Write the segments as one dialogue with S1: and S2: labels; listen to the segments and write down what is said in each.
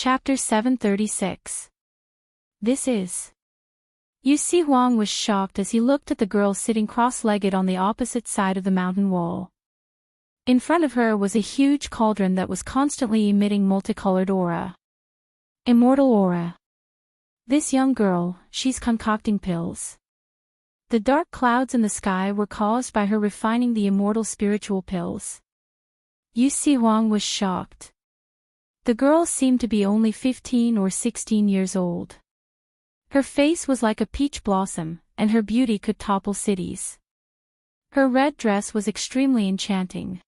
S1: Chapter 736. This is. Yu Si Huang was shocked as he looked at the girl sitting cross-legged on the opposite side of the mountain wall. In front of her was a huge cauldron that was constantly emitting multicolored aura. Immortal aura. This young girl, she's concocting pills. The dark clouds in the sky were caused by her refining the immortal spiritual pills. Yu Si Huang was shocked. The girl seemed to be only 15 or 16 years old. Her face was like a peach blossom, and her beauty could topple cities. Her red dress was extremely enchanting.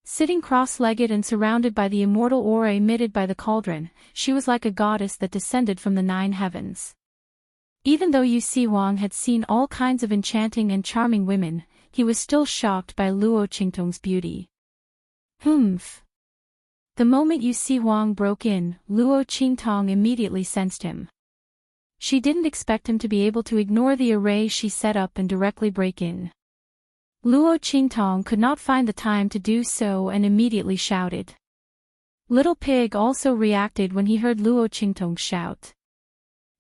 S1: Sitting cross-legged and surrounded by the immortal aura emitted by the cauldron, she was like a goddess that descended from the 9 heavens. Even though Yu Si Huang had seen all kinds of enchanting and charming women, he was still shocked by Luo Qingtong's beauty. Humph. The moment Yu Si Huang broke in, Luo Qingtong immediately sensed him. She didn't expect him to be able to ignore the array she set up and directly break in. Luo Qingtong could not find the time to do so and immediately shouted. Little Pig also reacted when he heard Luo Qingtong shout.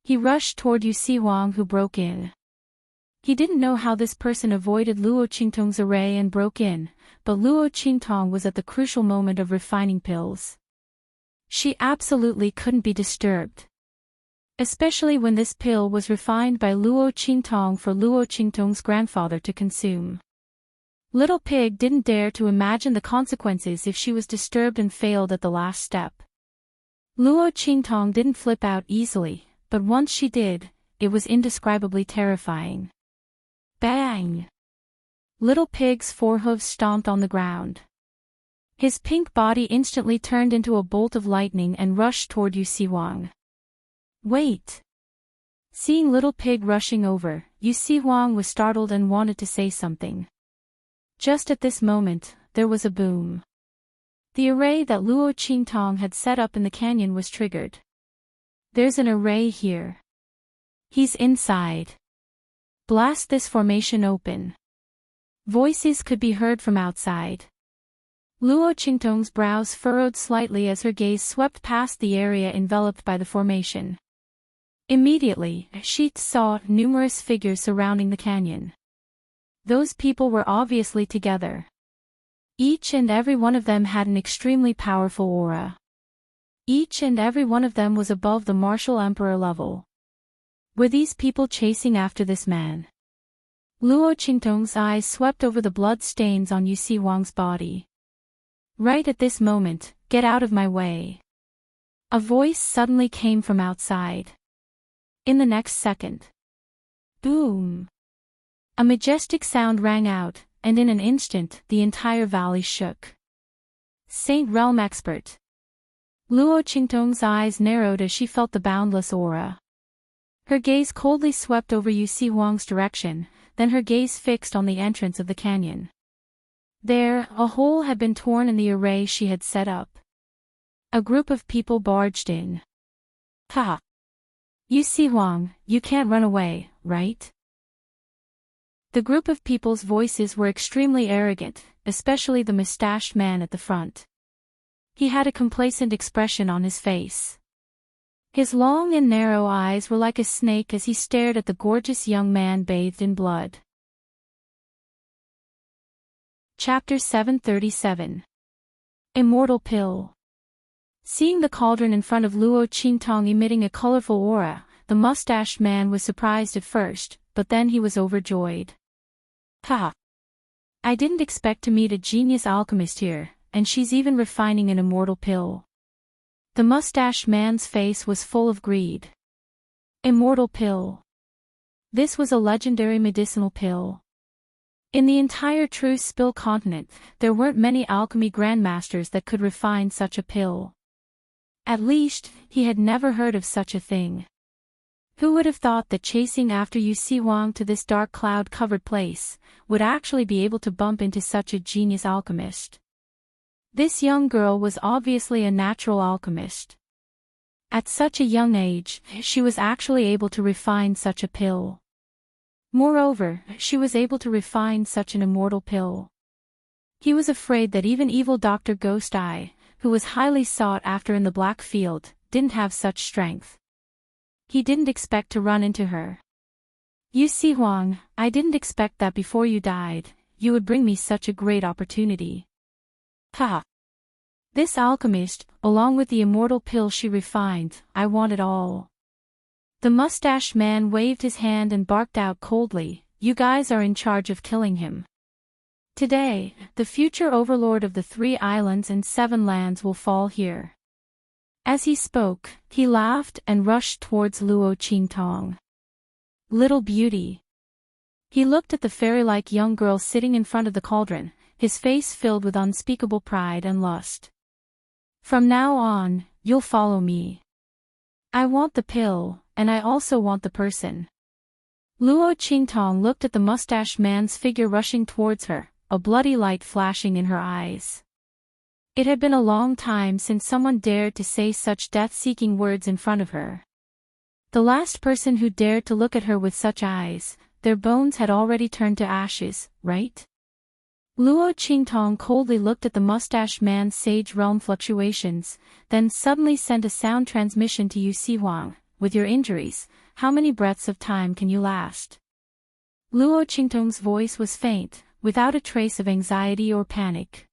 S1: He rushed toward Yu Si Huang, who broke in. He didn't know how this person avoided Luo Qingtong's array and broke in, but Luo Qingtong was at the crucial moment of refining pills. She absolutely couldn't be disturbed. Especially when this pill was refined by Luo Qingtong for Luo Qingtong's grandfather to consume. Little Pig didn't dare to imagine the consequences if she was disturbed and failed at the last step. Luo Qingtong didn't flip out easily, but once she did, it was indescribably terrifying. Bang! Little Pig's forehooves stomped on the ground. His pink body instantly turned into a bolt of lightning and rushed toward Yu Si Huang. Wait! Seeing Little Pig rushing over, Yu Si Huang was startled and wanted to say something. Just at this moment, there was a boom. The array that Luo Qingtong had set up in the canyon was triggered. There's an array here. He's inside. Blast this formation open. Voices could be heard from outside. Luo Qingtong's brows furrowed slightly as her gaze swept past the area enveloped by the formation. Immediately, she saw numerous figures surrounding the canyon. Those people were obviously together. Each and every one of them had an extremely powerful aura. Each and every one of them was above the martial emperor level. Were these people chasing after this man? Luo Qingtong's eyes swept over the blood stains on Yu Si Huang's body. Right at this moment, get out of my way. A voice suddenly came from outside. In the next second. Boom! A majestic sound rang out, and in an instant, the entire valley shook. Saint Realm Expert. Luo Qingtong's eyes narrowed as she felt the boundless aura. Her gaze coldly swept over Yu Si Huang's direction, then her gaze fixed on the entrance of the canyon. There, a hole had been torn in the array she had set up. A group of people barged in. Ha! Yu Si Huang, you can't run away, right? The group of people's voices were extremely arrogant, especially the mustached man at the front. He had a complacent expression on his face. His long and narrow eyes were like a snake as he stared at the gorgeous young man bathed in blood. Chapter 737. Immortal Pill. Seeing the cauldron in front of Luo Qingtong emitting a colorful aura, the mustached man was surprised at first, but then he was overjoyed. Ha! I didn't expect to meet a genius alchemist here, and she's even refining an immortal pill. The mustached man's face was full of greed. Immortal pill. This was a legendary medicinal pill. In the entire True Spill continent, there weren't many alchemy grandmasters that could refine such a pill. At least, he had never heard of such a thing. Who would have thought that chasing after Yu Si Huang to this dark cloud-covered place would actually be able to bump into such a genius alchemist? This young girl was obviously a natural alchemist. At such a young age, she was actually able to refine such a pill. Moreover, she was able to refine such an immortal pill. He was afraid that even evil Dr. Ghost Eye, who was highly sought after in the Black Field, didn't have such strength. He didn't expect to run into her. You see, Huang, I didn't expect that before you died, you would bring me such a great opportunity. Haha. This alchemist, along with the immortal pill she refined, I want it all. The mustache man waved his hand and barked out coldly, you guys are in charge of killing him. Today, the future overlord of the 3 islands and 7 lands will fall here. As he spoke, he laughed and rushed towards Luo Qingtong. Little beauty. He looked at the fairy-like young girl sitting in front of the cauldron, his face filled with unspeakable pride and lust. From now on, you'll follow me. I want the pill, and I also want the person. Luo Qingtong looked at the mustache man's figure rushing towards her, a bloody light flashing in her eyes. It had been a long time since someone dared to say such death-seeking words in front of her. The last person who dared to look at her with such eyes, their bones had already turned to ashes, right? Luo Qingtong coldly looked at the mustache man's sage realm fluctuations, then suddenly sent a sound transmission to Yu Si Huang. With your injuries, how many breaths of time can you last? Luo Qingtong's voice was faint, without a trace of anxiety or panic.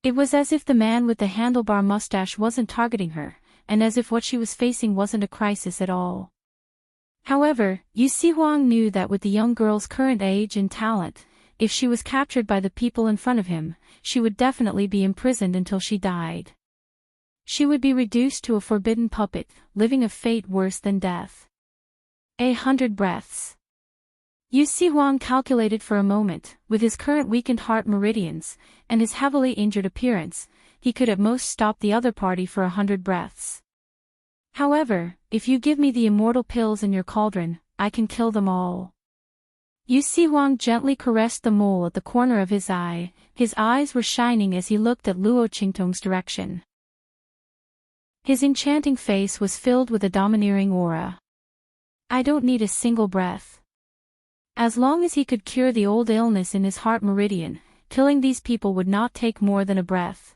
S1: It was as if the man with the handlebar mustache wasn't targeting her, and as if what she was facing wasn't a crisis at all. However, Yu Si Huang knew that with the young girl's current age and talent, if she was captured by the people in front of him, she would definitely be imprisoned until she died. She would be reduced to a forbidden puppet, living a fate worse than death. 100 breaths. Yu Si Huang calculated for a moment, with his current weakened heart meridians, and his heavily injured appearance, he could at most stop the other party for 100 breaths. However, if you give me the immortal pills in your cauldron, I can kill them all. Yu Si Huang gently caressed the mole at the corner of his eye, his eyes were shining as he looked at Luo Qingtong's direction. His enchanting face was filled with a domineering aura. I don't need a single breath. As long as he could cure the old illness in his heart meridian, killing these people would not take more than a breath.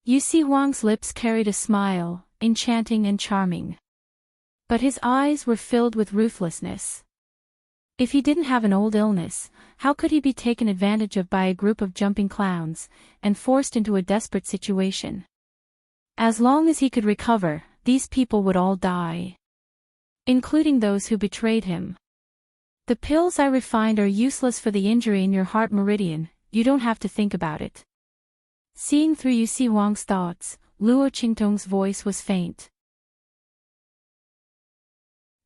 S1: Yu Si Huang's lips carried a smile, enchanting and charming. But his eyes were filled with ruthlessness. If he didn't have an old illness, how could he be taken advantage of by a group of jumping clowns, and forced into a desperate situation? As long as he could recover, these people would all die. Including those who betrayed him. The pills I refined are useless for the injury in your heart meridian, you don't have to think about it. Seeing through Yu Si Huang's thoughts, Luo Qingtong's voice was faint.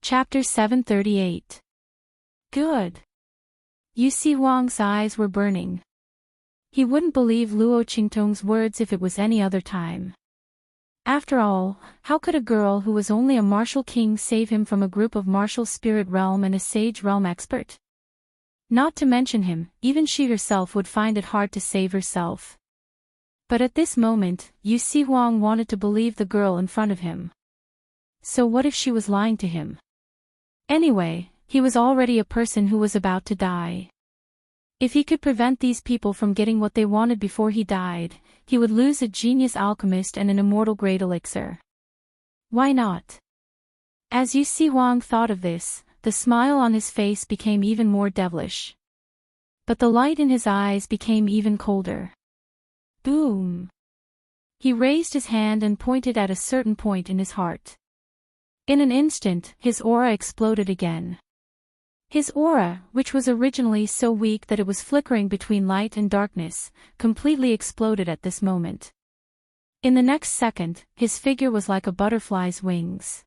S1: Chapter 738. Good. Yu Si Huang's eyes were burning. He wouldn't believe Luo Qingtong's words if it was any other time. After all, how could a girl who was only a martial king save him from a group of martial spirit realm and a sage realm expert? Not to mention him, even she herself would find it hard to save herself. But at this moment, Yu Si Huang wanted to believe the girl in front of him. So what if she was lying to him? Anyway, he was already a person who was about to die. If he could prevent these people from getting what they wanted before he died, he would lose a genius alchemist and an immortal great elixir. Why not? As Yu Si Huang thought of this, the smile on his face became even more devilish. But the light in his eyes became even colder. Boom! He raised his hand and pointed at a certain point in his heart. In an instant, his aura exploded again. His aura, which was originally so weak that it was flickering between light and darkness, completely exploded at this moment. In the next second, his figure was like a butterfly's wings.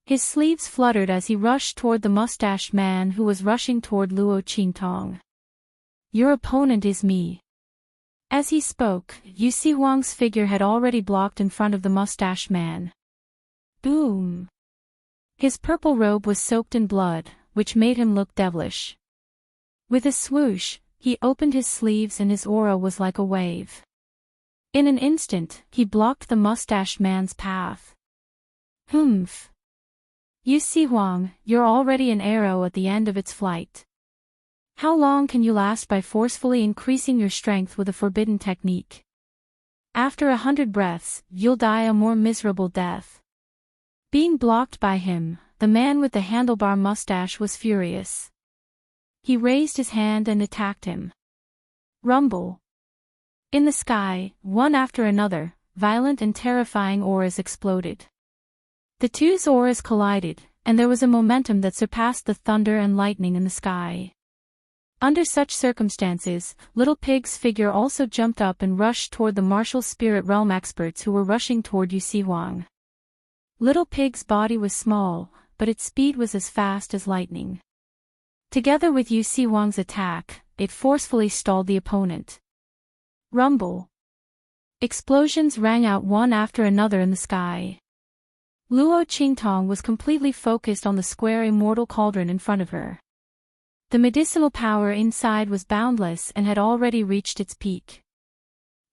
S1: His sleeves fluttered as he rushed toward the mustached man who was rushing toward Luo Qingtong. Your opponent is me. As he spoke, Yu Si Huang's figure had already blocked in front of the mustached man. Boom! His purple robe was soaked in blood, which made him look devilish. With a swoosh, he opened his sleeves and his aura was like a wave. In an instant, he blocked the mustached man's path. Humph! Yu Si Huang, you're already an arrow at the end of its flight. How long can you last by forcefully increasing your strength with a forbidden technique? After 100 breaths, you'll die a more miserable death. Being blocked by him, the man with the handlebar mustache was furious. He raised his hand and attacked him. Rumble. In the sky, one after another, violent and terrifying auras exploded. The two's auras collided, and there was a momentum that surpassed the thunder and lightning in the sky. Under such circumstances, Little Pig's figure also jumped up and rushed toward the martial spirit realm experts who were rushing toward Yusi Huang. Little Pig's body was small, but its speed was as fast as lightning. Together with Yusi Huang's attack, it forcefully stalled the opponent. Rumble. Explosions rang out one after another in the sky. Luo Qingtong was completely focused on the square immortal cauldron in front of her. The medicinal power inside was boundless and had already reached its peak.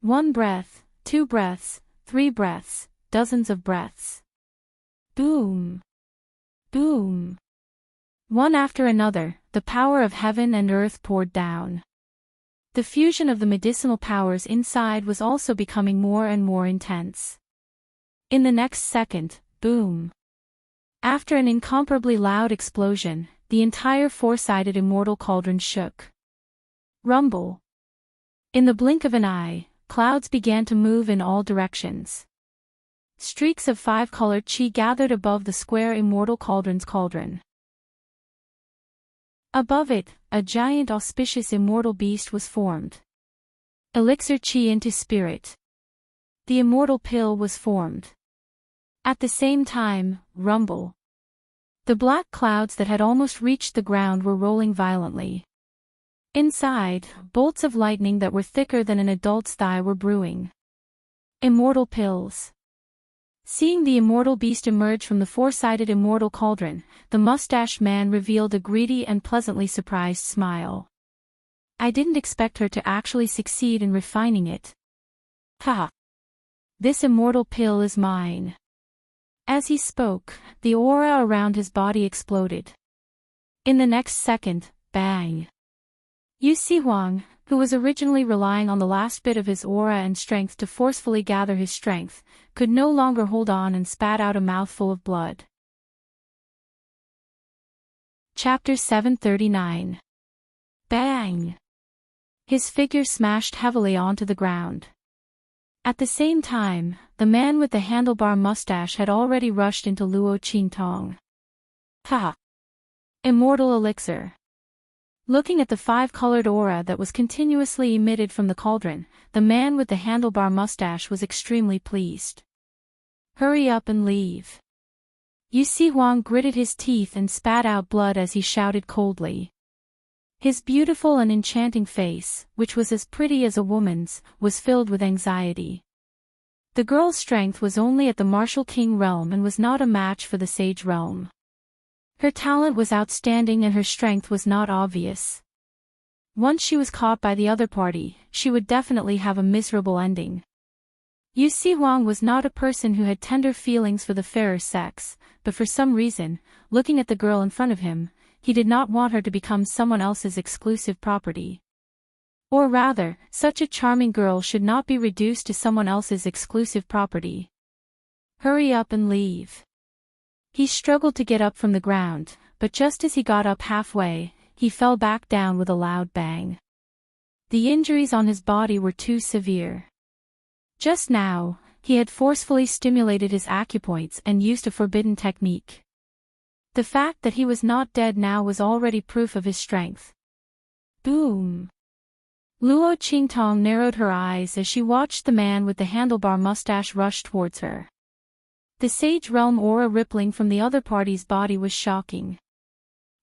S1: 1 breath, 2 breaths, 3 breaths, dozens of breaths. Boom! Boom! One after another, the power of heaven and earth poured down. The fusion of the medicinal powers inside was also becoming more and more intense. In the next second, boom! After an incomparably loud explosion, the entire four-sided immortal cauldron shook. Rumble. In the blink of an eye, clouds began to move in all directions. Streaks of 5-colored chi gathered above the square immortal cauldron's cauldron. Above it, a giant auspicious immortal beast was formed. Elixir chi into spirit. The immortal pill was formed. At the same time, rumble. The black clouds that had almost reached the ground were rolling violently. Inside, bolts of lightning that were thicker than an adult's thigh were brewing. Immortal pills. Seeing the immortal beast emerge from the four-sided immortal cauldron, the mustached man revealed a greedy and pleasantly surprised smile. I didn't expect her to actually succeed in refining it. Ha! This immortal pill is mine. As he spoke, the aura around his body exploded. In the next second, bang! Yusi Huang, who was originally relying on the last bit of his aura and strength to forcefully gather his strength, could no longer hold on and spat out a mouthful of blood. Chapter 739. Bang! His figure smashed heavily onto the ground. At the same time, the man with the handlebar mustache had already rushed into Luo Qingtong. Ha! Immortal elixir. Looking at the 5-colored aura that was continuously emitted from the cauldron, the man with the handlebar mustache was extremely pleased. Hurry up and leave. Yusi Huang gritted his teeth and spat out blood as he shouted coldly. His beautiful and enchanting face, which was as pretty as a woman's, was filled with anxiety. The girl's strength was only at the martial king realm and was not a match for the sage realm. Her talent was outstanding and her strength was not obvious. Once she was caught by the other party, she would definitely have a miserable ending. Yusi Huang was not a person who had tender feelings for the fairer sex, but for some reason, looking at the girl in front of him, he did not want her to become someone else's exclusive property. Or rather, such a charming girl should not be reduced to someone else's exclusive property. Hurry up and leave. He struggled to get up from the ground, but just as he got up halfway, he fell back down with a loud bang. The injuries on his body were too severe. Just now, he had forcefully stimulated his acupoints and used a forbidden technique. The fact that he was not dead now was already proof of his strength. Boom! Luo Qingtong narrowed her eyes as she watched the man with the handlebar mustache rush towards her. The sage realm aura rippling from the other party's body was shocking.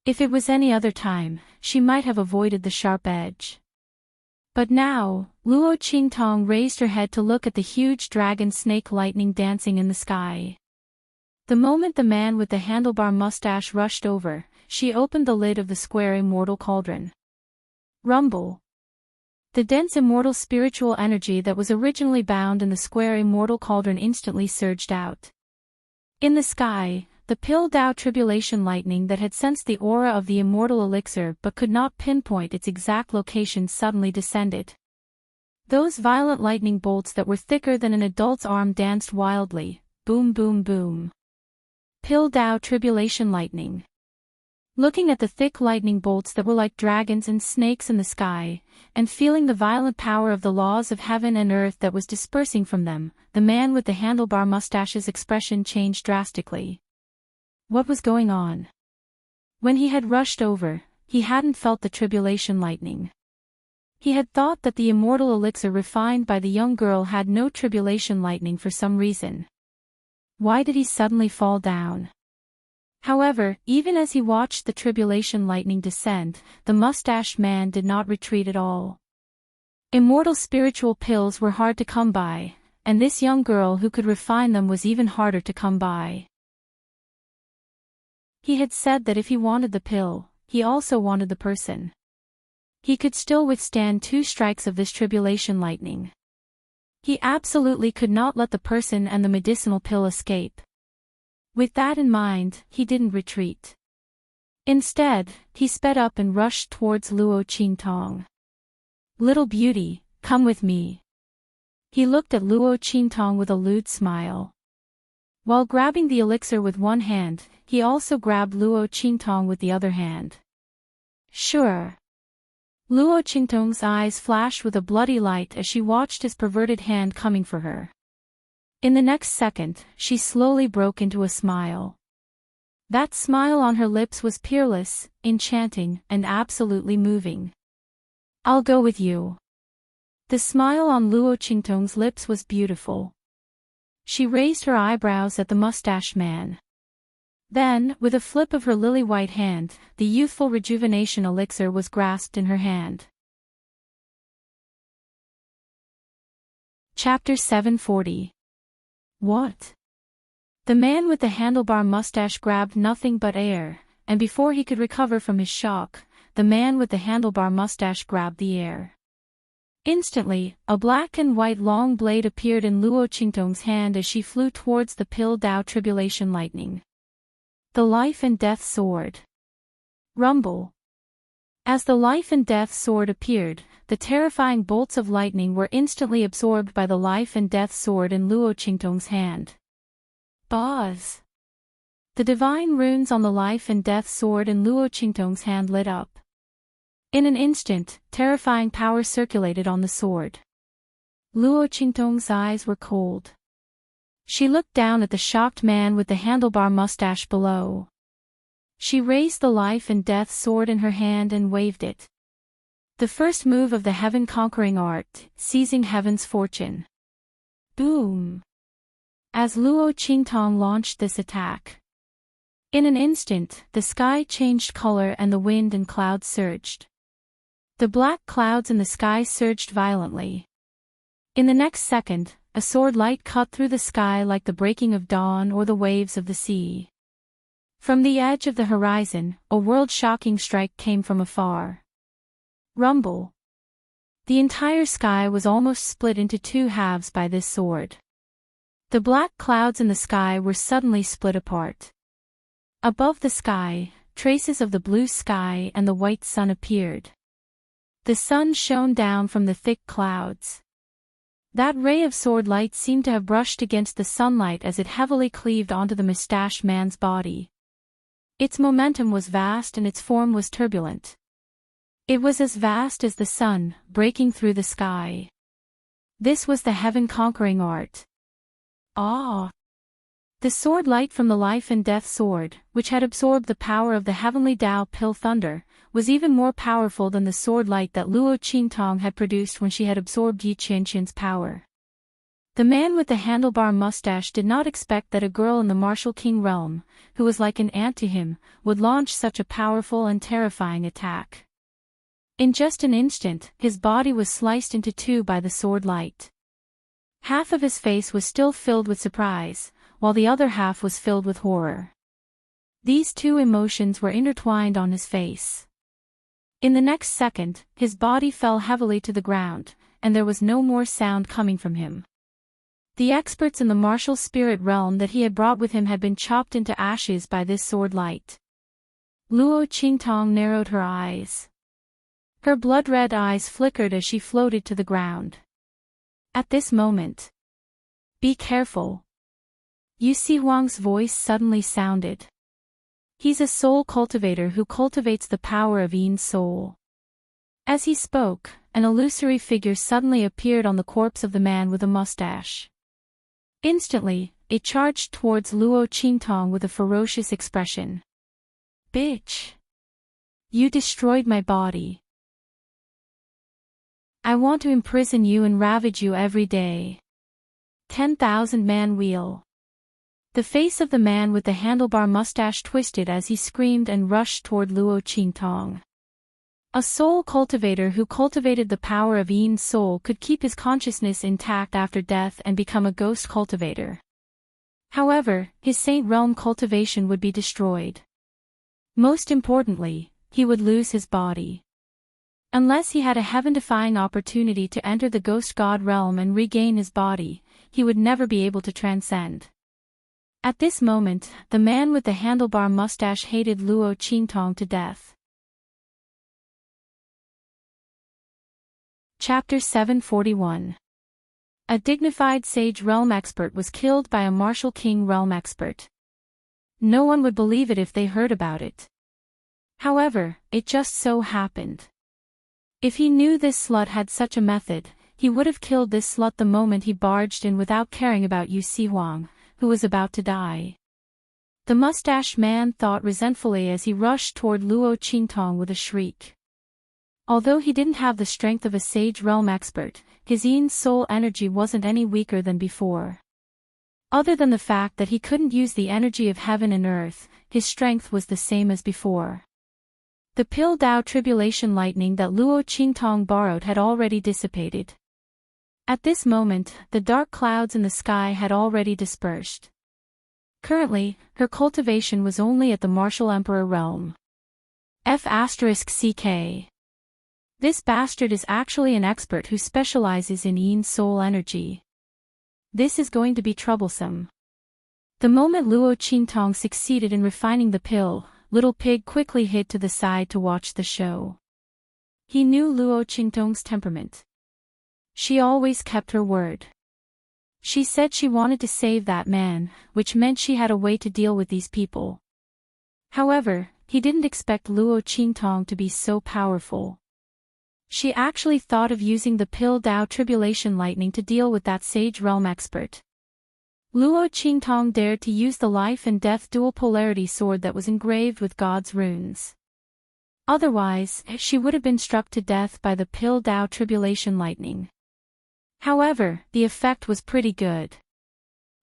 S1: If it was any other time, she might have avoided the sharp edge. But now, Luo Qingtong raised her head to look at the huge dragon snake lightning dancing in the sky. The moment the man with the handlebar mustache rushed over, she opened the lid of the square immortal cauldron. Rumble. The dense immortal spiritual energy that was originally bound in the square immortal cauldron instantly surged out. In the sky, the Pil-Dao tribulation lightning that had sensed the aura of the immortal elixir but could not pinpoint its exact location suddenly descended. Those violent lightning bolts that were thicker than an adult's arm danced wildly, boom boom boom. Pill Dao Tribulation Lightning. Looking at the thick lightning bolts that were like dragons and snakes in the sky, and feeling the violent power of the laws of heaven and earth that was dispersing from them, the man with the handlebar mustache's expression changed drastically. What was going on? When he had rushed over, he hadn't felt the tribulation lightning. He had thought that the immortal elixir refined by the young girl had no tribulation lightning for some reason. Why did he suddenly fall down? However, even as he watched the tribulation lightning descend, the mustached man did not retreat at all. Immortal spiritual pills were hard to come by, and this young girl who could refine them was even harder to come by. He had said that if he wanted the pill, he also wanted the person. He could still withstand 2 strikes of this tribulation lightning. He absolutely could not let the person and the medicinal pill escape. With that in mind, he didn't retreat. Instead, he sped up and rushed towards Luo Qingtong. "Little beauty, come with me." He looked at Luo Qingtong with a lewd smile. While grabbing the elixir with one hand, he also grabbed Luo Qingtong with the other hand. "Sure." Luo Qingtong's eyes flashed with a bloody light as she watched his perverted hand coming for her. In the next second, she slowly broke into a smile. That smile on her lips was peerless, enchanting, and absolutely moving. "I'll go with you." The smile on Luo Qingtong's lips was beautiful. She raised her eyebrows at the mustached man. Then, with a flip of her lily-white hand, the youthful rejuvenation elixir was grasped in her hand. Chapter 740. What? The man with the handlebar mustache grabbed nothing but air, and before he could recover from his shock, the man with the handlebar mustache grabbed the air. Instantly, a black and white long blade appeared in Luo Qingtong's hand as she flew towards the Pill Dao Tribulation Lightning. The Life and Death Sword. Rumble. As the Life and Death Sword appeared, the terrifying bolts of lightning were instantly absorbed by the Life and Death Sword in Luo Qingtong's hand. Buzz. The divine runes on the Life and Death Sword in Luo Qingtong's hand lit up. In an instant, terrifying power circulated on the sword. Luo Qingtong's eyes were cold. She looked down at the shocked man with the handlebar mustache below. She raised the Life and Death Sword in her hand and waved it. The first move of the heaven-conquering art, seizing heaven's fortune. Boom! As Luo Qingtong launched this attack. In an instant, the sky changed color and the wind and clouds surged. The black clouds in the sky surged violently. In the next second, a sword light cut through the sky like the breaking of dawn or the waves of the sea. From the edge of the horizon, a world-shocking strike came from afar. Rumble. The entire sky was almost split into 2 halves by this sword. The black clouds in the sky were suddenly split apart. Above the sky, traces of the blue sky and the white sun appeared. The sun shone down from the thick clouds. That ray of sword light seemed to have brushed against the sunlight as it heavily cleaved onto the mustached man's body. Its momentum was vast and its form was turbulent. It was as vast as the sun, breaking through the sky. This was the heaven-conquering art. Ah! The sword light from the Life and Death Sword, which had absorbed the power of the heavenly Tao Pill Thunder, was even more powerful than the sword light that Luo Qingtong had produced when she had absorbed Yi Qianqian's power. The man with the handlebar mustache did not expect that a girl in the Martial King realm, who was like an ant to him, would launch such a powerful and terrifying attack. In just an instant, his body was sliced into 2 by the sword light. Half of his face was still filled with surprise, while the other half was filled with horror. These 2 emotions were intertwined on his face. In the next second, his body fell heavily to the ground, and there was no more sound coming from him. The experts in the martial spirit realm that he had brought with him had been chopped into ashes by this sword light. Luo Qingtong narrowed her eyes. Her blood-red eyes flickered as she floated to the ground. At this moment. Be careful. Yu Si Huang's voice suddenly sounded. He's a soul cultivator who cultivates the power of Yin's soul. As he spoke, an illusory figure suddenly appeared on the corpse of the man with a mustache. Instantly, it charged towards Luo Qingtong with a ferocious expression. Bitch! You destroyed my body. I want to imprison you and ravage you every day. 10,000-man wheel. The face of the man with the handlebar mustache twisted as he screamed and rushed toward Luo Qingtong. A soul cultivator who cultivated the power of Yin's soul could keep his consciousness intact after death and become a ghost cultivator. However, his Saint Realm cultivation would be destroyed. Most importantly, he would lose his body. Unless he had a heaven-defying opportunity to enter the ghost god realm and regain his body, he would never be able to transcend. At this moment, the man with the handlebar mustache hated Luo Qingtong to death. Chapter 741. A dignified sage realm expert was killed by a martial king realm expert. No one would believe it if they heard about it. However, it just so happened. If he knew this slut had such a method, he would have killed this slut the moment he barged in without caring about Yu Si Huang, who was about to die. The mustached man thought resentfully as he rushed toward Luo Qingtong with a shriek. Although he didn't have the strength of a sage realm expert, his Yin's soul energy wasn't any weaker than before. Other than the fact that he couldn't use the energy of heaven and earth, his strength was the same as before. The Pil Dao tribulation lightning that Luo Qingtong borrowed had already dissipated. At this moment, the dark clouds in the sky had already dispersed. Currently, her cultivation was only at the martial emperor realm. F***CK. This bastard is actually an expert who specializes in Yin's soul energy. This is going to be troublesome. The moment Luo Qingtong succeeded in refining the pill, Little Pig quickly hid to the side to watch the show. He knew Luo Qingtong's temperament. She always kept her word. She said she wanted to save that man, which meant she had a way to deal with these people. However, he didn't expect Luo Qingtong to be so powerful. She actually thought of using the Pil Dao tribulation lightning to deal with that sage realm expert. Luo Qingtong dared to use the life and death dual polarity sword that was engraved with God's runes. Otherwise, she would have been struck to death by the Pil Dao tribulation lightning. However, the effect was pretty good.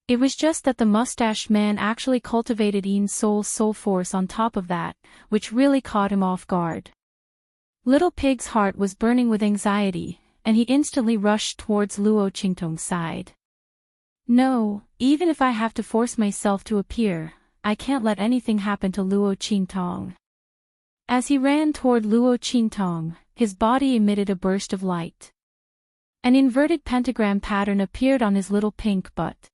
S1: It was just that the mustached man actually cultivated Yin's soul force on top of that, which really caught him off guard. Little Pig's heart was burning with anxiety, and he instantly rushed towards Luo Qingtong's side. No, even if I have to force myself to appear, I can't let anything happen to Luo Qingtong. As he ran toward Luo Qingtong, his body emitted a burst of light. An inverted pentagram pattern appeared on his little pink butt.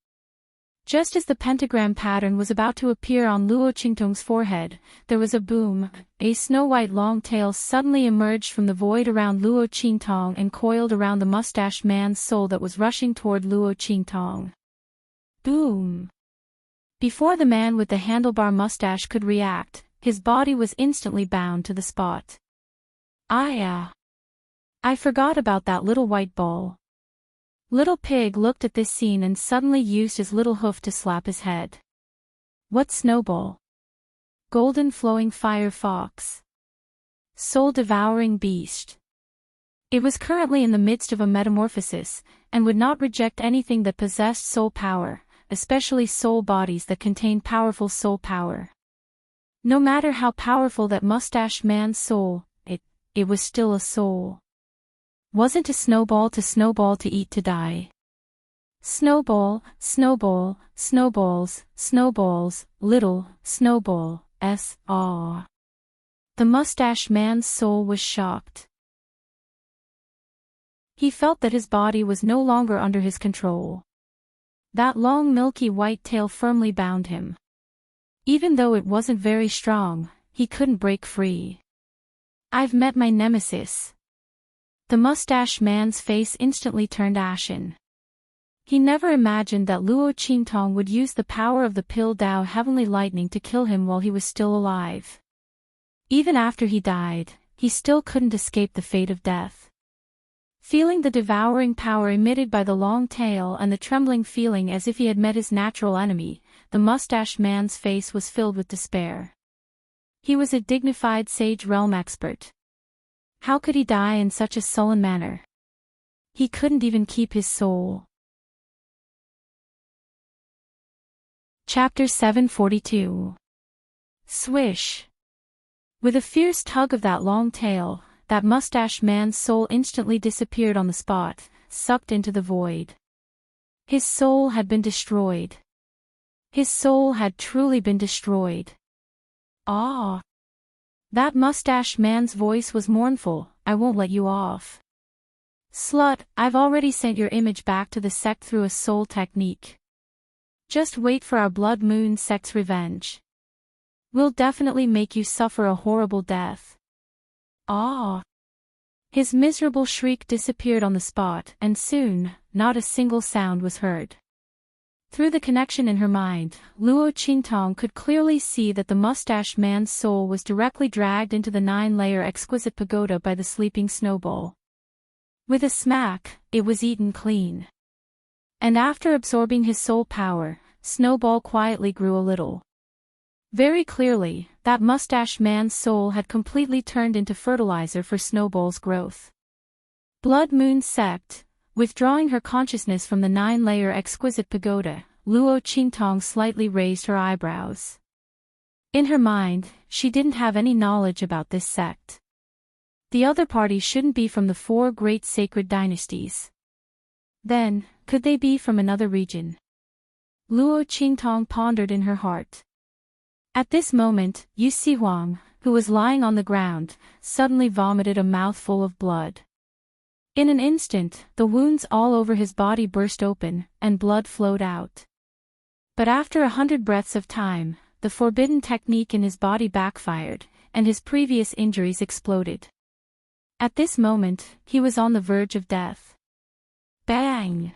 S1: Just as the pentagram pattern was about to appear on Luo Qingtong's forehead, there was a boom. A snow-white long tail suddenly emerged from the void around Luo Qingtong and coiled around the mustached man's soul that was rushing toward Luo Qingtong. Boom! Before the man with the handlebar mustache could react, his body was instantly bound to the spot. I forgot about that little white ball. Little Pig looked at this scene and suddenly used his little hoof to slap his head. What snowball? Golden flowing fire fox. Soul-devouring beast. It was currently in the midst of a metamorphosis, and would not reject anything that possessed soul power, especially soul bodies that contained powerful soul power. No matter how powerful that mustached man's soul, it was still a soul. Wasn't a snowball to eat to die. Snowball, snowball, snowballs, snowballs, little, snowball, The mustached man's soul was shocked. He felt that his body was no longer under his control. That long milky white tail firmly bound him. Even though it wasn't very strong, he couldn't break free. I've met my nemesis. The mustached man's face instantly turned ashen. He never imagined that Luo Qingtong would use the power of the Pill Dao Heavenly Lightning to kill him while he was still alive. Even after he died, he still couldn't escape the fate of death. Feeling the devouring power emitted by the long tail and the trembling feeling as if he had met his natural enemy, the mustached man's face was filled with despair. He was a dignified sage realm expert. How could he die in such a sullen manner? He couldn't even keep his soul. Chapter 742. Swish. With a fierce tug of that long tail, that mustached man's soul instantly disappeared on the spot, sucked into the void. His soul had been destroyed. His soul had truly been destroyed. Ah! That mustached man's voice was mournful. I won't let you off. Slut, I've already sent your image back to the sect through a soul technique. Just wait for our Blood Moon sect's revenge. We'll definitely make you suffer a horrible death. Ah! His miserable shriek disappeared on the spot, and soon, not a single sound was heard. Through the connection in her mind, Luo Qingtong could clearly see that the mustached man's soul was directly dragged into the 9-layer exquisite pagoda by the sleeping snowball. With a smack, it was eaten clean. And after absorbing his soul power, Snowball quietly grew a little. Very clearly, that mustached man's soul had completely turned into fertilizer for Snowball's growth. Blood Moon Sect, withdrawing her consciousness from the 9-layer exquisite pagoda, Luo Qingtong slightly raised her eyebrows. In her mind, she didn't have any knowledge about this sect. The other party shouldn't be from the 4 great sacred dynasties. Then, could they be from another region? Luo Qingtong pondered in her heart. At this moment, Yu Sihuang, who was lying on the ground, suddenly vomited a mouthful of blood. In an instant, the wounds all over his body burst open, and blood flowed out. But after 100 breaths of time, the forbidden technique in his body backfired, and his previous injuries exploded. At this moment, he was on the verge of death. Bang!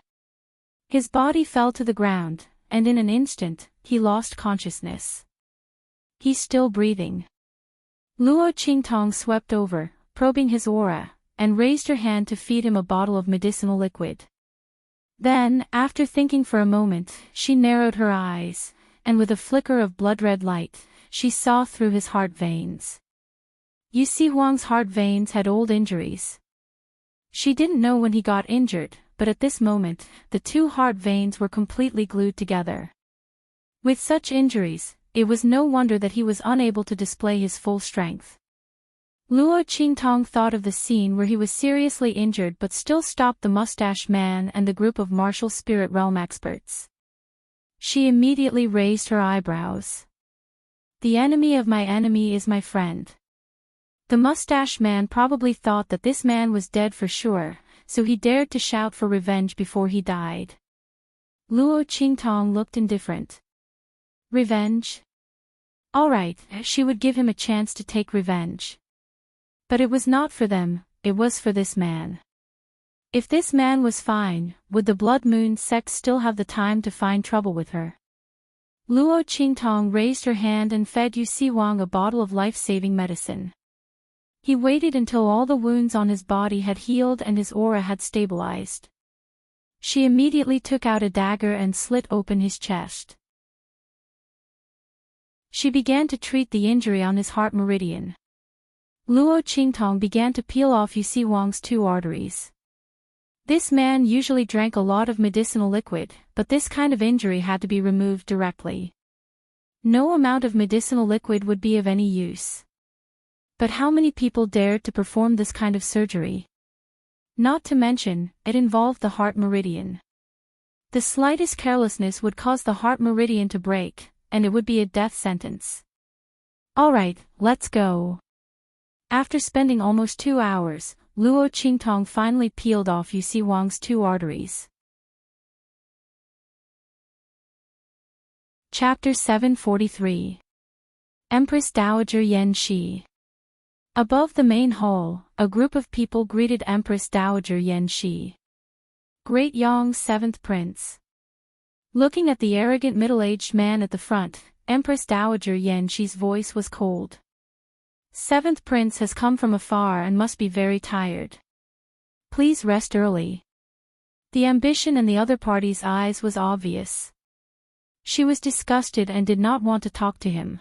S1: His body fell to the ground, and in an instant, he lost consciousness. He's still breathing. Luo Qingtong swept over, probing his aura, and raised her hand to feed him a bottle of medicinal liquid. Then, after thinking for a moment, she narrowed her eyes, and with a flicker of blood-red light, she saw through his heart veins. Yu Sihuang's heart veins had old injuries. She didn't know when he got injured, but at this moment, the 2 heart veins were completely glued together. With such injuries, it was no wonder that he was unable to display his full strength. Luo Qingtong thought of the scene where he was seriously injured but still stopped the mustached man and the group of martial spirit realm experts. She immediately raised her eyebrows. The enemy of my enemy is my friend. The mustached man probably thought that this man was dead for sure, so he dared to shout for revenge before he died. Luo Qingtong looked indifferent. Revenge? Alright, she would give him a chance to take revenge. But it was not for them, it was for this man. If this man was fine, would the Blood Moon sect still have the time to find trouble with her? Luo Qingtong raised her hand and fed Yu Sihuang a bottle of life-saving medicine. He waited until all the wounds on his body had healed and his aura had stabilized. She immediately took out a dagger and slit open his chest. She began to treat the injury on his heart meridian. Luo Qingtong began to peel off Yu Sihuang's 2 arteries. This man usually drank a lot of medicinal liquid, but this kind of injury had to be removed directly. No amount of medicinal liquid would be of any use. But how many people dared to perform this kind of surgery? Not to mention, it involved the heart meridian. The slightest carelessness would cause the heart meridian to break, and it would be a death sentence. Alright, let's go. After spending almost 2 hours, Luo Qingtong finally peeled off Yu Sihuang's 2 arteries. Chapter 743. Empress Dowager Yan Shi. Above the main hall, a group of people greeted Empress Dowager Yan Shi. Great Yong's seventh prince. Looking at the arrogant middle-aged man at the front, Empress Dowager Yan Shi's voice was cold. Seventh prince has come from afar and must be very tired. Please rest early. The ambition in the other party's eyes was obvious. She was disgusted and did not want to talk to him.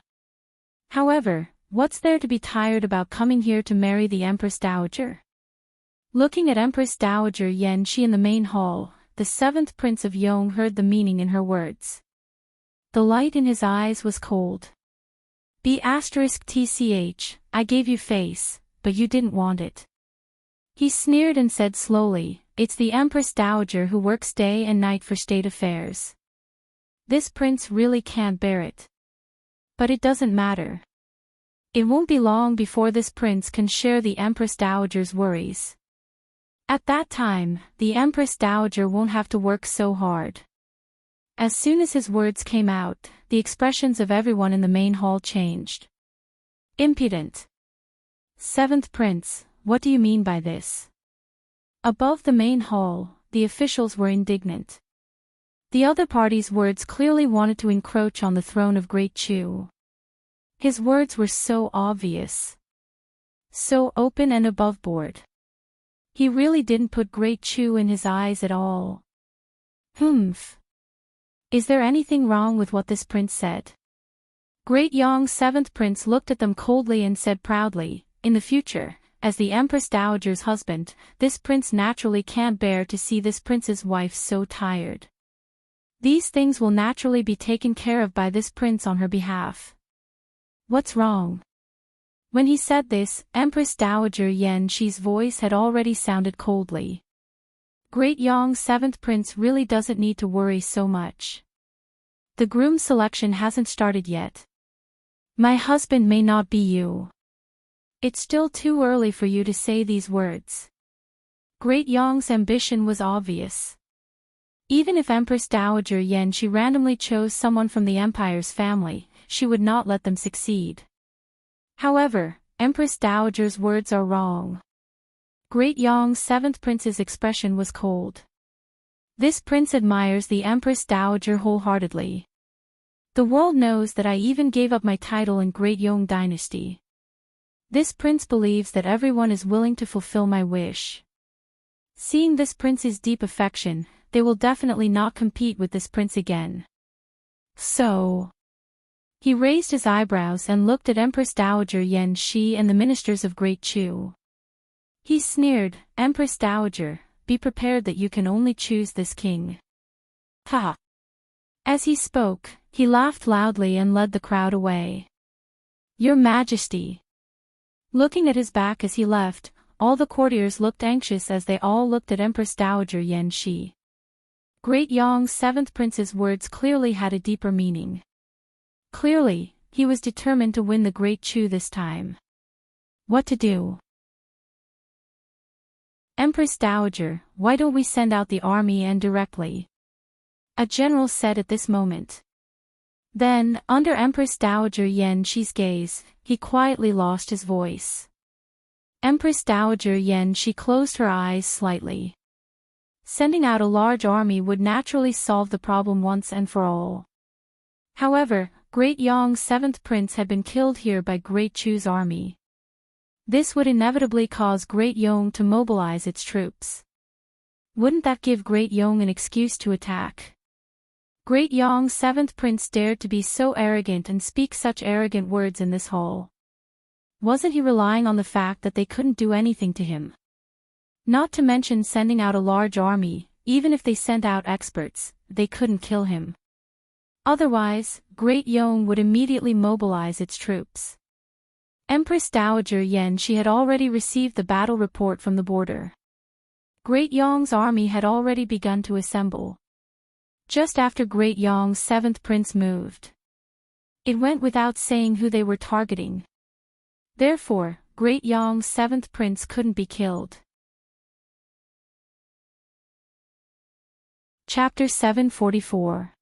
S1: However, what's there to be tired about coming here to marry the Empress Dowager? Looking at Empress Dowager Yan Shi in the main hall, the seventh prince of Yong heard the meaning in her words. The light in his eyes was cold. *tch, I gave you face, but you didn't want it. He sneered and said slowly, it's the Empress Dowager who works day and night for state affairs. This prince really can't bear it. But it doesn't matter. It won't be long before this prince can share the Empress Dowager's worries. At that time, the Empress Dowager won't have to work so hard. As soon as his words came out, the expressions of everyone in the main hall changed. Impudent. Seventh prince, what do you mean by this? Above the main hall, the officials were indignant. The other party's words clearly wanted to encroach on the throne of Great Chu. His words were so obvious. So open and above board. He really didn't put Great Chu in his eyes at all. Humph. Is there anything wrong with what this prince said? Great Yong's seventh prince looked at them coldly and said proudly, in the future, as the Empress Dowager's husband, this prince naturally can't bear to see this prince's wife so tired. These things will naturally be taken care of by this prince on her behalf. What's wrong? When he said this, Empress Dowager Yan Shi's voice had already sounded coldly. Great Yong's seventh prince really doesn't need to worry so much. The groom selection hasn't started yet. My husband may not be you. It's still too early for you to say these words. Great Yong's ambition was obvious. Even if Empress Dowager Yan Shi randomly chose someone from the empire's family, she would not let them succeed. However, Empress Dowager's words are wrong. Great Yong's seventh prince's expression was cold. This prince admires the Empress Dowager wholeheartedly. The world knows that I even gave up my title in Great Yong dynasty. This prince believes that everyone is willing to fulfill my wish. Seeing this prince's deep affection, they will definitely not compete with this prince again. So... He raised his eyebrows and looked at Empress Dowager Yan Shi and the ministers of Great Chu. He sneered, Empress Dowager, be prepared that you can only choose this king. Ha! As he spoke, he laughed loudly and led the crowd away. Your Majesty! Looking at his back as he left, all the courtiers looked anxious as they all looked at Empress Dowager Yan Shi. Great Yong's seventh prince's words clearly had a deeper meaning. Clearly, he was determined to win the Great Chu this time. What to do? Empress Dowager, why don't we send out the army and directly? A general said at this moment. Then, under Empress Dowager Yan Shi's gaze, he quietly lost his voice. Empress Dowager Yan Shi closed her eyes slightly. Sending out a large army would naturally solve the problem once and for all. However, Great Yong's seventh prince had been killed here by Great Chu's army. This would inevitably cause Great Yong to mobilize its troops. Wouldn't that give Great Yong an excuse to attack? Great Yong's seventh prince dared to be so arrogant and speak such arrogant words in this hall. Wasn't he relying on the fact that they couldn't do anything to him? Not to mention sending out a large army, even if they sent out experts, they couldn't kill him. Otherwise, Great Yong would immediately mobilize its troops. Empress Dowager Yan Shi had already received the battle report from the border. Great Yong's army had already begun to assemble. Just after Great Yong's seventh prince moved. It went without saying who they were targeting. Therefore, Great Yong's seventh prince couldn't be killed. Chapter 744.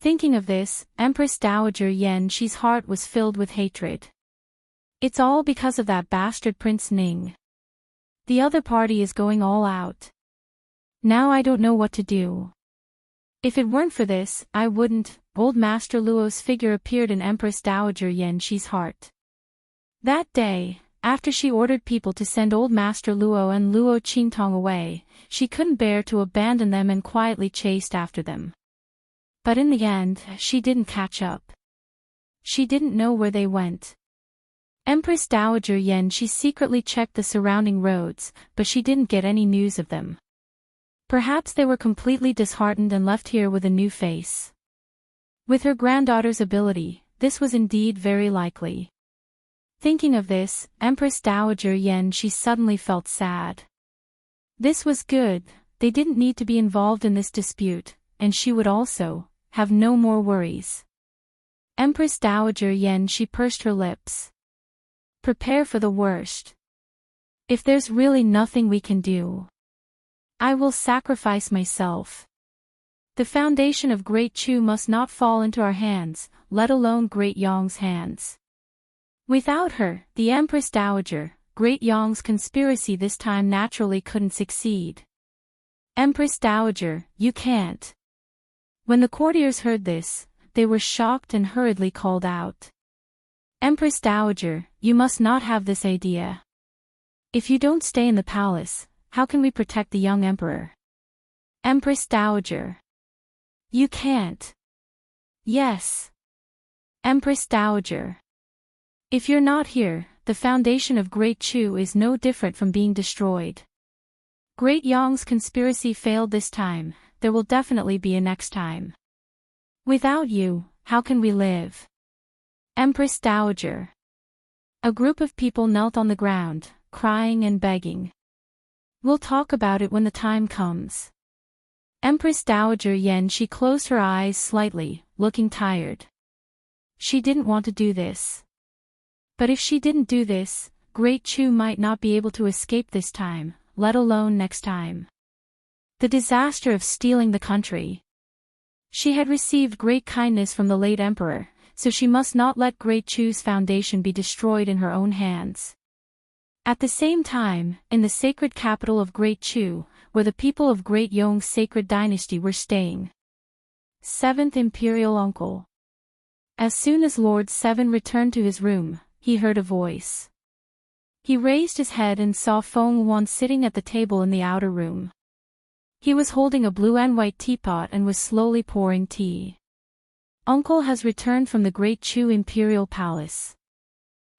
S1: Thinking of this, Empress Dowager Yan Shi's heart was filled with hatred. It's all because of that bastard Prince Ning. The other party is going all out. Now I don't know what to do. If it weren't for this, I wouldn't. Old Master Luo's figure appeared in Empress Dowager Yan Shi's heart. That day, after she ordered people to send Old Master Luo and Luo Qingtong away, she couldn't bear to abandon them and quietly chased after them. But in the end, she didn't catch up. She didn't know where they went. Empress Dowager Yan Shi secretly checked the surrounding roads, but she didn't get any news of them. Perhaps they were completely disheartened and left here with a new face. With her granddaughter's ability, this was indeed very likely. Thinking of this, Empress Dowager Yan Shi suddenly felt sad. This was good, they didn't need to be involved in this dispute, and she would also have no more worries. Empress Dowager Yan Shi pursed her lips. Prepare for the worst. If there's really nothing we can do, I will sacrifice myself. The foundation of Great Chu must not fall into our hands, let alone Great Yong's hands. Without her, the Empress Dowager, Great Yong's conspiracy this time naturally couldn't succeed. Empress Dowager, you can't. When the courtiers heard this, they were shocked and hurriedly called out. Empress Dowager, you must not have this idea. If you don't stay in the palace, how can we protect the young emperor? Empress Dowager. You can't. Yes. Empress Dowager. If you're not here, the foundation of Great Chu is no different from being destroyed. Great Yong's conspiracy failed this time, there will definitely be a next time. Without you, how can we live? Empress Dowager. A group of people knelt on the ground, crying and begging. We'll talk about it when the time comes. Empress Dowager Yan Shi closed her eyes slightly, looking tired. She didn't want to do this. But if she didn't do this, Great Chu might not be able to escape this time, let alone next time. The disaster of stealing the country. She had received great kindness from the late emperor, so she must not let Great Chu's foundation be destroyed in her own hands. At the same time, in the sacred capital of Great Chu, where the people of Great Yong's sacred dynasty were staying. 7th Imperial Uncle. As soon as Lord Seven returned to his room, he heard a voice. He raised his head and saw Feng Yuan sitting at the table in the outer room. He was holding a blue and white teapot and was slowly pouring tea. Uncle has returned from the Great Chu Imperial Palace.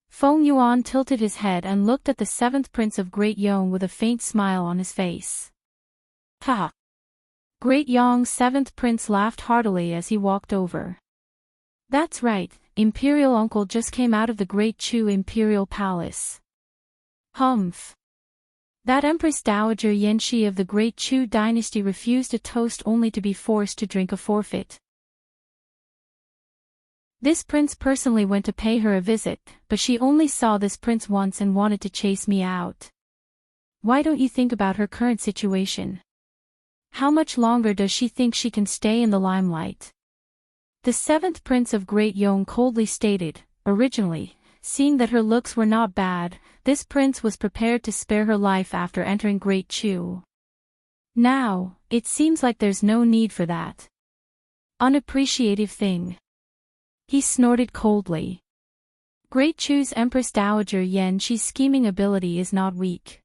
S1: Feng Yuan tilted his head and looked at the 7th Prince of Great Yong with a faint smile on his face. Ha! Great Yong's 7th Prince laughed heartily as he walked over. That's right, Imperial Uncle just came out of the Great Chu Imperial Palace. Humph. That Empress Dowager Yan Shi of the Great Chu dynasty refused a toast only to be forced to drink a forfeit. This prince personally went to pay her a visit, but she only saw this prince once and wanted to chase me out. Why don't you think about her current situation? How much longer does she think she can stay in the limelight? The 7th Prince of Great Yong coldly stated, originally, seeing that her looks were not bad, this prince was prepared to spare her life after entering Great Chu. Now, it seems like there's no need for that. Unappreciative thing. He snorted coldly. Great Chu's Empress Dowager Yan Shi's scheming ability is not weak.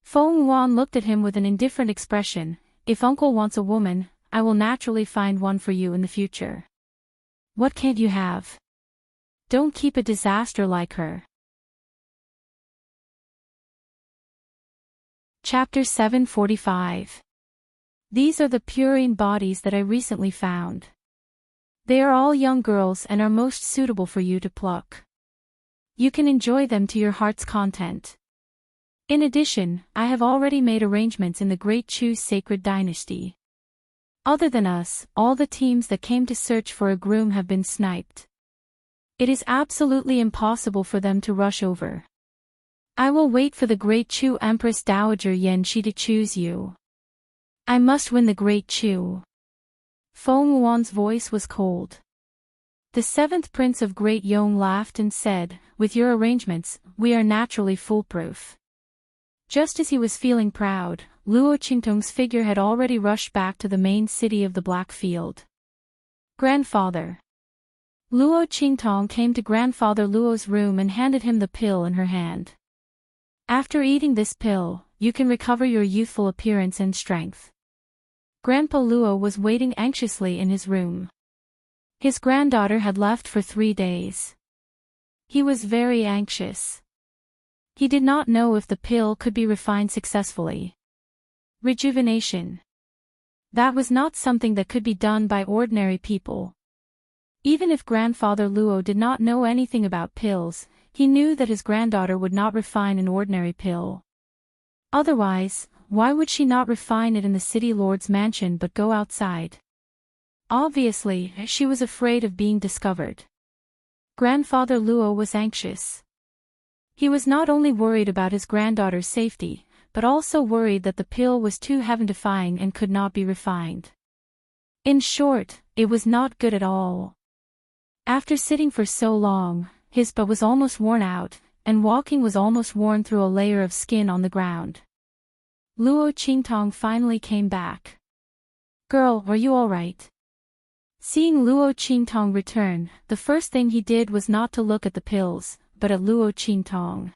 S1: Feng Yuan looked at him with an indifferent expression. If Uncle wants a woman, I will naturally find one for you in the future. What can't you have? Don't keep a disaster like her. Chapter 745. These are the purine bodies that I recently found. They are all young girls and are most suitable for you to pluck. You can enjoy them to your heart's content. In addition, I have already made arrangements in the Great Chu's sacred dynasty. Other than us, all the teams that came to search for a groom have been sniped. It is absolutely impossible for them to rush over. I will wait for the Great Chu Empress Dowager Yan Shi to choose you. I must win the Great Chu. Feng Yuan's voice was cold. The 7th Prince of Great Yong laughed and said, with your arrangements, we are naturally foolproof. Just as he was feeling proud, Luo Qingtong's figure had already rushed back to the main city of the Black Field. Grandfather. Luo Qingtong came to Grandfather Luo's room and handed him the pill in her hand. After eating this pill, you can recover your youthful appearance and strength. Grandpa Luo was waiting anxiously in his room. His granddaughter had left for 3 days. He was very anxious. He did not know if the pill could be refined successfully. Rejuvenation. That was not something that could be done by ordinary people. Even if Grandfather Luo did not know anything about pills, he knew that his granddaughter would not refine an ordinary pill. Otherwise, why would she not refine it in the city lord's mansion but go outside? Obviously, she was afraid of being discovered. Grandfather Luo was anxious. He was not only worried about his granddaughter's safety, but also worried that the pill was too heaven-defying and could not be refined. In short, it was not good at all. After sitting for so long, his butt was almost worn out, and walking was almost worn through a layer of skin on the ground. Luo Qingtong finally came back. "Girl, are you all right?" Seeing Luo Qingtong return, the first thing he did was not to look at the pills, but at Luo Qingtong.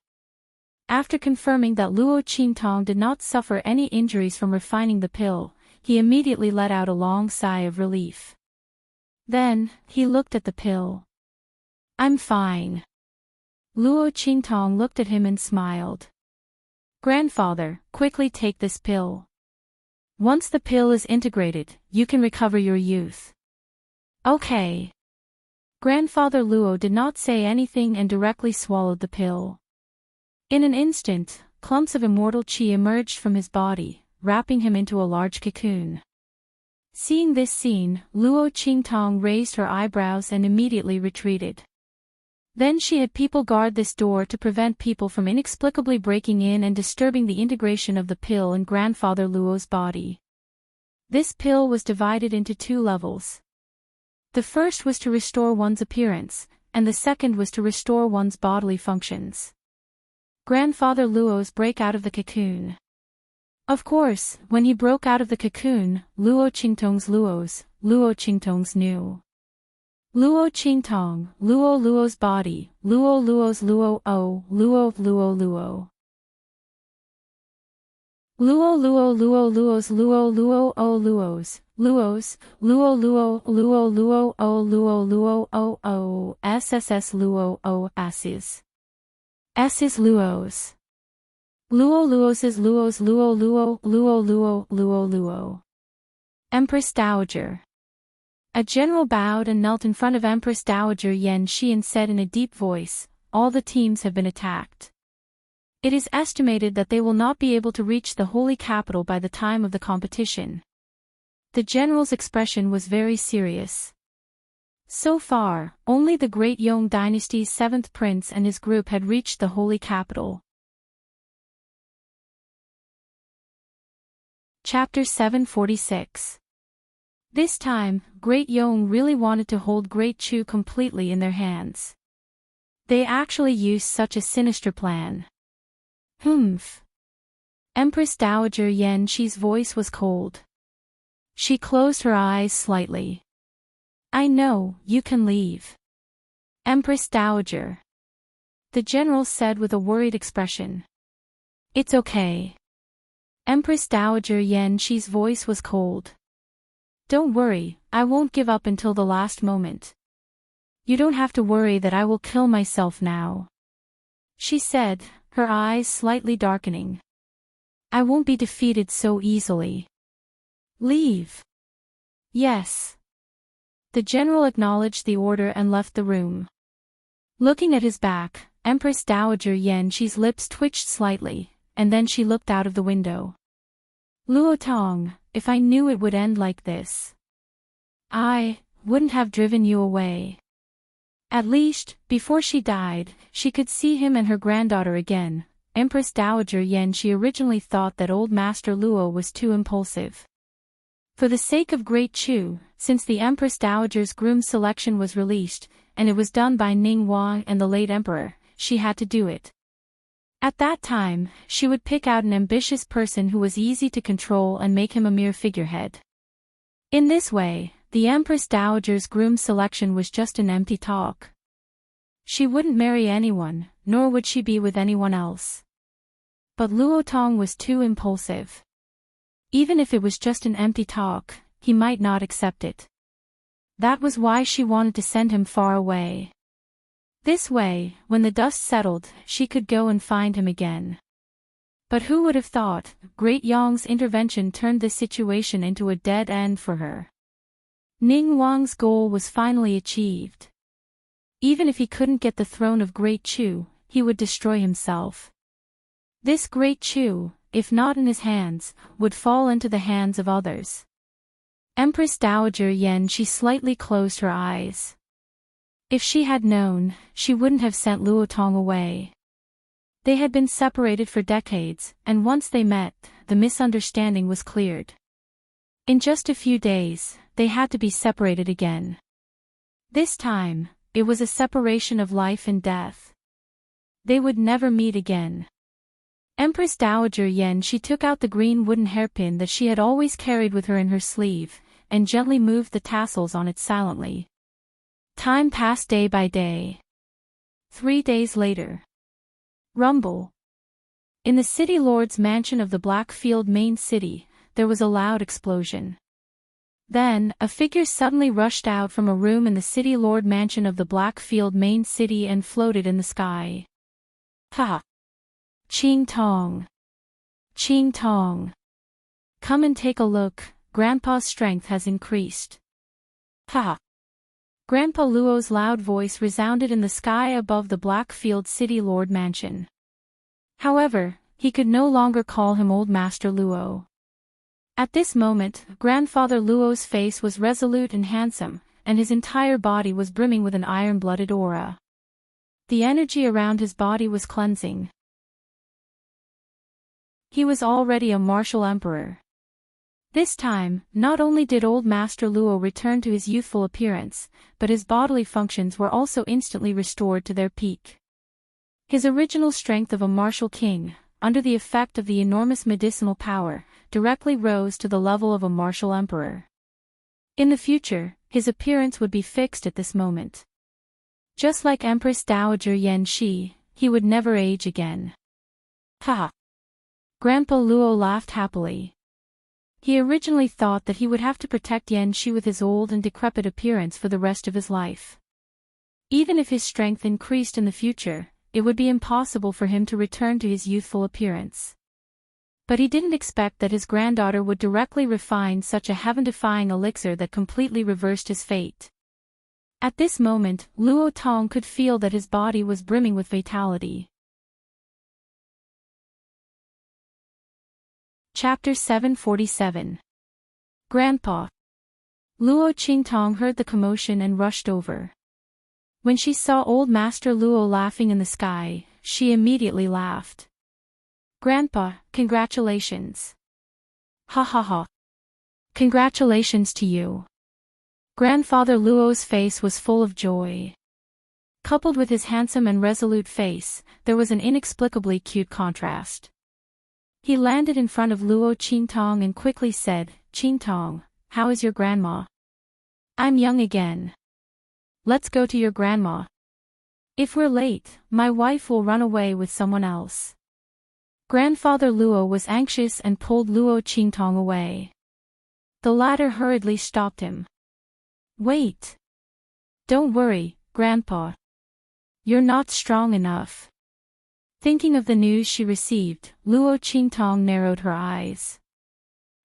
S1: After confirming that Luo Qingtong did not suffer any injuries from refining the pill, he immediately let out a long sigh of relief. Then, he looked at the pill. "I'm fine." Luo Qingtong looked at him and smiled. "Grandfather, quickly take this pill. Once the pill is integrated, you can recover your youth." "Okay." Grandfather Luo did not say anything and directly swallowed the pill. In an instant, clumps of immortal qi emerged from his body, wrapping him into a large cocoon. Seeing this scene, Luo Qingtong raised her eyebrows and immediately retreated. Then she had people guard this door to prevent people from inexplicably breaking in and disturbing the integration of the pill in Grandfather Luo's body. This pill was divided into 2 levels. The first was to restore one's appearance, and the second was to restore one's bodily functions. Grandfather Luo's break out of the cocoon. Of course, when he broke out of the cocoon, Luo Qingtong's knew. Luo Qingtong, Luo's body, Luo's Luo. Luo's Luo's SSS Luo asses. S's Luo's. Luo's is Luo. Empress Dowager. A general bowed and knelt in front of Empress Dowager Yan Shi and said in a deep voice, "All the teams have been attacked. It is estimated that they will not be able to reach the holy capital by the time of the competition." The general's expression was very serious. So far, only the Great Yong dynasty's 7th prince and his group had reached the holy capital. Chapter 746. This time, Great Yong really wanted to hold Great Chu completely in their hands. They actually used such a sinister plan. Humph. Empress Dowager Yan Shi's voice was cold. She closed her eyes slightly. "I know, you can leave. Empress Dowager." The general said with a worried expression. "It's okay." Empress Dowager Yan Shi's voice was cold. "Don't worry, I won't give up until the last moment. You don't have to worry that I will kill myself now," she said, her eyes slightly darkening. "I won't be defeated so easily. Leave." "Yes." The general acknowledged the order and left the room. Looking at his back, Empress Dowager Yan Shi's lips twitched slightly, and then she looked out of the window. "Luo Tong, if I knew it would end like this, I wouldn't have driven you away." At least, before she died, she could see him and her granddaughter again. Empress Dowager Yan Shi originally thought that old Master Luo was too impulsive. For the sake of Great Chu, since the Empress Dowager's groom selection was released, and it was done by Ning Wang and the late emperor, she had to do it. At that time, she would pick out an ambitious person who was easy to control and make him a mere figurehead. In this way, the Empress Dowager's groom selection was just an empty talk. She wouldn't marry anyone, nor would she be with anyone else. But Luo Tong was too impulsive. Even if it was just an empty talk, he might not accept it. That was why she wanted to send him far away. This way, when the dust settled, she could go and find him again. But who would have thought, Great Yong's intervention turned this situation into a dead end for her. Ning Wang's goal was finally achieved. Even if he couldn't get the throne of Great Chu, he would destroy himself. This Great Chu, if not in his hands, would fall into the hands of others. Empress Dowager Yen, she slightly closed her eyes. If she had known, she wouldn't have sent Luo Tong away. They had been separated for decades, and once they met, the misunderstanding was cleared. In just a few days, they had to be separated again. This time, it was a separation of life and death. They would never meet again. Empress Dowager Yen, she took out the green wooden hairpin that she had always carried with her in her sleeve, and gently moved the tassels on it silently. Time passed day by day. 3 days later. Rumble. In the city lord's mansion of the Blackfield main city, there was a loud explosion. Then, a figure suddenly rushed out from a room in the city lord mansion of the Blackfield main city and floated in the sky. Ha! Ching Tong! Ching Tong! Come and take a look, Grandpa's strength has increased. Ha! Grandpa Luo's loud voice resounded in the sky above the Blackfield city lord mansion. However, he could no longer call him Old Master Luo. At this moment, Grandfather Luo's face was resolute and handsome, and his entire body was brimming with an iron-blooded aura. The energy around his body was cleansing. He was already a martial emperor. This time, not only did Old Master Luo return to his youthful appearance, but his bodily functions were also instantly restored to their peak. His original strength of a martial king, under the effect of the enormous medicinal power, directly rose to the level of a martial emperor. In the future, his appearance would be fixed at this moment. Just like Empress Dowager Yen Shi, he would never age again. Ha! Grandpa Luo laughed happily. He originally thought that he would have to protect Yen Shi with his old and decrepit appearance for the rest of his life. Even if his strength increased in the future, it would be impossible for him to return to his youthful appearance. But he didn't expect that his granddaughter would directly refine such a heaven-defying elixir that completely reversed his fate. At this moment, Luo Tong could feel that his body was brimming with vitality. Chapter 747. Grandpa. Luo Qingtong heard the commotion and rushed over. When she saw Old Master Luo laughing in the sky, she immediately laughed. Grandpa, congratulations. Ha ha ha. Congratulations to you. Grandfather Luo's face was full of joy. Coupled with his handsome and resolute face, there was an inexplicably cute contrast. He landed in front of Luo Qingtong and quickly said, Qingtong, how is your grandma? I'm young again. Let's go to your grandma. If we're late, my wife will run away with someone else. Grandfather Luo was anxious and pulled Luo Qingtong away. The latter hurriedly stopped him. Wait. Don't worry, Grandpa. You're not strong enough. Thinking of the news she received, Luo Qingtong narrowed her eyes.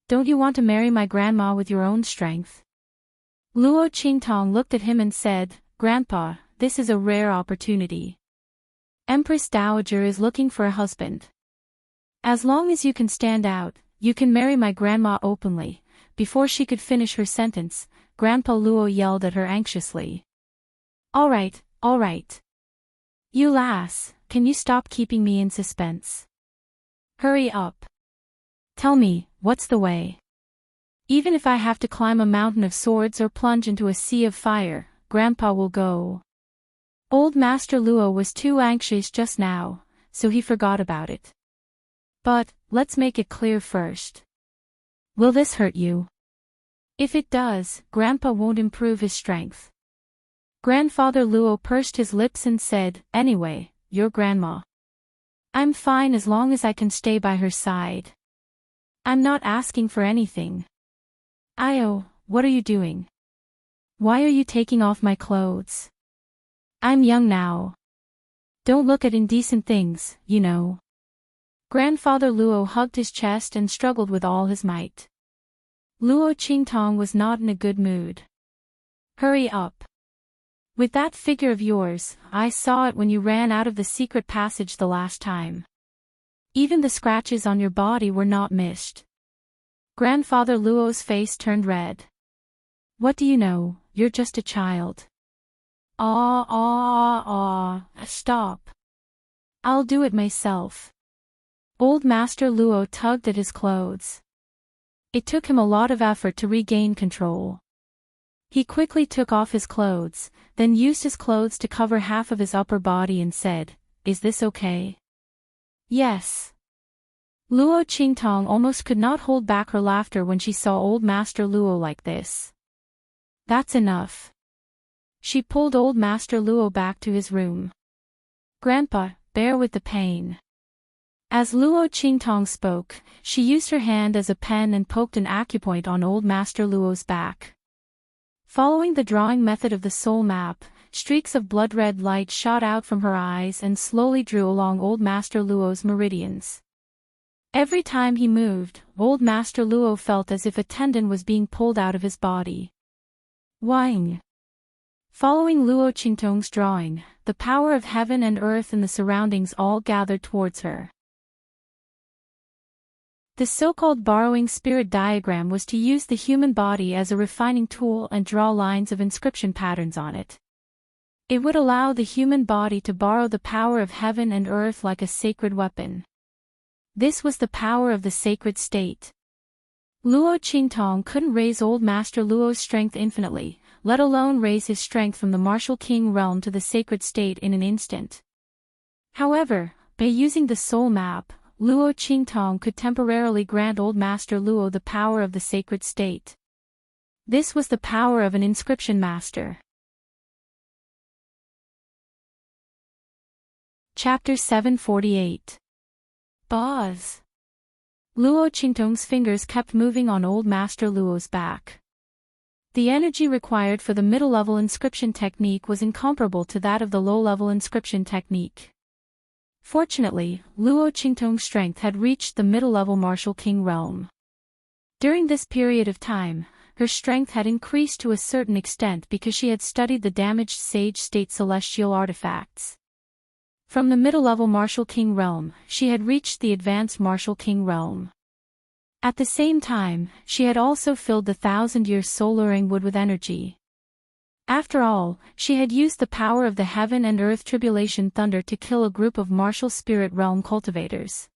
S1: Don't you want to marry my grandma with your own strength? Luo Qingtong looked at him and said, Grandpa, this is a rare opportunity. Empress Dowager is looking for a husband. As long as you can stand out, you can marry my grandma openly. Before she could finish her sentence, Grandpa Luo yelled at her anxiously. All right. You lass, can you stop keeping me in suspense? Hurry up. Tell me, what's the way? Even if I have to climb a mountain of swords or plunge into a sea of fire, Grandpa will go. Old Master Luo was too anxious just now, so he forgot about it. But, let's make it clear first. Will this hurt you? If it does, Grandpa won't improve his strength. Grandfather Luo pursed his lips and said, anyway, your grandma. I'm fine as long as I can stay by her side. I'm not asking for anything. Io, what are you doing? Why are you taking off my clothes? I'm young now. Don't look at indecent things, you know. Grandfather Luo hugged his chest and struggled with all his might. Luo Qingtong was not in a good mood. Hurry up. With that figure of yours, I saw it when you ran out of the secret passage the last time. Even the scratches on your body were not missed. Grandfather Luo's face turned red. What do you know, you're just a child. Stop. I'll do it myself. Old Master Luo tugged at his clothes. It took him a lot of effort to regain control. He quickly took off his clothes, then used his clothes to cover half of his upper body and said, "Is this okay?" "Yes." Luo Qingtong almost could not hold back her laughter when she saw old Master Luo like this. "That's enough." She pulled old Master Luo back to his room. "Grandpa, bear with the pain." As Luo Qingtong spoke, she used her hand as a pen and poked an acupoint on old Master Luo's back. Following the drawing method of the soul map, streaks of blood-red light shot out from her eyes and slowly drew along old Master Luo's meridians. Every time he moved, old Master Luo felt as if a tendon was being pulled out of his body. Wang. Following Luo Qingtong's drawing, the power of heaven and earth and the surroundings all gathered towards her. The so-called borrowing spirit diagram was to use the human body as a refining tool and draw lines of inscription patterns on it. It would allow the human body to borrow the power of heaven and earth like a sacred weapon. This was the power of the sacred state. Luo Qingtong couldn't raise old Master Luo's strength infinitely, let alone raise his strength from the martial king realm to the sacred state in an instant. However, by using the soul map, Luo Qingtong could temporarily grant old Master Luo the power of the sacred state. This was the power of an inscription master. Chapter 748. Boz. Luo Qingtong's fingers kept moving on old Master Luo's back. The energy required for the middle-level inscription technique was incomparable to that of the low-level inscription technique. Fortunately, Luo Qingtong's strength had reached the middle-level martial king realm. During this period of time, her strength had increased to a certain extent because she had studied the damaged sage state celestial artifacts. From the middle-level martial king realm, she had reached the advanced martial king realm. At the same time, she had also filled the 1,000-year soul-luring wood with energy. After all, she had used the power of the heaven and earth tribulation thunder to kill a group of martial spirit realm cultivators.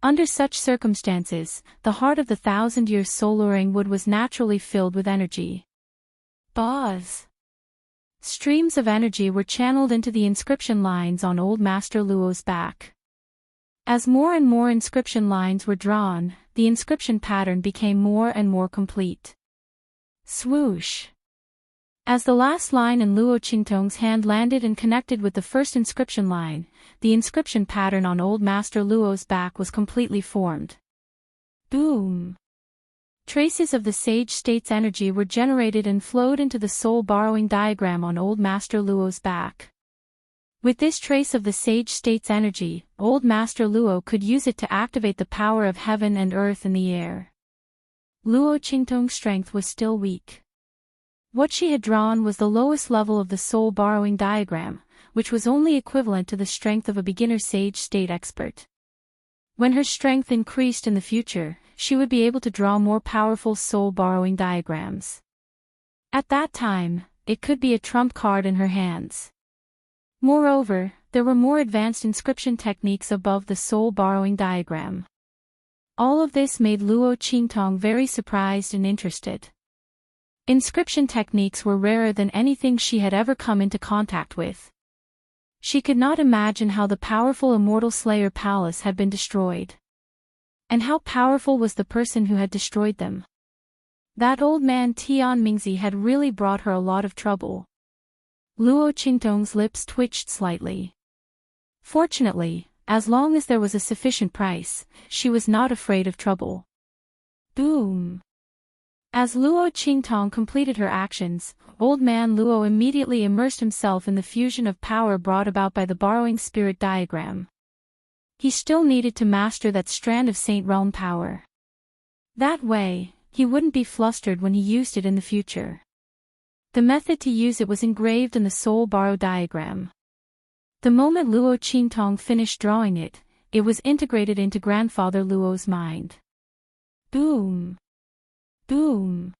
S1: Under such circumstances, the heart of the 1,000-year soul-luring wood was naturally filled with energy. Boz. Streams of energy were channeled into the inscription lines on old Master Luo's back. As more and more inscription lines were drawn, the inscription pattern became more and more complete. Swoosh. As the last line in Luo Qingtong's hand landed and connected with the first inscription line, the inscription pattern on old Master Luo's back was completely formed. Boom! Traces of the sage state's energy were generated and flowed into the soul borrowing diagram on old Master Luo's back. With this trace of the sage state's energy, old Master Luo could use it to activate the power of heaven and earth in the air. Luo Qingtong's strength was still weak. What she had drawn was the lowest level of the soul borrowing diagram, which was only equivalent to the strength of a beginner sage state expert. When her strength increased in the future, she would be able to draw more powerful soul borrowing diagrams. At that time, it could be a trump card in her hands. Moreover, there were more advanced inscription techniques above the soul borrowing diagram. All of this made Luo Qingtong very surprised and interested. Inscription techniques were rarer than anything she had ever come into contact with. She could not imagine how the powerful immortal Slayer Palace had been destroyed. And how powerful was the person who had destroyed them. That old man Tian Mingzi had really brought her a lot of trouble. Luo Qingtong's lips twitched slightly. Fortunately, as long as there was a sufficient price, she was not afraid of trouble. Boom! As Luo Qingtong completed her actions, old man Luo immediately immersed himself in the fusion of power brought about by the borrowing spirit diagram. He still needed to master that strand of Saint Realm power. That way, he wouldn't be flustered when he used it in the future. The method to use it was engraved in the soul borrow diagram. The moment Luo Qingtong finished drawing it, it was integrated into grandfather Luo's mind. Boom! Boom!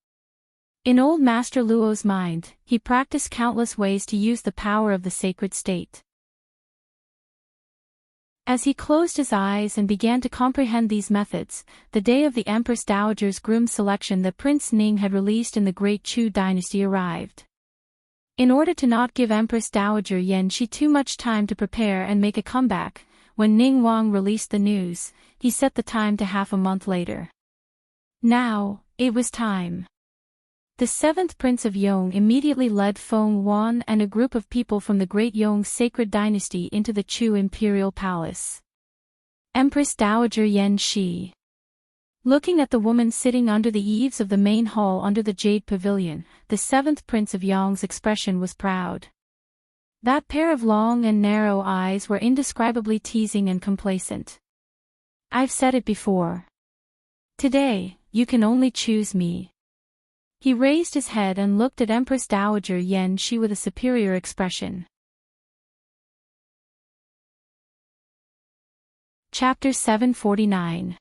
S1: In old Master Luo's mind, he practiced countless ways to use the power of the sacred state. As he closed his eyes and began to comprehend these methods, the day of the Empress Dowager's groom selection that Prince Ning had released in the Great Chu dynasty arrived. In order to not give Empress Dowager Yan Shi too much time to prepare and make a comeback, when Ning Wang released the news, he set the time to half a month later. Now, it was time. The seventh Prince of Yong immediately led Feng Wan and a group of people from the Great Yong sacred dynasty into the Chu imperial palace. Empress Dowager Yan Shi. Looking at the woman sitting under the eaves of the main hall under the Jade Pavilion, the seventh Prince of Yong's expression was proud. That pair of long and narrow eyes were indescribably teasing and complacent. I've said it before. Today, you can only choose me. He raised his head and looked at Empress Dowager Yan Shi with a superior expression. Chapter 749.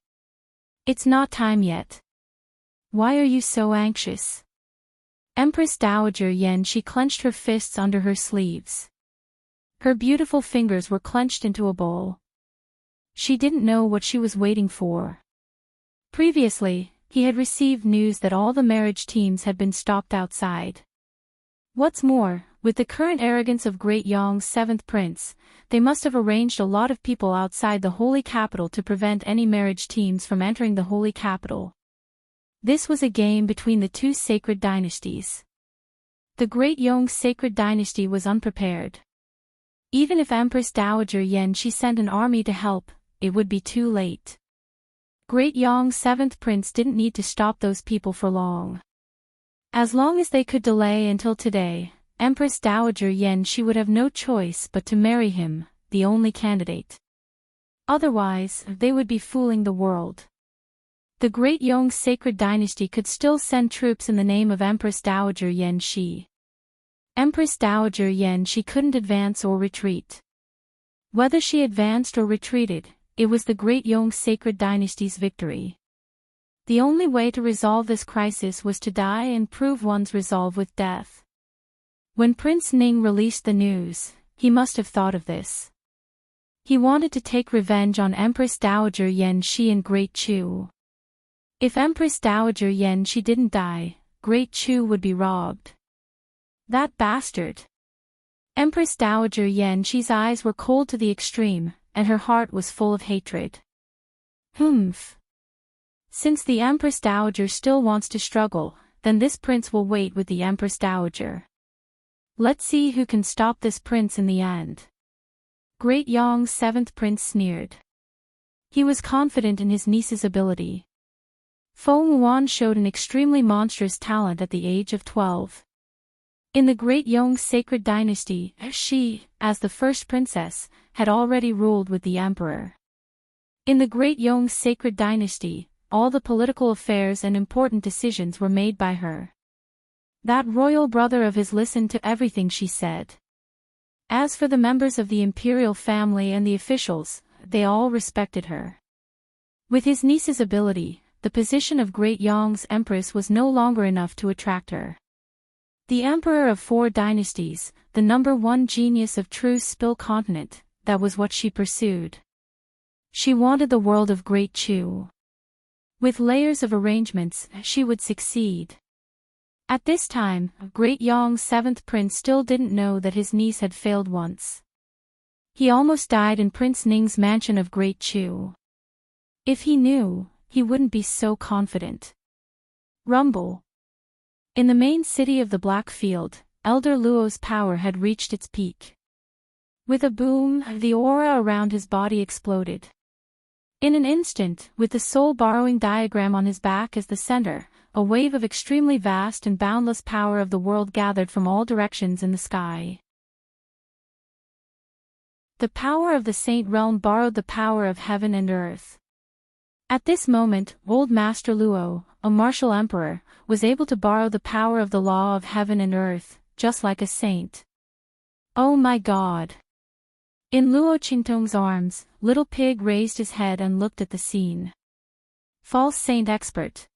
S1: It's not time yet. Why are you so anxious? Empress Dowager Yan Shi clenched her fists under her sleeves. Her beautiful fingers were clenched into a bowl. She didn't know what she was waiting for. Previously, he had received news that all the marriage teams had been stopped outside. What's more, with the current arrogance of Great Yong's seventh prince, they must have arranged a lot of people outside the holy capital to prevent any marriage teams from entering the holy capital. This was a game between the two sacred dynasties. The Great Yong sacred dynasty was unprepared. Even if Empress Dowager Yan Shi sent an army to help, it would be too late. Great Yong's seventh prince didn't need to stop those people for long. As long as they could delay until today, Empress Dowager Yan Shi would have no choice but to marry him, the only candidate. Otherwise, they would be fooling the world. The Great Yong sacred dynasty could still send troops in the name of Empress Dowager Yan Shi. Empress Dowager Yan Shi couldn't advance or retreat. Whether she advanced or retreated, it was the Great Yong sacred dynasty's victory. The only way to resolve this crisis was to die and prove one's resolve with death. When Prince Ning released the news, he must have thought of this. He wanted to take revenge on Empress Dowager Yan Shi and Great Chu. If Empress Dowager Yan Shi didn't die, Great Chu would be robbed. That bastard! Empress Dowager Yan Shi's eyes were cold to the extreme, and her heart was full of hatred. Humph! Since the Empress Dowager still wants to struggle, then this prince will wait with the Empress Dowager. Let's see who can stop this prince in the end. Great Yong's seventh prince sneered. He was confident in his niece's ability. Feng Wan showed an extremely monstrous talent at the age of 12. In the Great Yong sacred dynasty, she, as the first princess, had already ruled with the emperor. In the Great Yong sacred dynasty, all the political affairs and important decisions were made by her. That royal brother of his listened to everything she said. As for the members of the imperial family and the officials, they all respected her. With his niece's ability, the position of Great Yong's empress was no longer enough to attract her. The emperor of 4 dynasties, the number 1 genius of True's Spill continent, that was what she pursued. She wanted the world of Great Chu. With layers of arrangements, she would succeed. At this time, Great Yong's 7th prince still didn't know that his niece had failed once. He almost died in Prince Ning's mansion of Great Chu. If he knew, he wouldn't be so confident. Rumble. In the main city of the Black Field, Elder Luo's power had reached its peak. With a boom, the aura around his body exploded. In an instant, with the soul borrowing diagram on his back as the center, a wave of extremely vast and boundless power of the world gathered from all directions in the sky. The power of the Saint Realm borrowed the power of heaven and earth. At this moment, Old Master Luo, a martial emperor, was able to borrow the power of the law of heaven and earth, just like a saint. Oh my God! In Luo Qingtong's arms, Little Pig raised his head and looked at the scene. False saint expert.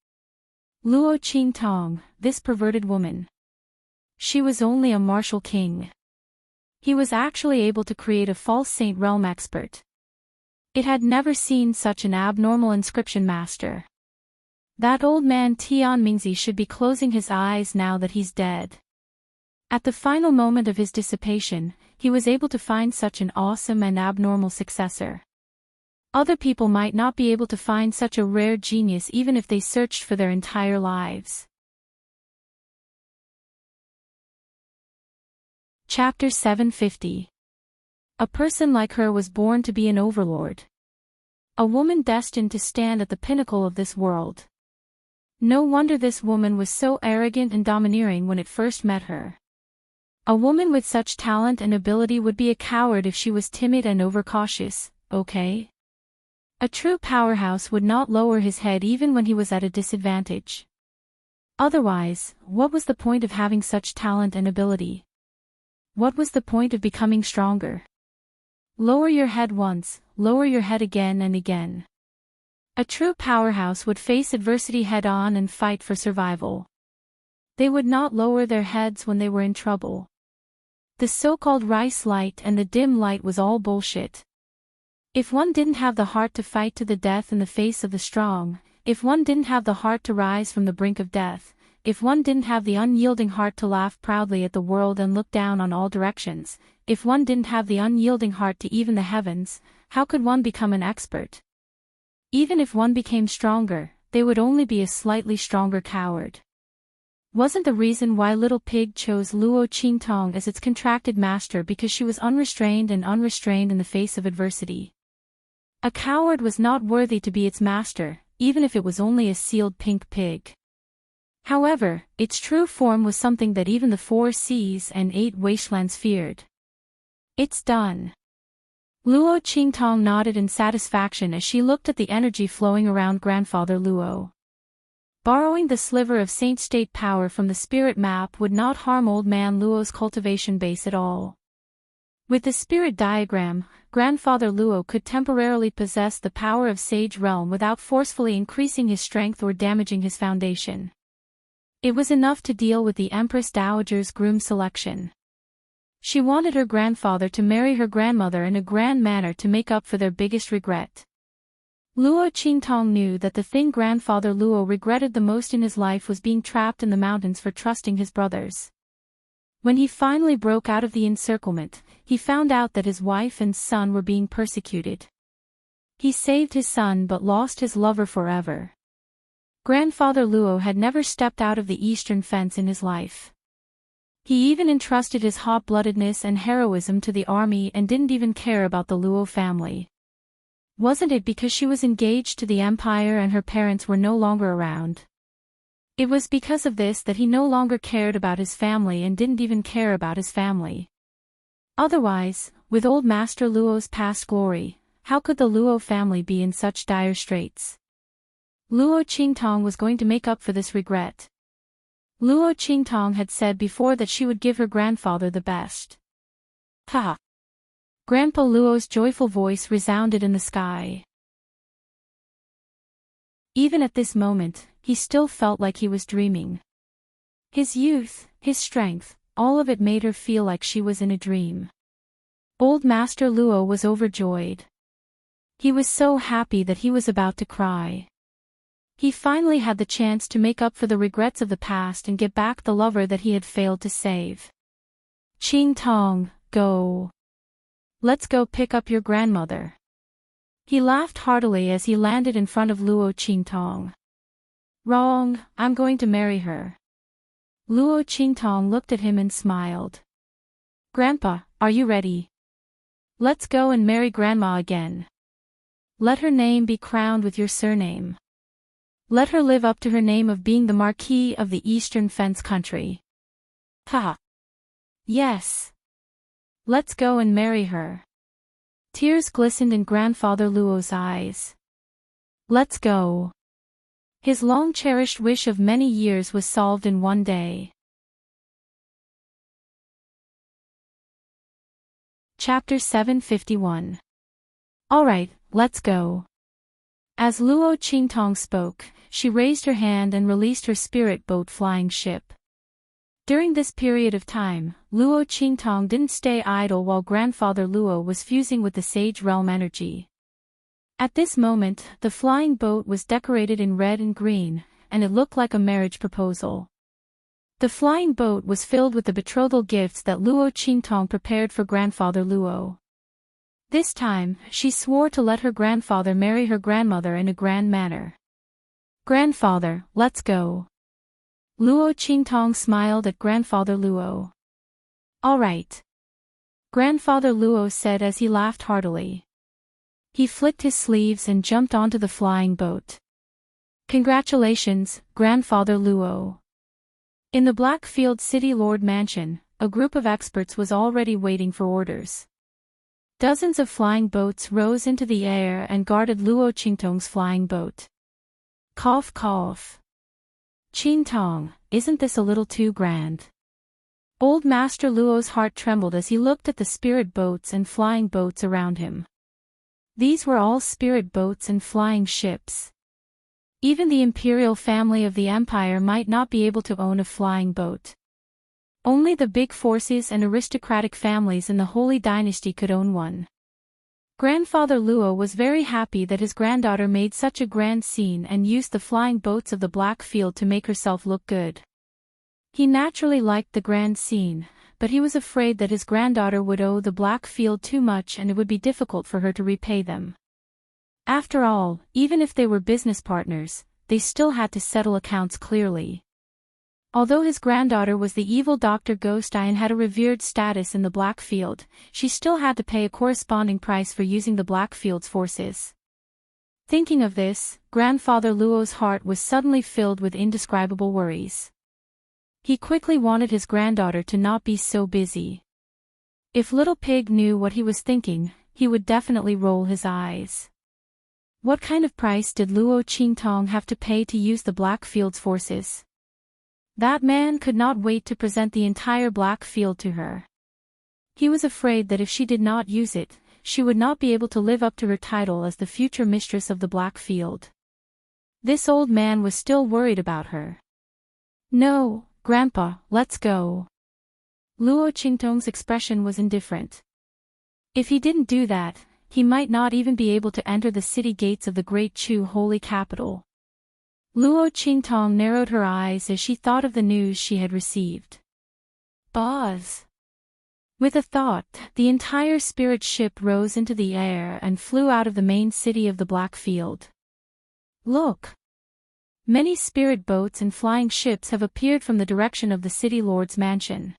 S1: Luo Qingtong, this perverted woman. She was only a martial king. He was actually able to create a false saint realm expert. It had never seen such an abnormal inscription master. That old man Tian Mingzi should be closing his eyes now that he's dead. At the final moment of his dissipation, he was able to find such an awesome and abnormal successor. Other people might not be able to find such a rare genius even if they searched for their entire lives. Chapter 750. A person like her was born to be an overlord. A woman destined to stand at the pinnacle of this world. No wonder this woman was so arrogant and domineering when it first met her. A woman with such talent and ability would be a coward if she was timid and overcautious, okay? A true powerhouse would not lower his head even when he was at a disadvantage. Otherwise, what was the point of having such talent and ability? What was the point of becoming stronger? Lower your head once, lower your head again and again. A true powerhouse would face adversity head-on and fight for survival. They would not lower their heads when they were in trouble. The so-called rice light and the dim light was all bullshit. If one didn't have the heart to fight to the death in the face of the strong, if one didn't have the heart to rise from the brink of death, if one didn't have the unyielding heart to laugh proudly at the world and look down on all directions, if one didn't have the unyielding heart to even the heavens, how could one become an expert? Even if one became stronger, they would only be a slightly stronger coward. Wasn't the reason why Little Pig chose Luo Qingtong as its contracted master because she was unrestrained in the face of adversity? A coward was not worthy to be its master, even if it was only a sealed pink pig. However, its true form was something that even the 4 seas and 8 wastelands feared. It's done. Luo Qingtong nodded in satisfaction as she looked at the energy flowing around Grandfather Luo. Borrowing the sliver of Saint State power from the spirit map would not harm Old Man Luo's cultivation base at all. With the spirit diagram, Grandfather Luo could temporarily possess the power of Sage Realm without forcefully increasing his strength or damaging his foundation. It was enough to deal with the Empress Dowager's groom selection. She wanted her grandfather to marry her grandmother in a grand manner to make up for their biggest regret. Luo Qingtong knew that the thing Grandfather Luo regretted the most in his life was being trapped in the mountains for trusting his brothers. When he finally broke out of the encirclement, he found out that his wife and son were being persecuted. He saved his son but lost his lover forever. Grandfather Luo had never stepped out of the eastern fence in his life. He even entrusted his hot-bloodedness and heroism to the army and didn't even care about the Luo family. Wasn't it because she was engaged to the empire and her parents were no longer around? It was because of this that he no longer cared about his family and didn't even care about his family. Otherwise, with Old Master Luo's past glory, how could the Luo family be in such dire straits? Luo Qingtong was going to make up for this regret. Luo Qingtong had said before that she would give her grandfather the best. Ha! Grandpa Luo's joyful voice resounded in the sky. Even at this moment, he still felt like he was dreaming. His youth, his strength, all of it made her feel like she was in a dream. Old Master Luo was overjoyed. He was so happy that he was about to cry. He finally had the chance to make up for the regrets of the past and get back the lover that he had failed to save. Qingtong, go. Let's go pick up your grandmother. He laughed heartily as he landed in front of Luo Qingtong. Wrong, I'm going to marry her. Luo Qingtong looked at him and smiled. Grandpa, are you ready? Let's go and marry Grandma again. Let her name be crowned with your surname. Let her live up to her name of being the Marquis of the Eastern Fence Country. Ha! Yes. Let's go and marry her. Tears glistened in Grandfather Luo's eyes. Let's go. His long-cherished wish of many years was solved in one day. Chapter 751. Alright, let's go. As Luo Qingtong spoke, she raised her hand and released her spirit boat flying ship. During this period of time, Luo Qingtong didn't stay idle while Grandfather Luo was fusing with the Sage Realm energy. At this moment, the flying boat was decorated in red and green, and it looked like a marriage proposal. The flying boat was filled with the betrothal gifts that Luo Qingtong prepared for Grandfather Luo. This time, she swore to let her grandfather marry her grandmother in a grand manner. Grandfather, let's go. Luo Qingtong smiled at Grandfather Luo. All right. Grandfather Luo said as he laughed heartily. He flicked his sleeves and jumped onto the flying boat. Congratulations, Grandfather Luo. In the Blackfield City Lord Mansion, a group of experts was already waiting for orders. Dozens of flying boats rose into the air and guarded Luo Qingtong's flying boat. Cough cough. Qingtong, isn't this a little too grand? Old Master Luo's heart trembled as he looked at the spirit boats and flying boats around him. These were all spirit boats and flying ships. Even the imperial family of the empire might not be able to own a flying boat. Only the big forces and aristocratic families in the Holy Dynasty could own one. Grandfather Luo was very happy that his granddaughter made such a grand scene and used the flying boats of the Blackfield to make herself look good. He naturally liked the grand scene, but he was afraid that his granddaughter would owe the Blackfield too much and it would be difficult for her to repay them. After all, even if they were business partners, they still had to settle accounts clearly. Although his granddaughter was the evil Dr. Ghost Eye and had a revered status in the Blackfield, she still had to pay a corresponding price for using the Blackfield's forces. Thinking of this, Grandfather Luo's heart was suddenly filled with indescribable worries. He quickly wanted his granddaughter to not be so busy. If Little Pig knew what he was thinking, he would definitely roll his eyes. What kind of price did Luo Qingtong have to pay to use the Blackfield's forces? That man could not wait to present the entire Blackfield to her. He was afraid that if she did not use it, she would not be able to live up to her title as the future mistress of the Blackfield. This old man was still worried about her. No, Grandpa, let's go. Luo Qingtong's expression was indifferent. If he didn't do that, he might not even be able to enter the city gates of the Great Chu holy capital. Luo Qingtong narrowed her eyes as she thought of the news she had received. Buzz! With a thought, the entire spirit ship rose into the air and flew out of the main city of the Blackfield. Look! Many spirit boats and flying ships have appeared from the direction of the city lord's mansion.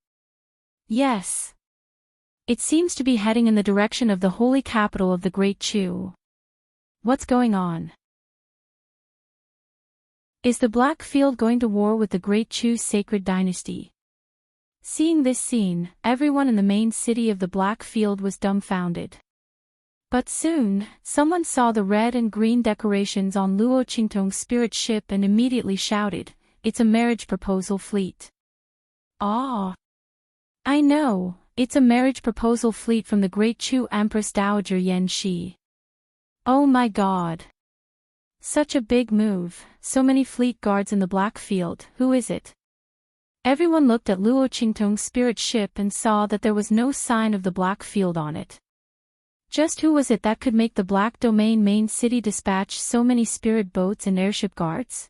S1: Yes. It seems to be heading in the direction of the holy capital of the Great Chu. What's going on? Is the Blackfield going to war with the Great Chu's sacred dynasty? Seeing this scene, everyone in the main city of the Blackfield was dumbfounded. But soon, someone saw the red and green decorations on Luo Qingtong's spirit ship and immediately shouted, "It's a marriage proposal fleet." Ah! I know, it's a marriage proposal fleet from the Great Chu Empress Dowager Yan Shi. Oh my god! Such a big move, so many fleet guards in the Blackfield, who is it? Everyone looked at Luo Qingtong's spirit ship and saw that there was no sign of the Blackfield on it. Just who was it that could make the Black Domain main city dispatch so many spirit boats and airship guards?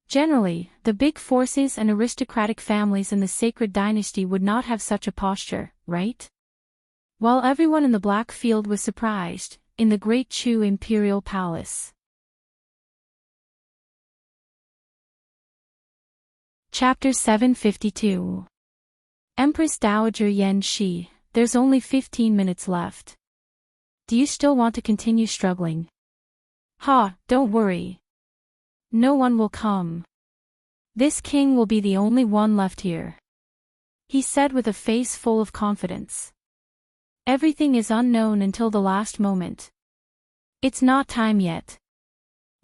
S1: Generally, the big forces and aristocratic families in the sacred dynasty would not have such a posture, right? while everyone in the Black Field was surprised, in the Great Chu Imperial Palace. Chapter 752. Empress Dowager Yan Shi, there's only 15 minutes left. Do you still want to continue struggling? Ha, don't worry. No one will come. This king will be the only one left here, he said with a face full of confidence. Everything is unknown until the last moment. It's not time yet.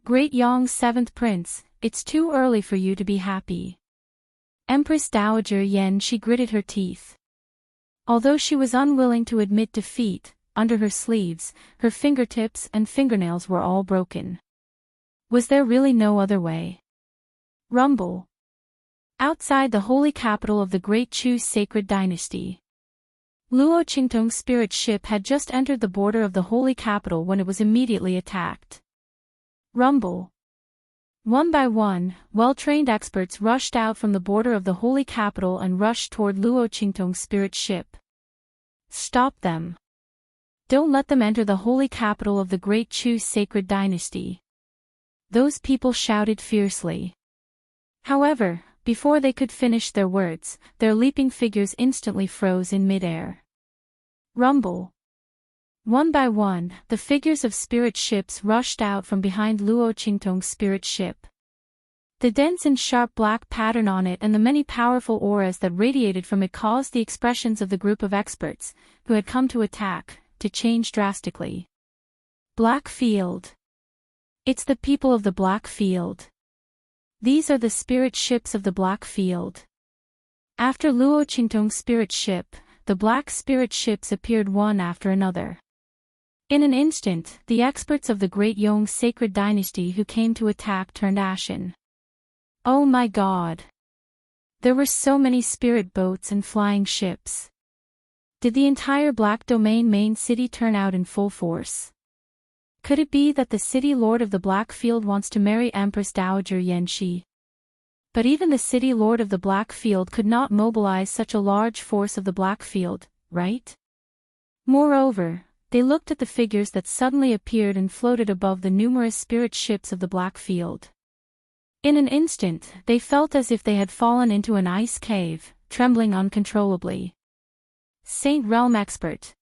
S1: Great Yong's 7th prince, it's too early for you to be happy. Empress Dowager Yan Shi gritted her teeth. Although she was unwilling to admit defeat, under her sleeves, her fingertips and fingernails were all broken. Was there really no other way? Rumble. Outside the holy capital of the Great Chu sacred dynasty. Luo Qingtong's spirit ship had just entered the border of the holy capital when it was immediately attacked. Rumble. One by one, well-trained experts rushed out from the border of the holy capital and rushed toward Luo Qingtong's spirit ship. Stop them. Don't let them enter the holy capital of the Great Chu sacred dynasty. Those people shouted fiercely. However, before they could finish their words, their leaping figures instantly froze in midair. Rumble. One by one, the figures of spirit ships rushed out from behind Luo Qingtong's spirit ship. The dense and sharp black pattern on it and the many powerful auras that radiated from it caused the expressions of the group of experts, who had come to attack, to change drastically. Black Field. It's the people of the Black Field. These are the spirit ships of the Black Field. After Luo Qingtong's spirit ship, the black spirit ships appeared one after another. In an instant, the experts of the Great Yong sacred dynasty who came to attack turned ashen. Oh my God! There were so many spirit boats and flying ships. Did the entire Black Domain main city turn out in full force? Could it be that the city lord of the Black Field wants to marry Empress Dowager Yan Shi? But even the city lord of the Black Field could not mobilize such a large force of the Black Field, right? Moreover, they looked at the figures that suddenly appeared and floated above the numerous spirit ships of the Black Field. In an instant, they felt as if they had fallen into an ice cave, trembling uncontrollably. Saint Realm Expert.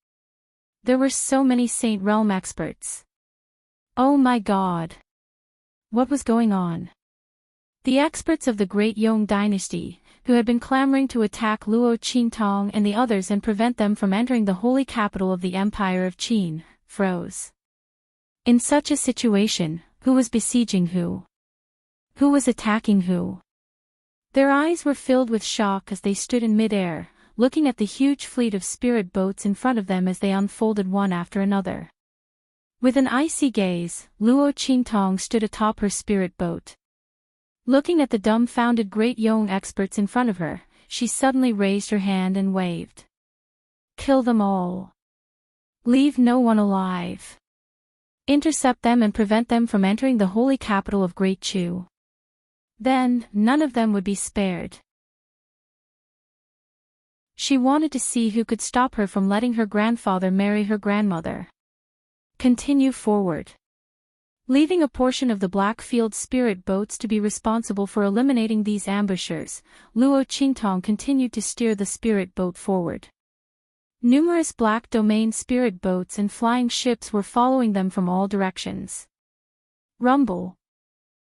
S1: There were so many Saint Realm experts. Oh my God! What was going on? The experts of the Great Yong dynasty, who had been clamoring to attack Luo Qingtong and the others and prevent them from entering the holy capital of the Empire of Qin, froze. In such a situation, who was besieging who? Who was attacking who? Their eyes were filled with shock as they stood in midair, looking at the huge fleet of spirit boats in front of them as they unfolded one after another. With an icy gaze, Luo Qingtong stood atop her spirit boat. Looking at the dumbfounded Great Yong experts in front of her, she suddenly raised her hand and waved. Kill them all. Leave no one alive. Intercept them and prevent them from entering the holy capital of Great Chu. Then, none of them would be spared. She wanted to see who could stop her from letting her grandfather marry her grandmother. Continue forward. Leaving a portion of the Black Field spirit boats to be responsible for eliminating these ambushers, Luo Qingtong continued to steer the spirit boat forward. Numerous Black Domain spirit boats and flying ships were following them from all directions. Rumble.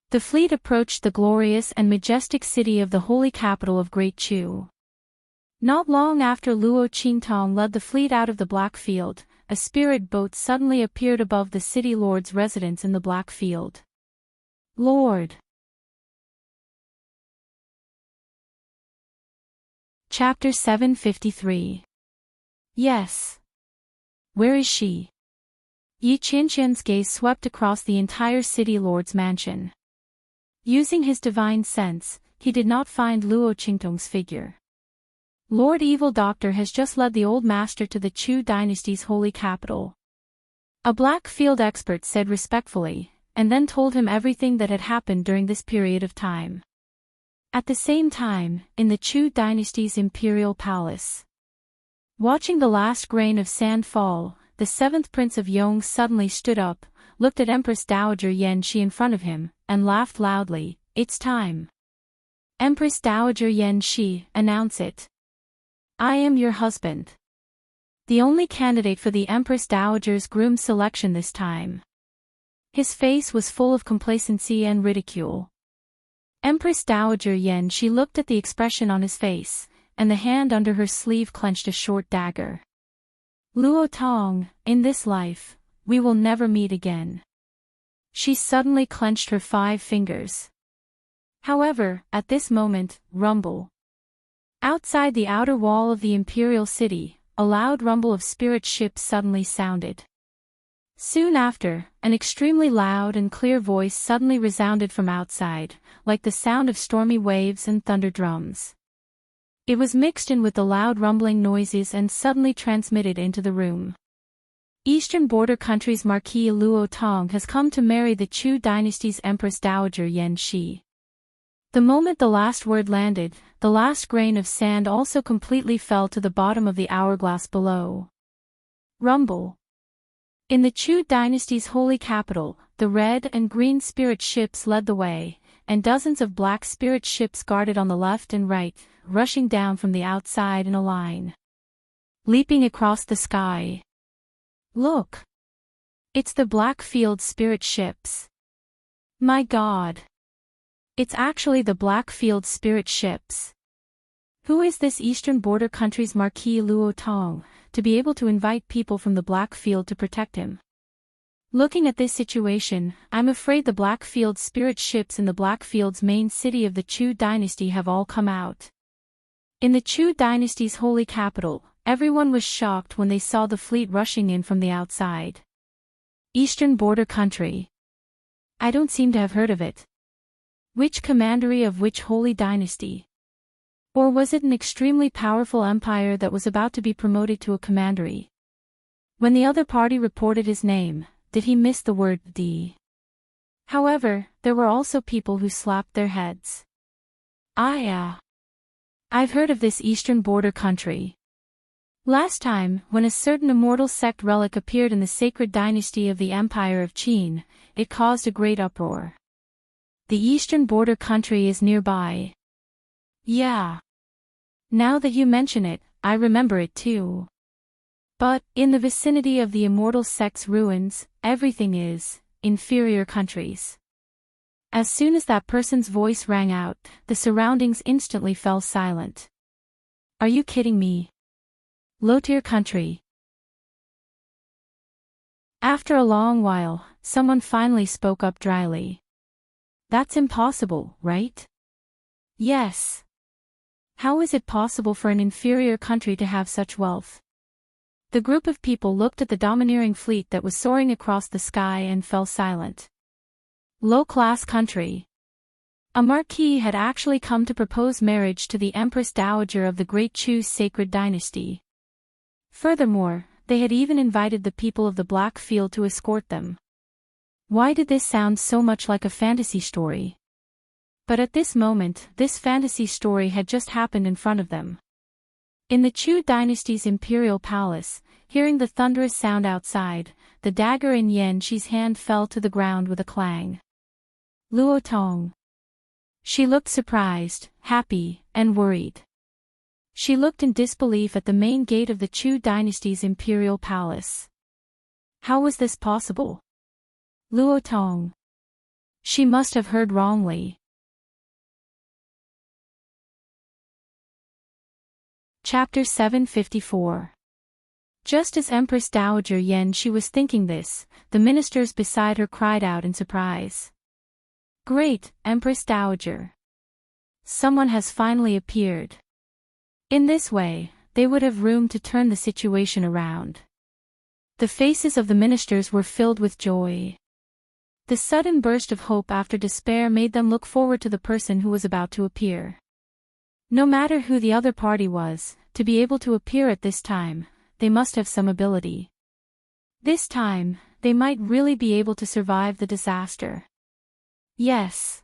S1: The fleet approached the glorious and majestic city of the holy capital of Great Chu. Not long after Luo Qingtong led the fleet out of the Black Field, a spirit boat suddenly appeared above the city lord's residence in the Black Field. Lord. Chapter 753. Yes. Where is she? Yi Qianqian's gaze swept across the entire city lord's mansion. Using his divine sense, he did not find Luo Qingtong's figure. Lord Evil Doctor has just led the old master to the Chu dynasty's holy capital. A Black Field expert said respectfully, and then told him everything that had happened during this period of time. At the same time, in the Chu dynasty's imperial palace, Watching the last grain of sand fall, the seventh prince of Yong suddenly stood up, looked at Empress Dowager Yen Shi in front of him, and laughed loudly. "It's time. Empress Dowager Yen Shi, announce it. I am your husband." The only candidate for the Empress Dowager's groom selection this time. His face was full of complacency and ridicule. Empress Dowager Yen Shi looked at the expression on his face, and the hand under her sleeve clenched a short dagger. "Luo Tong, in this life, we will never meet again." She suddenly clenched her 5 fingers. However, at this moment, rumble. Outside the outer wall of the imperial city, a loud rumble of spirit ships suddenly sounded. Soon after, an extremely loud and clear voice suddenly resounded from outside, like the sound of stormy waves and thunder drums. It was mixed in with the loud rumbling noises and suddenly transmitted into the room. Eastern border country's Marquis Luo Tong has come to marry the Chu dynasty's Empress Dowager Yen Shi. The moment the last word landed, the last grain of sand also completely fell to the bottom of the hourglass below. Rumble. In the Chu dynasty's holy capital, the red and green spirit ships led the way, and dozens of black spirit ships guarded on the left and right, rushing down from the outside in a line. Leaping across the sky. Look! It's the Blackfield spirit ships. My God! It's actually the Blackfield spirit ships. Who is this eastern border country's Marquis Luo Tong, to be able to invite people from the Blackfield to protect him? Looking at this situation, I'm afraid the Blackfield spirit ships in the Blackfield's main city of the Chu dynasty have all come out. In the Chu dynasty's holy capital, everyone was shocked when they saw the fleet rushing in from the outside. Eastern border country. I don't seem to have heard of it. Which commandery of which holy dynasty? Or was it an extremely powerful empire that was about to be promoted to a commandery? When the other party reported his name, did he miss the word D? However, there were also people who slapped their heads. I've heard of this eastern border country. Last time, when a certain immortal sect relic appeared in the sacred dynasty of the Empire of Qin, it caused a great uproar. The eastern border country is nearby. Yeah. Now that you mention it, I remember it too. But, in the vicinity of the immortal sect's ruins, everything is inferior countries. As soon as that person's voice rang out, the surroundings instantly fell silent. Are you kidding me? Low-tier country. After a long while, someone finally spoke up dryly. That's impossible, right? Yes. How is it possible for an inferior country to have such wealth? The group of people looked at the domineering fleet that was soaring across the sky and fell silent. Low-class country. A marquis had actually come to propose marriage to the Empress Dowager of the Great Chu's sacred dynasty. Furthermore, they had even invited the people of the Blackfield to escort them. Why did this sound so much like a fantasy story? But at this moment, this fantasy story had just happened in front of them. In the Chu dynasty's imperial palace, hearing the thunderous sound outside, the dagger in Yen Shi's hand fell to the ground with a clang. Luo Tong. She looked surprised, happy, and worried. She looked in disbelief at the main gate of the Chu dynasty's imperial palace. How was this possible? Luo Tong. She must have heard wrongly. Chapter 754. Just as Empress Dowager Yen Shi was thinking this, the ministers beside her cried out in surprise. Great, Empress Dowager. Someone has finally appeared. In this way, they would have room to turn the situation around. The faces of the ministers were filled with joy. The sudden burst of hope after despair made them look forward to the person who was about to appear. No matter who the other party was, to be able to appear at this time, they must have some ability. This time, they might really be able to survive the disaster. Yes.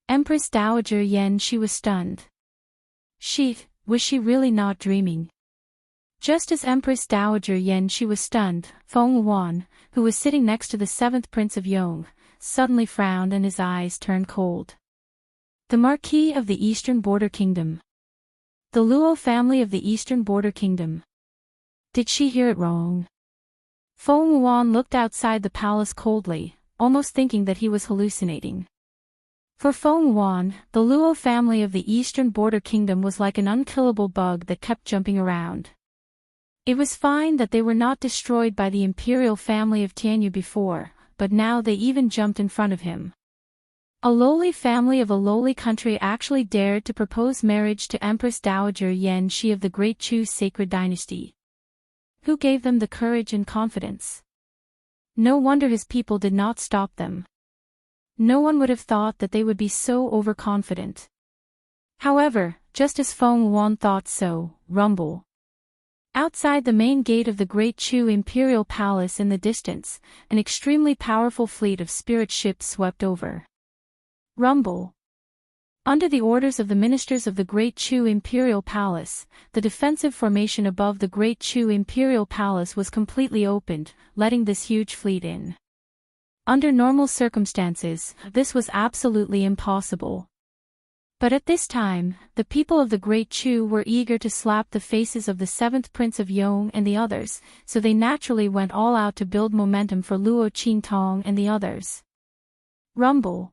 S1: Empress Dowager Yen Shi was stunned. Was she really not dreaming? Just as Empress Dowager Yen Shi was stunned, Feng Wuan, who was sitting next to the seventh prince of Yong, suddenly frowned and his eyes turned cold. The Marquis of the Eastern Border Kingdom. The Luo family of the Eastern Border Kingdom. Did she hear it wrong? Feng Wuan looked outside the palace coldly, almost thinking that he was hallucinating. For Feng Wuan, the Luo family of the Eastern Border Kingdom was like an unkillable bug that kept jumping around. It was fine that they were not destroyed by the imperial family of Tianyu before, but now they even jumped in front of him. A lowly family of a lowly country actually dared to propose marriage to Empress Dowager Yen Shi of the Great Chu's sacred dynasty. Who gave them the courage and confidence? No wonder his people did not stop them. No one would have thought that they would be so overconfident. However, just as Feng Wuan thought so, rumble. Outside the main gate of the Great Chu Imperial Palace in the distance, an extremely powerful fleet of spirit ships swept over. Rumble. Under the orders of the ministers of the Great Chu Imperial Palace, the defensive formation above the Great Chu Imperial Palace was completely opened, letting this huge fleet in. Under normal circumstances, this was absolutely impossible. But at this time, the people of the Great Chu were eager to slap the faces of the seventh prince of Yong and the others, so they naturally went all out to build momentum for Luo Qingtong and the others. Rumble.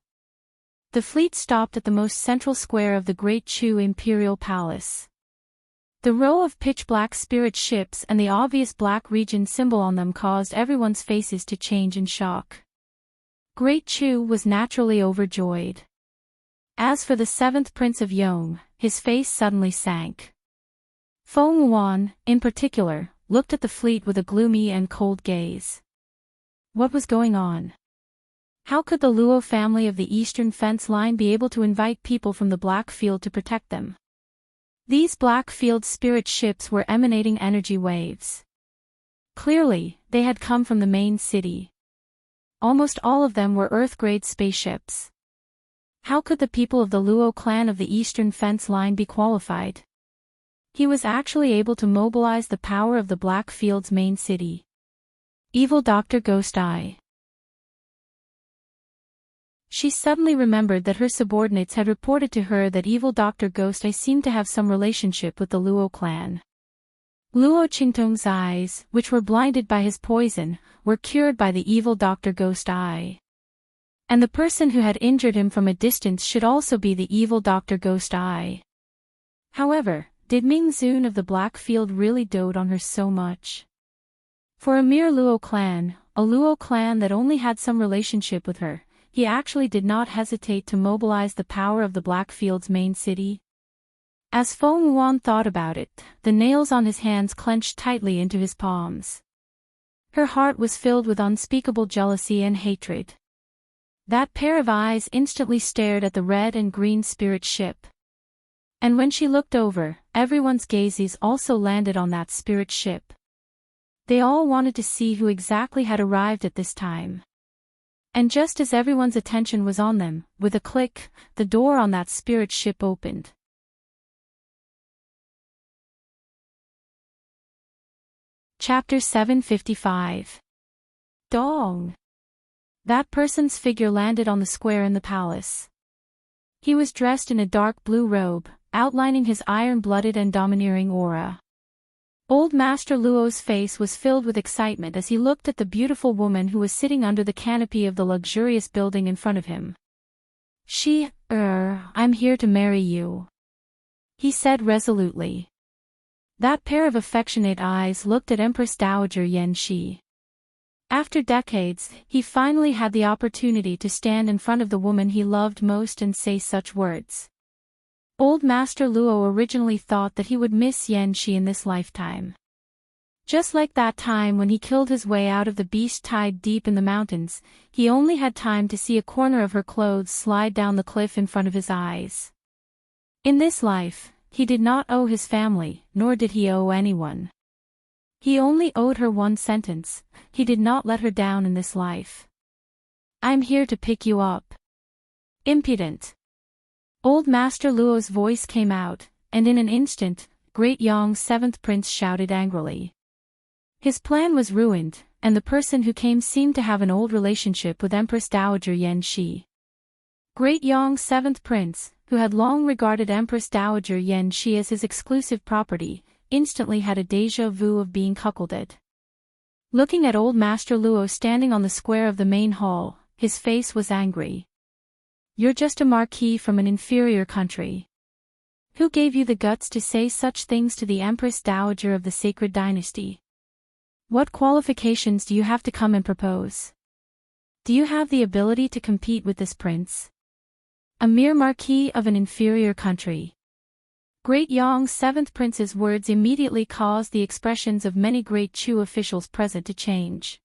S1: The fleet stopped at the most central square of the Great Chu Imperial Palace. The row of pitch-black spirit ships and the obvious black region symbol on them caused everyone's faces to change in shock. Great Chu was naturally overjoyed. As for the seventh prince of Yong, his face suddenly sank. Feng Wuan, in particular, looked at the fleet with a gloomy and cold gaze. What was going on? How could the Luo family of the Eastern Fence Line be able to invite people from the Black Field to protect them? These Black Field spirit ships were emanating energy waves. Clearly, they had come from the main city. Almost all of them were Earth-grade spaceships. How could the people of the Luo clan of the Eastern Fence Line be qualified? He was actually able to mobilize the power of the Black Field's main city. Evil Dr. Ghost Eye. She suddenly remembered that her subordinates had reported to her that evil Dr. Ghost Eye seemed to have some relationship with the Luo clan. Luo Qingtong's eyes, which were blinded by his poison, were cured by the evil Dr. Ghost Eye. And the person who had injured him from a distance should also be the evil Dr. Ghost Eye. However, did Ming Zun of the Black Field really dote on her so much? For a mere Luo clan that only had some relationship with her, he actually did not hesitate to mobilize the power of the Black Field's main city. As Feng Wuan thought about it, the nails on his hands clenched tightly into his palms. Her heart was filled with unspeakable jealousy and hatred. That pair of eyes instantly stared at the red and green spirit ship. And when she looked over, everyone's gazes also landed on that spirit ship. They all wanted to see who exactly had arrived at this time. And just as everyone's attention was on them, with a click, the door on that spirit ship opened. Chapter 755. Dong. That person's figure landed on the square in the palace. He was dressed in a dark blue robe, outlining his iron-blooded and domineering aura. Old Master Luo's face was filled with excitement as he looked at the beautiful woman who was sitting under the canopy of the luxurious building in front of him. I'm here to marry you," he said resolutely. That pair of affectionate eyes looked at Empress Dowager Yen Shi. After decades, he finally had the opportunity to stand in front of the woman he loved most and say such words. Old Master Luo originally thought that he would miss Yen Shi in this lifetime. Just like that time when he killed his way out of the beast tied deep in the mountains, he only had time to see a corner of her clothes slide down the cliff in front of his eyes. In this life, he did not owe his family, nor did he owe anyone. He only owed her one sentence: he did not let her down in this life. "I'm here to pick you up." Impudent. Old Master Luo's voice came out, and in an instant, Great Yong's seventh prince shouted angrily. His plan was ruined, and the person who came seemed to have an old relationship with Empress Dowager Yen Shi. Great Yong's seventh prince, who had long regarded Empress Dowager Yen Shi as his exclusive property, instantly had a déjà vu of being cuckolded. Looking at old Master Luo standing on the square of the main hall, his face was angry. "You're just a marquis from an inferior country. Who gave you the guts to say such things to the Empress Dowager of the Sacred Dynasty? What qualifications do you have to come and propose? Do you have the ability to compete with this prince? A mere marquis of an inferior country." Great Yong's seventh prince's words immediately caused the expressions of many Great Chu officials present to change.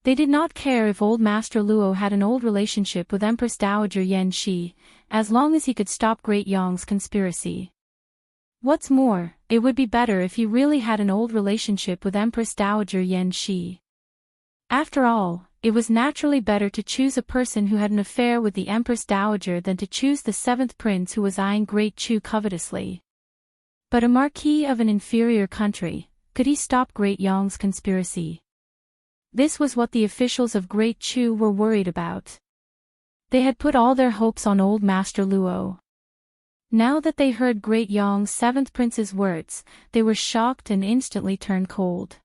S1: They did not care if old Master Luo had an old relationship with Empress Dowager Yen Shi, as long as he could stop Great Yong's conspiracy. What's more, it would be better if he really had an old relationship with Empress Dowager Yen Shi. After all, it was naturally better to choose a person who had an affair with the Empress Dowager than to choose the seventh prince who was eyeing Great Chu covetously. But a marquis of an inferior country, could he stop Great Yong's conspiracy? This was what the officials of Great Chu were worried about. They had put all their hopes on old Master Luo. Now that they heard Great Yong's seventh prince's words, they were shocked and instantly turned cold.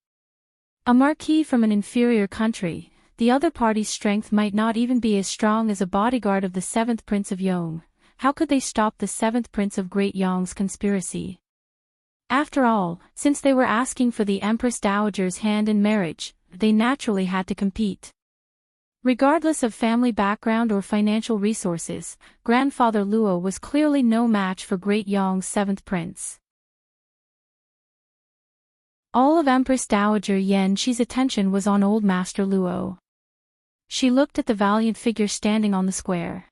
S1: A marquis from an inferior country, the other party's strength might not even be as strong as a bodyguard of the seventh prince of Yong. How could they stop the seventh prince of Great Yong's conspiracy? After all, since they were asking for the Empress Dowager's hand in marriage, they naturally had to compete. Regardless of family background or financial resources, Grandfather Luo was clearly no match for Great Yong's seventh prince. All of Empress Dowager Yen Shi's attention was on old Master Luo. She looked at the valiant figure standing on the square.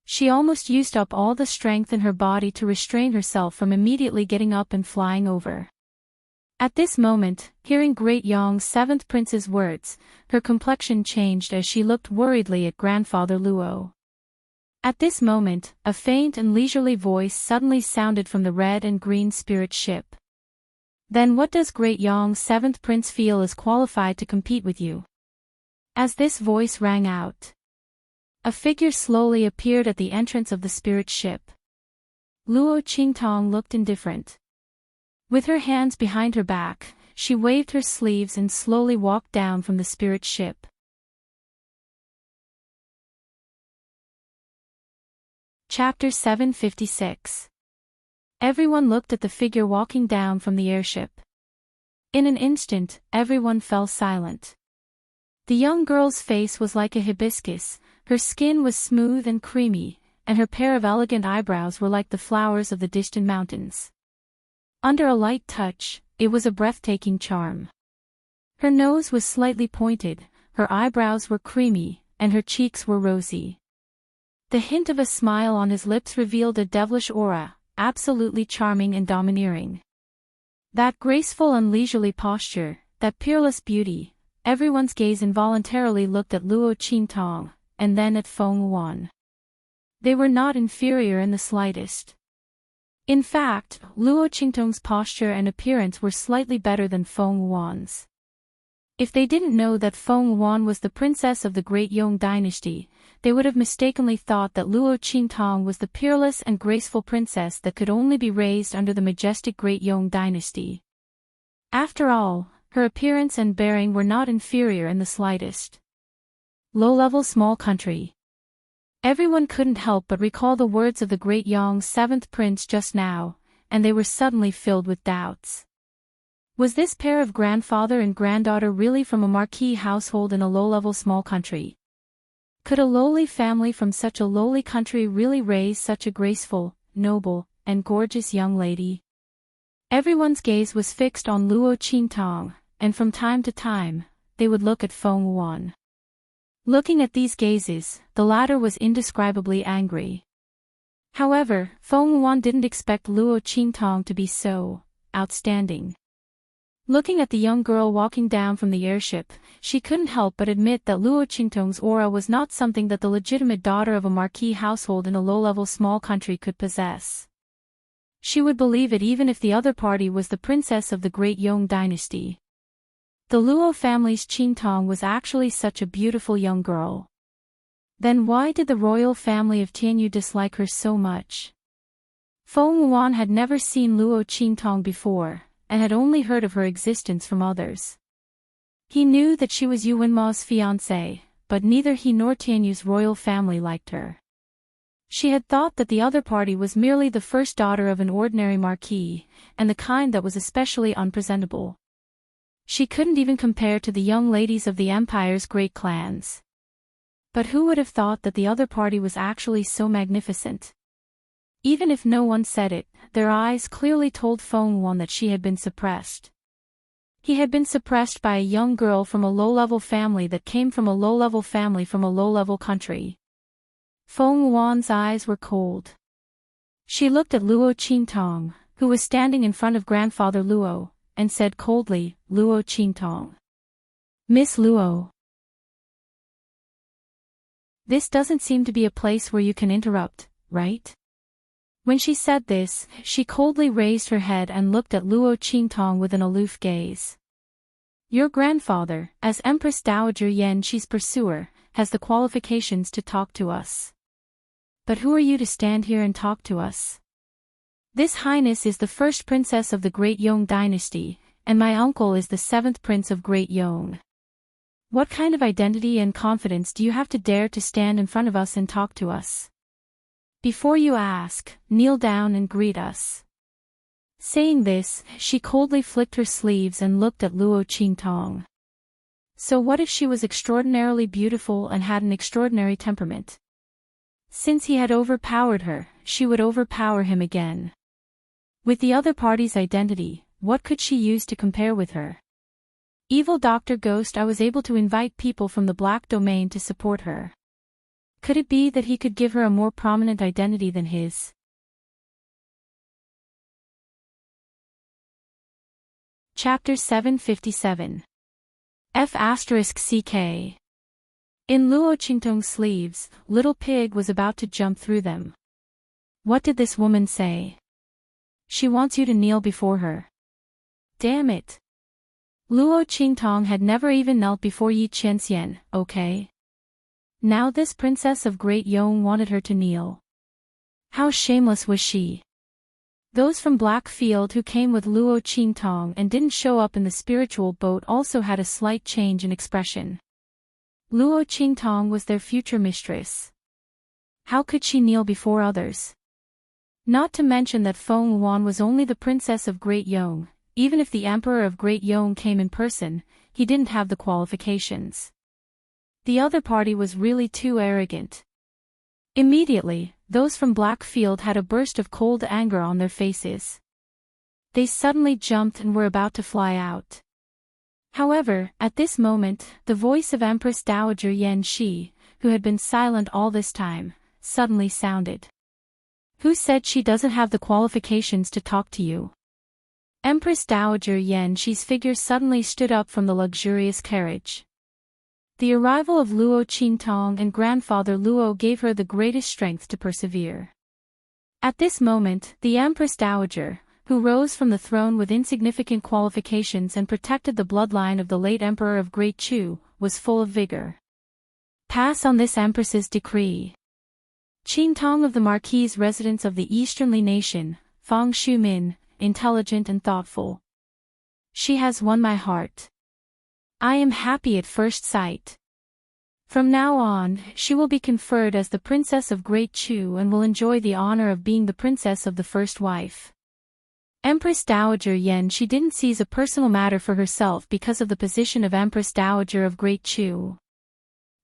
S1: She almost used up all the strength in her body to restrain herself from immediately getting up and flying over. At this moment, hearing Great Yong's seventh prince's words, her complexion changed as she looked worriedly at Grandfather Luo. At this moment, a faint and leisurely voice suddenly sounded from the red and green spirit ship. "Then what does Great Yong's seventh prince feel is qualified to compete with you?" As this voice rang out, a figure slowly appeared at the entrance of the spirit ship. Luo Qingtong looked indifferent. With her hands behind her back, she waved her sleeves and slowly walked down from the spirit ship. Chapter 756. Everyone looked at the figure walking down from the airship. In an instant, everyone fell silent. The young girl's face was like a hibiscus, her skin was smooth and creamy, and her pair of elegant eyebrows were like the flowers of the distant mountains. Under a light touch, it was a breathtaking charm. Her nose was slightly pointed, her eyebrows were creamy, and her cheeks were rosy. The hint of a smile on his lips revealed a devilish aura, absolutely charming and domineering. That graceful and leisurely posture, that peerless beauty, everyone's gaze involuntarily looked at Luo Qingtong, and then at Feng Wan. They were not inferior in the slightest. In fact, Luo Qingtong's posture and appearance were slightly better than Feng Wan's. If they didn't know that Feng Wan was the princess of the Great Yong dynasty, they would have mistakenly thought that Luo Qingtong was the peerless and graceful princess that could only be raised under the majestic Great Yong dynasty. After all, her appearance and bearing were not inferior in the slightest. Low-level small country. Everyone couldn't help but recall the words of the Great Yong's seventh prince just now, and they were suddenly filled with doubts. Was this pair of grandfather and granddaughter really from a marquis household in a low-level small country? Could a lowly family from such a lowly country really raise such a graceful, noble, and gorgeous young lady? Everyone's gaze was fixed on Luo Qingtong, and from time to time, they would look at Feng Wan. Looking at these gazes, the latter was indescribably angry. However, Feng Wan didn't expect Luo Qingtong to be so outstanding. Looking at the young girl walking down from the airship, she couldn't help but admit that Luo Qingtong's aura was not something that the legitimate daughter of a marquis household in a low-level small country could possess. She would believe it even if the other party was the princess of the Great Yong dynasty. The Luo family's Qingtong was actually such a beautiful young girl. Then why did the royal family of Tianyu dislike her so much? Feng Wuan had never seen Luo Qingtong before, and had only heard of her existence from others. He knew that she was Yu Wenma's fiancée, but neither he nor Tianyu's royal family liked her. She had thought that the other party was merely the first daughter of an ordinary marquis, and the kind that was especially unpresentable. She couldn't even compare to the young ladies of the empire's great clans. But who would have thought that the other party was actually so magnificent? Even if no one said it, their eyes clearly told Feng Wuan that she had been suppressed. He had been suppressed by a young girl from a low-level family that came from a low-level family from a low-level country. Feng Wuan's eyes were cold. She looked at Luo Qingtong, who was standing in front of grandfather Luo, and said coldly, "Luo Qingtong. Miss Luo. This doesn't seem to be a place where you can interrupt, right?" When she said this, she coldly raised her head and looked at Luo Qingtong with an aloof gaze. "Your grandfather, as Empress Dowager Yan Shi's pursuer, has the qualifications to talk to us. But who are you to stand here and talk to us? This highness is the first princess of the Great Yong dynasty, and my uncle is the seventh prince of Great Yong. What kind of identity and confidence do you have to dare to stand in front of us and talk to us? Before you ask, kneel down and greet us." Saying this, she coldly flicked her sleeves and looked at Luo Qingtong. So what if she was extraordinarily beautiful and had an extraordinary temperament? Since he had overpowered her, she would overpower him again. With the other party's identity, what could she use to compare with her? Evil Dr. Ghost, I was able to invite people from the Black Domain to support her. Could it be that he could give her a more prominent identity than his? Chapter 757. F***ck. In Luo Qingtong's sleeves, Little Pig was about to jump through them. What did this woman say? She wants you to kneel before her. Damn it. Luo Qingtong had never even knelt before Yi Qianxian, okay? Now this princess of Great Yong wanted her to kneel. How shameless was she? Those from Blackfield who came with Luo Qingtong and didn't show up in the spiritual boat also had a slight change in expression. Luo Qingtong was their future mistress. How could she kneel before others? Not to mention that Feng Wuan was only the princess of Great Yong. Even if the emperor of Great Yong came in person, he didn't have the qualifications. The other party was really too arrogant. Immediately, those from Blackfield had a burst of cold anger on their faces. They suddenly jumped and were about to fly out. However, at this moment, the voice of Empress Dowager Yan Shi, who had been silent all this time, suddenly sounded. Who said she doesn't have the qualifications to talk to you? Empress Dowager Yan Shi's figure suddenly stood up from the luxurious carriage. The arrival of Luo Qingtong and grandfather Luo gave her the greatest strength to persevere. At this moment, the Empress Dowager, who rose from the throne with insignificant qualifications and protected the bloodline of the late emperor of Great Chu, was full of vigor. Pass on this empress's decree. Qingtong of the Marquis' residence of the Easternly nation, Fang Shumin, intelligent and thoughtful. She has won my heart. I am happy at first sight. From now on, she will be conferred as the Princess of Great Chu and will enjoy the honor of being the princess of the first wife. Empress Dowager Yan Shi didn't seize a personal matter for herself because of the position of Empress Dowager of Great Chu.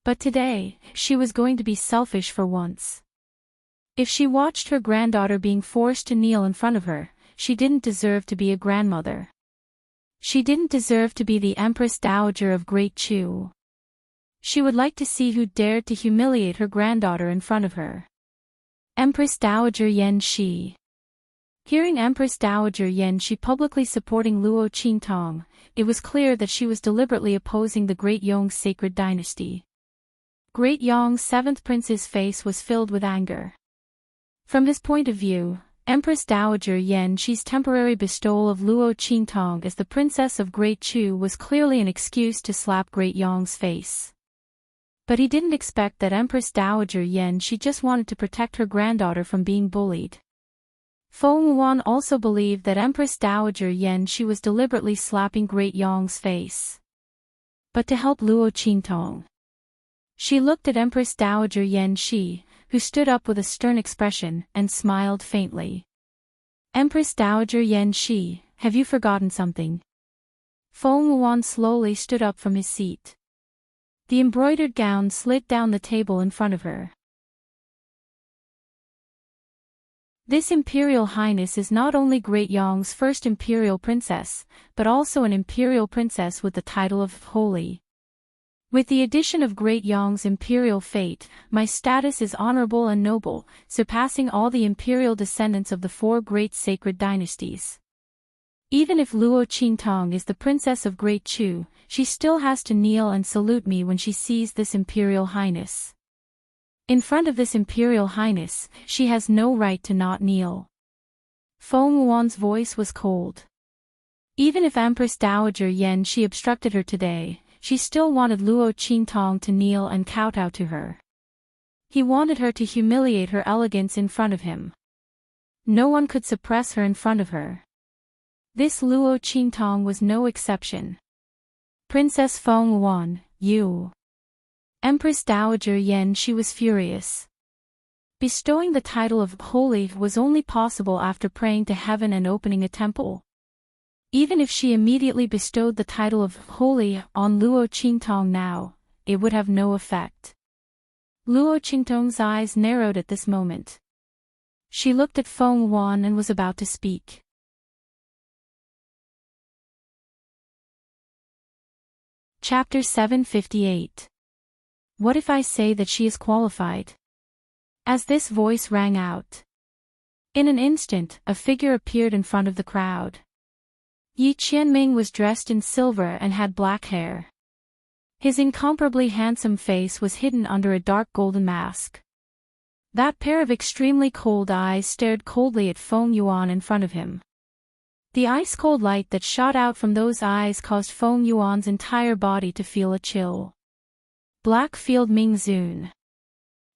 S1: But today, she was going to be selfish for once. If she watched her granddaughter being forced to kneel in front of her, she didn't deserve to be a grandmother. She didn't deserve to be the Empress Dowager of Great Chu. She would like to see who dared to humiliate her granddaughter in front of her. Empress Dowager Yan Shi. Hearing Empress Dowager Yan Shi publicly supporting Luo Qingtong, it was clear that she was deliberately opposing the Great Yong's sacred dynasty. Great Yong's seventh prince's face was filled with anger. From his point of view, Empress Dowager Yan Shi's temporary bestowal of Luo Qingtong as the Princess of Great Chu was clearly an excuse to slap Great Yong's face. But he didn't expect that Empress Dowager Yan Shi just wanted to protect her granddaughter from being bullied. Feng Yuan also believed that Empress Dowager Yan Shi was deliberately slapping Great Yong's face. But to help Luo Qingtong. She looked at Empress Dowager Yan Shi, who stood up with a stern expression, and smiled faintly. Empress Dowager Yan Shi, have you forgotten something? Feng Yuan slowly stood up from his seat. The embroidered gown slid down the table in front of her. This Imperial Highness is not only Great Yong's first Imperial Princess, but also an Imperial Princess with the title of Holy. With the addition of Great Yong's imperial fate, my status is honorable and noble, surpassing all the imperial descendants of the 4 great sacred dynasties. Even if Luo Qingtong is the Princess of Great Chu, she still has to kneel and salute me when she sees this Imperial Highness. In front of this Imperial Highness, she has no right to not kneel. Feng Yuan's voice was cold. Even if Empress Dowager Yan Shi obstructed her today, she still wanted Luo Qingtong to kneel and kowtow to her. He wanted her to humiliate her elegance in front of him. No one could suppress her in front of her. This Luo Qingtong was no exception. Princess Feng Yuan, you. Empress Dowager Yan Shi was furious. Bestowing the title of Holy was only possible after praying to heaven and opening a temple. Even if she immediately bestowed the title of Holy on Luo Qingtong now, it would have no effect. Luo Qingtong's eyes narrowed at this moment. She looked at Feng Yuan and was about to speak. Chapter 758. What if I say that she is qualified? As this voice rang out, in an instant, a figure appeared in front of the crowd. Yi Qianming was dressed in silver and had black hair. His incomparably handsome face was hidden under a dark golden mask. That pair of extremely cold eyes stared coldly at Feng Yuan in front of him. The ice-cold light that shot out from those eyes caused Feng Yuan's entire body to feel a chill. Blackfield Ming Zun.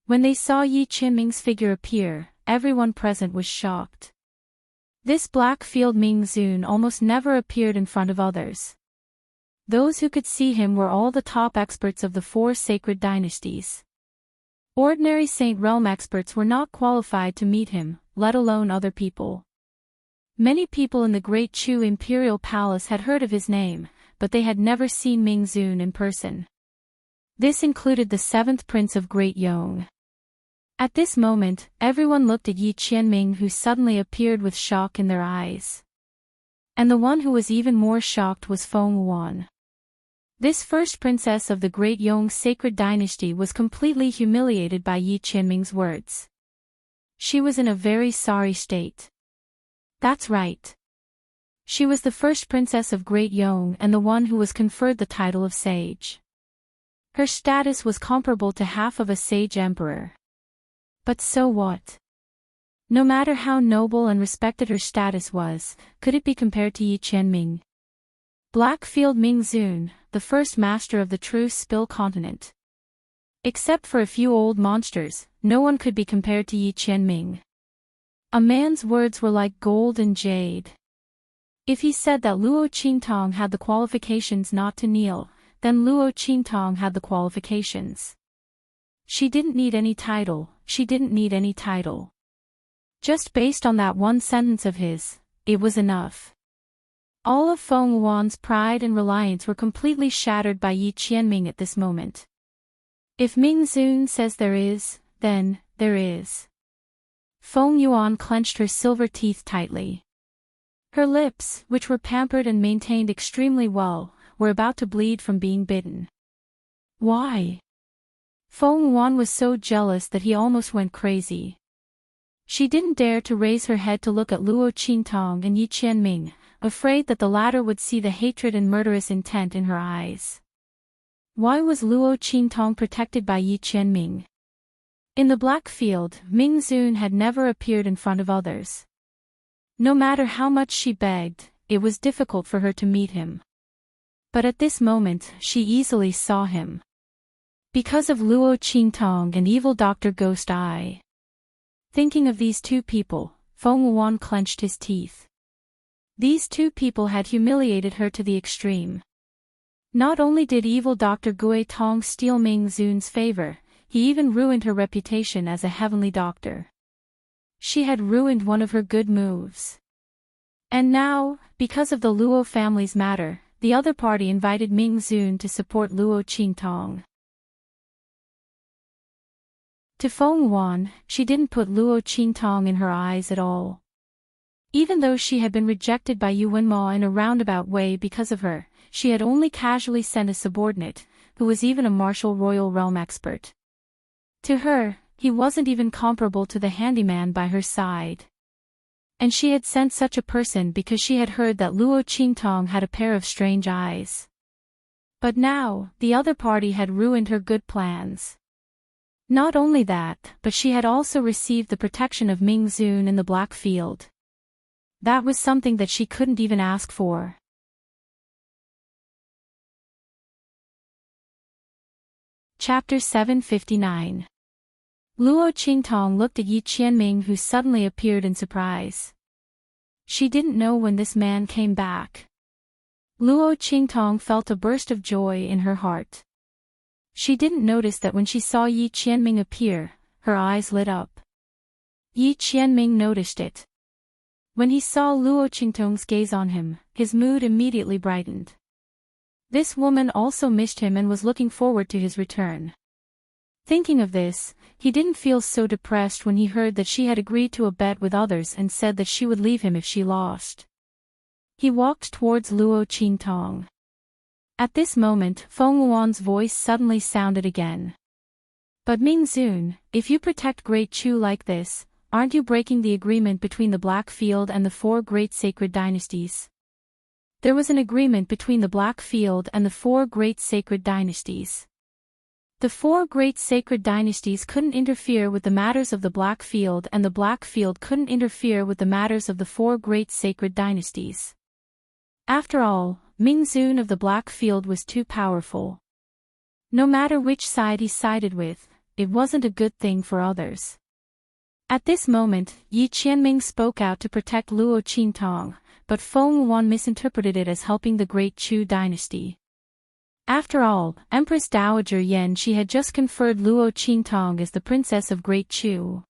S1: When they saw Yi Qianming's figure appear, everyone present was shocked. This Blackfield Ming Zun almost never appeared in front of others. Those who could see him were all the top experts of the 4 sacred dynasties. Ordinary Saint Realm experts were not qualified to meet him, let alone other people. Many people in the Great Chu Imperial Palace had heard of his name, but they had never seen Ming Zun in person. This included the 7th Prince of Great Yong. At this moment, everyone looked at Yi Qianming, who suddenly appeared with shock in their eyes. And the one who was even more shocked was Feng Yuan. This first princess of the Great Yong sacred dynasty was completely humiliated by Yi Qianming's words. She was in a very sorry state. That's right. She was the first princess of Great Yong and the one who was conferred the title of sage. Her status was comparable to half of a sage emperor. But so what? No matter how noble and respected her status was, could it be compared to Yi Qianming? Blackfield Ming Zun, the first master of the true Spill continent. Except for a few old monsters, no one could be compared to Yi Qianming. A man's words were like gold and jade. If he said that Luo Qingtong had the qualifications not to kneel, then Luo Qingtong had the qualifications. She didn't need any title, she didn't need any title. Just based on that one sentence of his, it was enough. All of Feng Yuan's pride and reliance were completely shattered by Yi Qianming at this moment. If Ming Zun says there is, then there is. Feng Yuan clenched her silver teeth tightly. Her lips, which were pampered and maintained extremely well, were about to bleed from being bitten. Why? Feng Yuan was so jealous that he almost went crazy. She didn't dare to raise her head to look at Luo Qingtong and Yi Qianming, afraid that the latter would see the hatred and murderous intent in her eyes. Why was Luo Qingtong protected by Yi Qianming? In the Black Field, Ming Zun had never appeared in front of others. No matter how much she begged, it was difficult for her to meet him. But at this moment, she easily saw him. Because of Luo Qingtong and evil Dr. Ghost Eye. Thinking of these two people, Feng Wuan clenched his teeth. These two people had humiliated her to the extreme. Not only did evil Dr. Gui Tong steal Ming Zun's favor, he even ruined her reputation as a heavenly doctor. She had ruined one of her good moves. And now, because of the Luo family's matter, the other party invited Ming Zun to support Luo Qingtong. To Feng Wuan, she didn't put Luo Qingtong in her eyes at all. Even though she had been rejected by Yu Wenma in a roundabout way because of her, she had only casually sent a subordinate, who was even a martial royal realm expert. To her, he wasn't even comparable to the handyman by her side. And she had sent such a person because she had heard that Luo Qingtong had a pair of strange eyes. But now, the other party had ruined her good plans. Not only that, but she had also received the protection of Ming Zun in the Black Field. That was something that she couldn't even ask for. Chapter 759. Luo Qingtong looked at Yi Qianming, who suddenly appeared in surprise. She didn't know when this man came back. Luo Qingtong felt a burst of joy in her heart. She didn't notice that when she saw Yi Qianming appear, her eyes lit up. Yi Qianming noticed it. When he saw Luo Qingtong's gaze on him, his mood immediately brightened. This woman also missed him and was looking forward to his return. Thinking of this, he didn't feel so depressed when he heard that she had agreed to a bet with others and said that she would leave him if she lost. He walked towards Luo Qingtong. At this moment, Feng Wuan's voice suddenly sounded again. But Ming Zun, if you protect Great Chu like this, aren't you breaking the agreement between the Black Field and the four great sacred dynasties? There was an agreement between the Black Field and the four great sacred dynasties. The four great sacred dynasties couldn't interfere with the matters of the Black Field, and the Black Field couldn't interfere with the matters of the four great sacred dynasties. After all, Ming Zun of the Black Field was too powerful. No matter which side he sided with, it wasn't a good thing for others. At this moment, Yi Qianming spoke out to protect Luo Qingtong, but Feng Wuan misinterpreted it as helping the Great Chu dynasty. After all, Empress Dowager Yan Shi had just conferred Luo Qingtong as the Princess of Great Chu.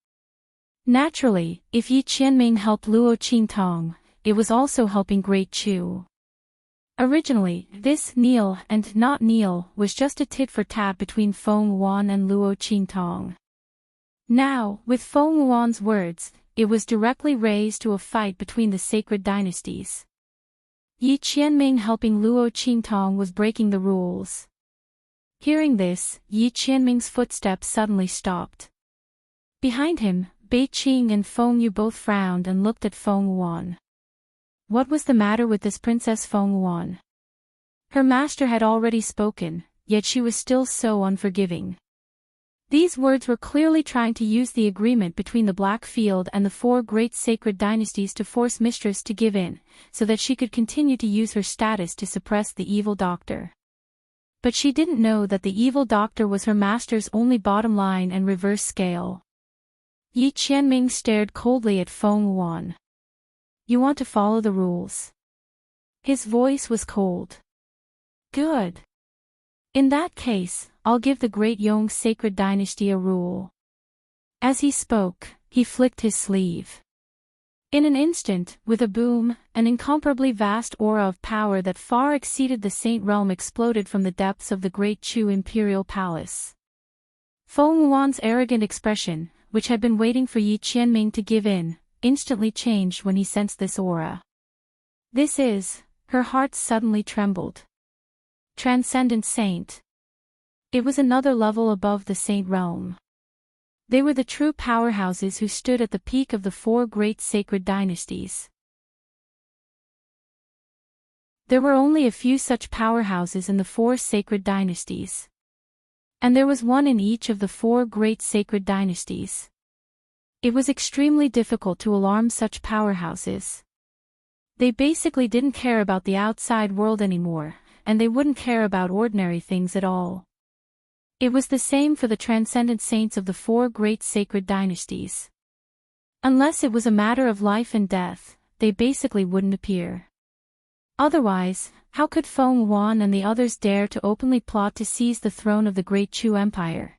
S1: Naturally, if Yi Qianming helped Luo Qingtong, it was also helping Great Chu. Originally, this Neil and not Neil was just a tit-for-tat between Feng Wuan and Luo Qingtong. Now, with Feng Wuan's words, it was directly raised to a fight between the sacred dynasties. Yi Qianming helping Luo Qingtong was breaking the rules. Hearing this, Yi Qianming's footsteps suddenly stopped. Behind him, Bei Qing and Feng Yu both frowned and looked at Feng Wuan. What was the matter with this Princess Feng Wuan? Her master had already spoken, yet she was still so unforgiving. These words were clearly trying to use the agreement between the Black Field and the four great sacred dynasties to force Mistress to give in, so that she could continue to use her status to suppress the evil doctor. But she didn't know that the evil doctor was her master's only bottom line and reverse scale. Yi Qianming stared coldly at Feng Wuan. You want to follow the rules? His voice was cold. Good. In that case, I'll give the Great Yong Sacred Dynasty a rule. As he spoke, he flicked his sleeve. In an instant, with a boom, an incomparably vast aura of power that far exceeded the Saint Realm exploded from the depths of the Great Chu Imperial Palace. Feng Wuan's arrogant expression, which had been waiting for Yi Qianming to give in, instantly changed when he sensed this aura. This is, her heart suddenly trembled. Transcendent Saint. It was another level above the Saint Realm. They were the true powerhouses who stood at the peak of the four great sacred dynasties. There were only a few such powerhouses in the four sacred dynasties. And there was one in each of the four great sacred dynasties. It was extremely difficult to alarm such powerhouses. They basically didn't care about the outside world anymore, and they wouldn't care about ordinary things at all. It was the same for the transcendent saints of the four great sacred dynasties. Unless it was a matter of life and death, they basically wouldn't appear. Otherwise, how could Feng Yuan and the others dare to openly plot to seize the throne of the Great Chu Empire?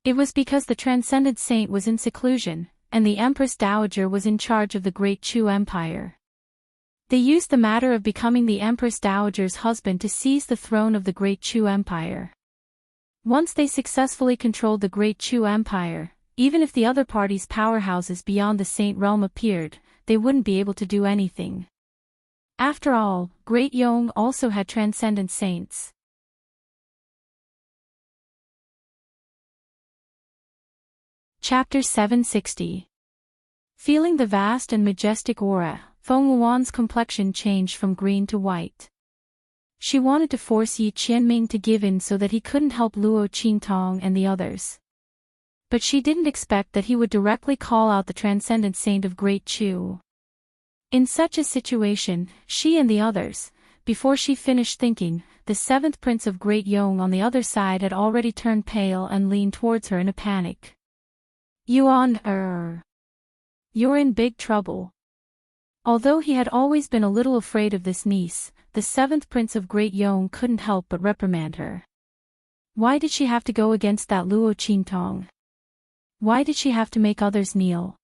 S1: It was because the transcendent saint was in seclusion, and the Empress Dowager was in charge of the Great Chu Empire. They used the matter of becoming the Empress Dowager's husband to seize the throne of the Great Chu Empire. Once they successfully controlled the Great Chu Empire, even if the other party's powerhouses beyond the Saint Realm appeared, they wouldn't be able to do anything. After all, Great Yong also had transcendent saints. Chapter 760. Feeling the vast and majestic aura, Feng Yuan's complexion changed from green to white. She wanted to force Yi Qianming to give in so that he couldn't help Luo Qingtong and the others. But she didn't expect that he would directly call out the transcendent saint of Great Chu. In such a situation, she and the others, before she finished thinking, the seventh prince of Great Yong on the other side had already turned pale and leaned towards her in a panic. You're in big trouble. Although he had always been a little afraid of this niece, the seventh prince of Great Yong couldn't help but reprimand her. Why did she have to go against that Luo Qingtong? Why did she have to make others kneel?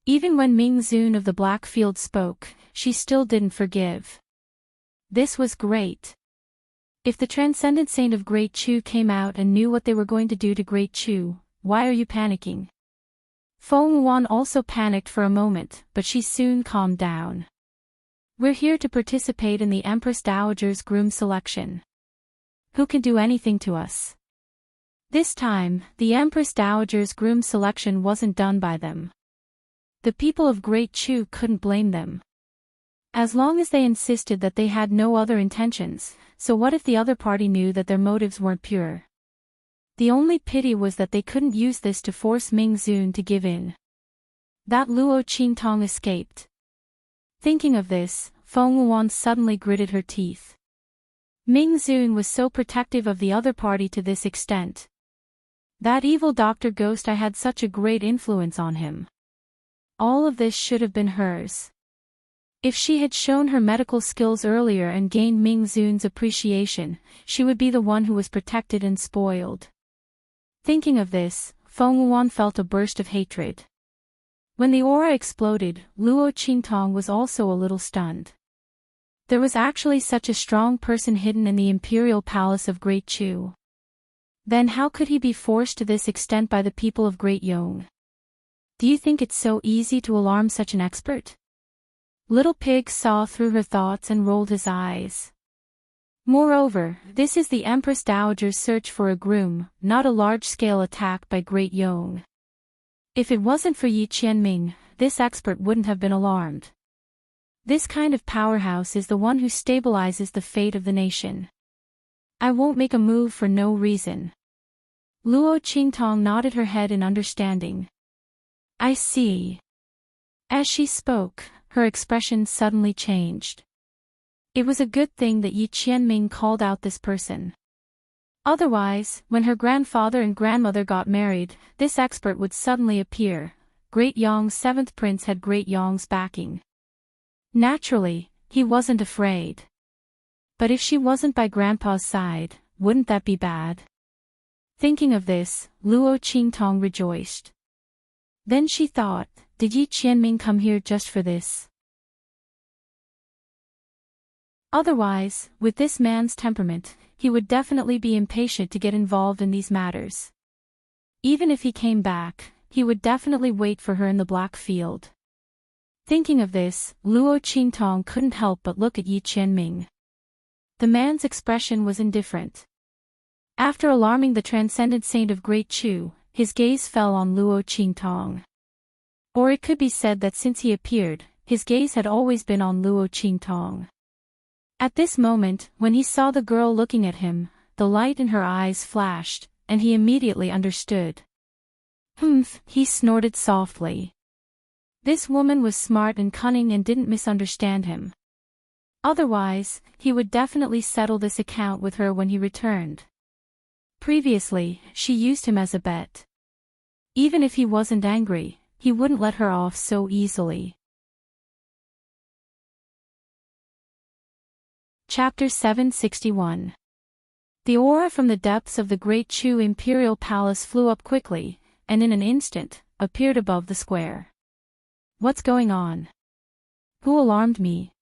S1: Even when Ming Zun of the Black Field spoke, she still didn't forgive. This was great. If the transcendent saint of Great Chu came out and knew what they were going to do to Great Chu, why are you panicking? Feng Yuan also panicked for a moment, but she soon calmed down. We're here to participate in the Empress Dowager's groom selection. Who can do anything to us? This time, the Empress Dowager's groom selection wasn't done by them. The people of Great Chu couldn't blame them. As long as they insisted that they had no other intentions, so what if the other party knew that their motives weren't pure? The only pity was that they couldn't use this to force Ming Zun to give in. That Luo Qingtong escaped. Thinking of this, Feng Yuan suddenly gritted her teeth. Ming Zun was so protective of the other party to this extent. That evil Dr. Ghost I had such a great influence on him. All of this should have been hers. If she had shown her medical skills earlier and gained Ming Zun's appreciation, she would be the one who was protected and spoiled. Thinking of this, Feng Yuan felt a burst of hatred. When the aura exploded, Luo Qingtong was also a little stunned. There was actually such a strong person hidden in the imperial palace of Great Chu. Then how could he be forced to this extent by the people of Great Yong? Do you think it's so easy to alarm such an expert? Little Pig saw through her thoughts and rolled his eyes. Moreover, this is the Empress Dowager's search for a groom, not a large-scale attack by Great Yong. If it wasn't for Yi Qianming, this expert wouldn't have been alarmed. This kind of powerhouse is the one who stabilizes the fate of the nation. I won't make a move for no reason. Luo Qingtong nodded her head in understanding. I see. As she spoke, her expression suddenly changed. It was a good thing that Yi Qianming called out this person. Otherwise, when her grandfather and grandmother got married, this expert would suddenly appear. Great Yong's seventh prince had Great Yong's backing. Naturally, he wasn't afraid. But if she wasn't by Grandpa's side, wouldn't that be bad? Thinking of this, Luo Qingtong rejoiced. Then she thought, did Yi Qianming come here just for this? Otherwise, with this man's temperament, he would definitely be impatient to get involved in these matters. Even if he came back, he would definitely wait for her in the Black Field. Thinking of this, Luo Qingtong couldn't help but look at Yi Qianming. The man's expression was indifferent. After alarming the transcendent saint of Great Chu, his gaze fell on Luo Qingtong. Or it could be said that since he appeared, his gaze had always been on Luo Qingtong. At this moment, when he saw the girl looking at him, the light in her eyes flashed, and he immediately understood. Humph, he snorted softly. This woman was smart and cunning and didn't misunderstand him. Otherwise, he would definitely settle this account with her when he returned. Previously, she used him as a bet. Even if he wasn't angry, he wouldn't let her off so easily. Chapter 761. The aura from the depths of the Great Chu Imperial Palace flew up quickly, and in an instant, appeared above the square. What's going on? Who alarmed me?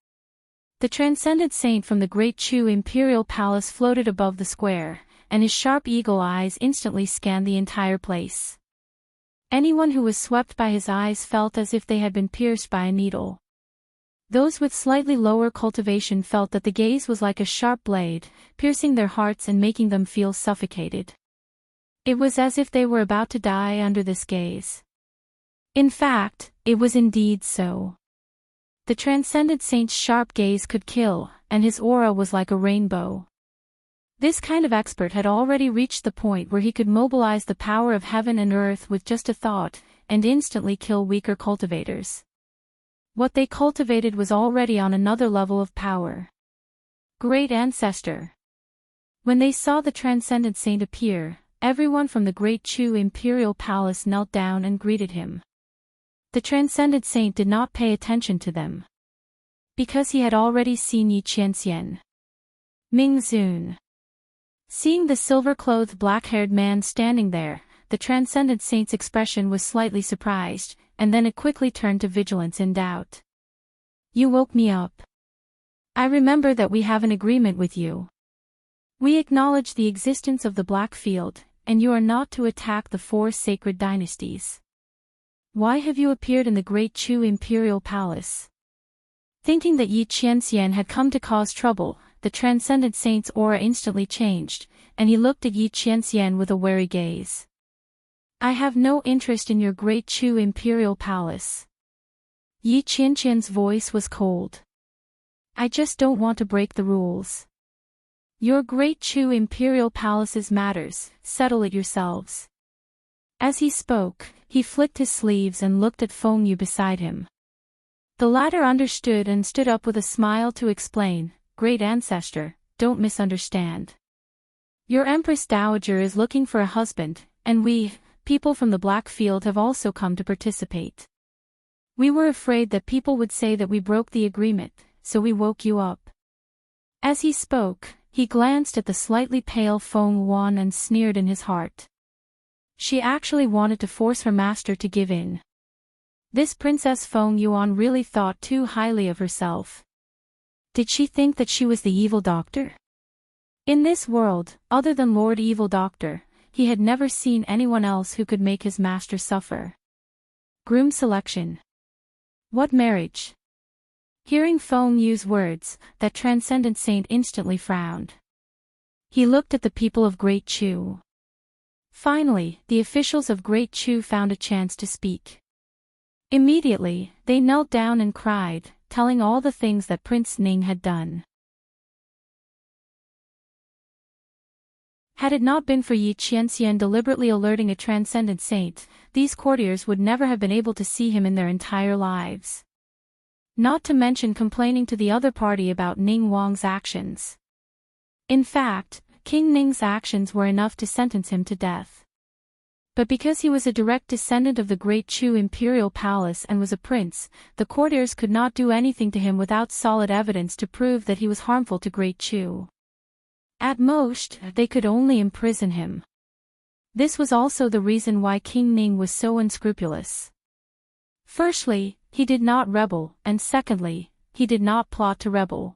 S1: The transcendent saint from the Great Chu Imperial Palace floated above the square, and his sharp eagle eyes instantly scanned the entire place. Anyone who was swept by his eyes felt as if they had been pierced by a needle. Those with slightly lower cultivation felt that the gaze was like a sharp blade, piercing their hearts and making them feel suffocated. It was as if they were about to die under this gaze. In fact, it was indeed so. The transcendent saint's sharp gaze could kill, and his aura was like a rainbow. This kind of expert had already reached the point where he could mobilize the power of heaven and earth with just a thought, and instantly kill weaker cultivators. What they cultivated was already on another level of power. Great Ancestor. When they saw the transcendent saint appear, everyone from the Great Chu Imperial Palace knelt down and greeted him. The transcendent saint did not pay attention to them, because he had already seen Yi Qianxian. Ming Zun. Seeing the silver-clothed black-haired man standing there, the transcendent saint's expression was slightly surprised, and then it quickly turned to vigilance and doubt. You woke me up. I remember that we have an agreement with you. We acknowledge the existence of the Black Field, and you are not to attack the 4 sacred dynasties. Why have you appeared in the Great Chu Imperial Palace? Thinking that Yi Qianxian had come to cause trouble, the transcendent saint's aura instantly changed, and he looked at Yi Qianxian with a wary gaze. I have no interest in your Great Chu Imperial Palace. Yi Qianxian's voice was cold. I just don't want to break the rules. Your Great Chu Imperial Palace's matters, settle it yourselves. As he spoke, he flicked his sleeves and looked at Feng Yu beside him. The latter understood and stood up with a smile to explain, Great Ancestor, don't misunderstand. Your Empress Dowager is looking for a husband, and we, people from the Black Field, have also come to participate. We were afraid that people would say that we broke the agreement, so we woke you up. As he spoke, he glanced at the slightly pale Feng Yuan and sneered in his heart. She actually wanted to force her master to give in. This Princess Feng Yuan really thought too highly of herself. Did she think that she was the evil doctor? In this world, other than Lord Evil Doctor, he had never seen anyone else who could make his master suffer. Groom selection. What marriage? Hearing Feng Yu's words, that transcendent saint instantly frowned. He looked at the people of Great Chu. Finally, the officials of Great Chu found a chance to speak. Immediately, they knelt down and cried, telling all the things that Prince Ning had done. Had it not been for Yi Qianxian deliberately alerting a transcendent saint, these courtiers would never have been able to see him in their entire lives. Not to mention complaining to the other party about Ning Wang's actions. In fact, King Ning's actions were enough to sentence him to death. But because he was a direct descendant of the Great Chu Imperial Palace and was a prince, the courtiers could not do anything to him without solid evidence to prove that he was harmful to Great Chu. At most, they could only imprison him. This was also the reason why King Ning was so unscrupulous. Firstly, he did not rebel, and secondly, he did not plot to rebel.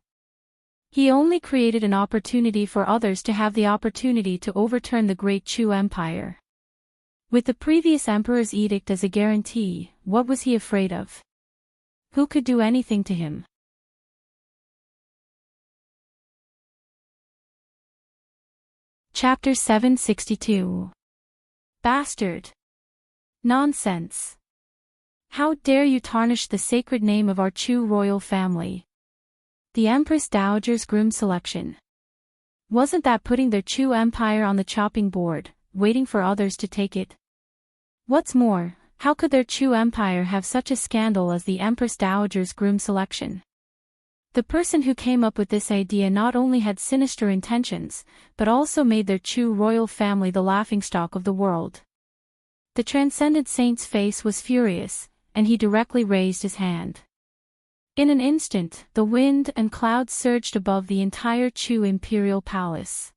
S1: He only created an opportunity for others to have the opportunity to overturn the Great Chu Empire. With the previous emperor's edict as a guarantee, what was he afraid of? Who could do anything to him? Chapter 762. Bastard. Nonsense. How dare you tarnish the sacred name of our Chu royal family? The Empress Dowager's groom selection. Wasn't that putting their Chu empire on the chopping board, waiting for others to take it? What's more, how could their Chu empire have such a scandal as the Empress Dowager's groom selection? The person who came up with this idea not only had sinister intentions, but also made their Chu royal family the laughingstock of the world. The transcendent saint's face was furious, and he directly raised his hand. In an instant, the wind and clouds surged above the entire Chu imperial palace.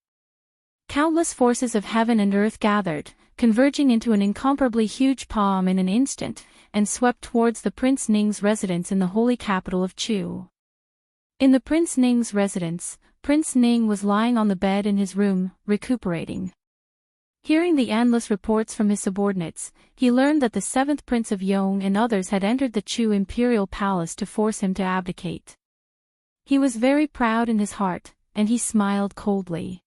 S1: Countless forces of heaven and earth gathered, converging into an incomparably huge palm in an instant, and swept towards the Prince Ning's residence in the holy capital of Chu. In the Prince Ning's residence, Prince Ning was lying on the bed in his room, recuperating. Hearing the endless reports from his subordinates, he learned that the 7th Prince of Yong and others had entered the Chu imperial palace to force him to abdicate. He was very proud in his heart, and he smiled coldly.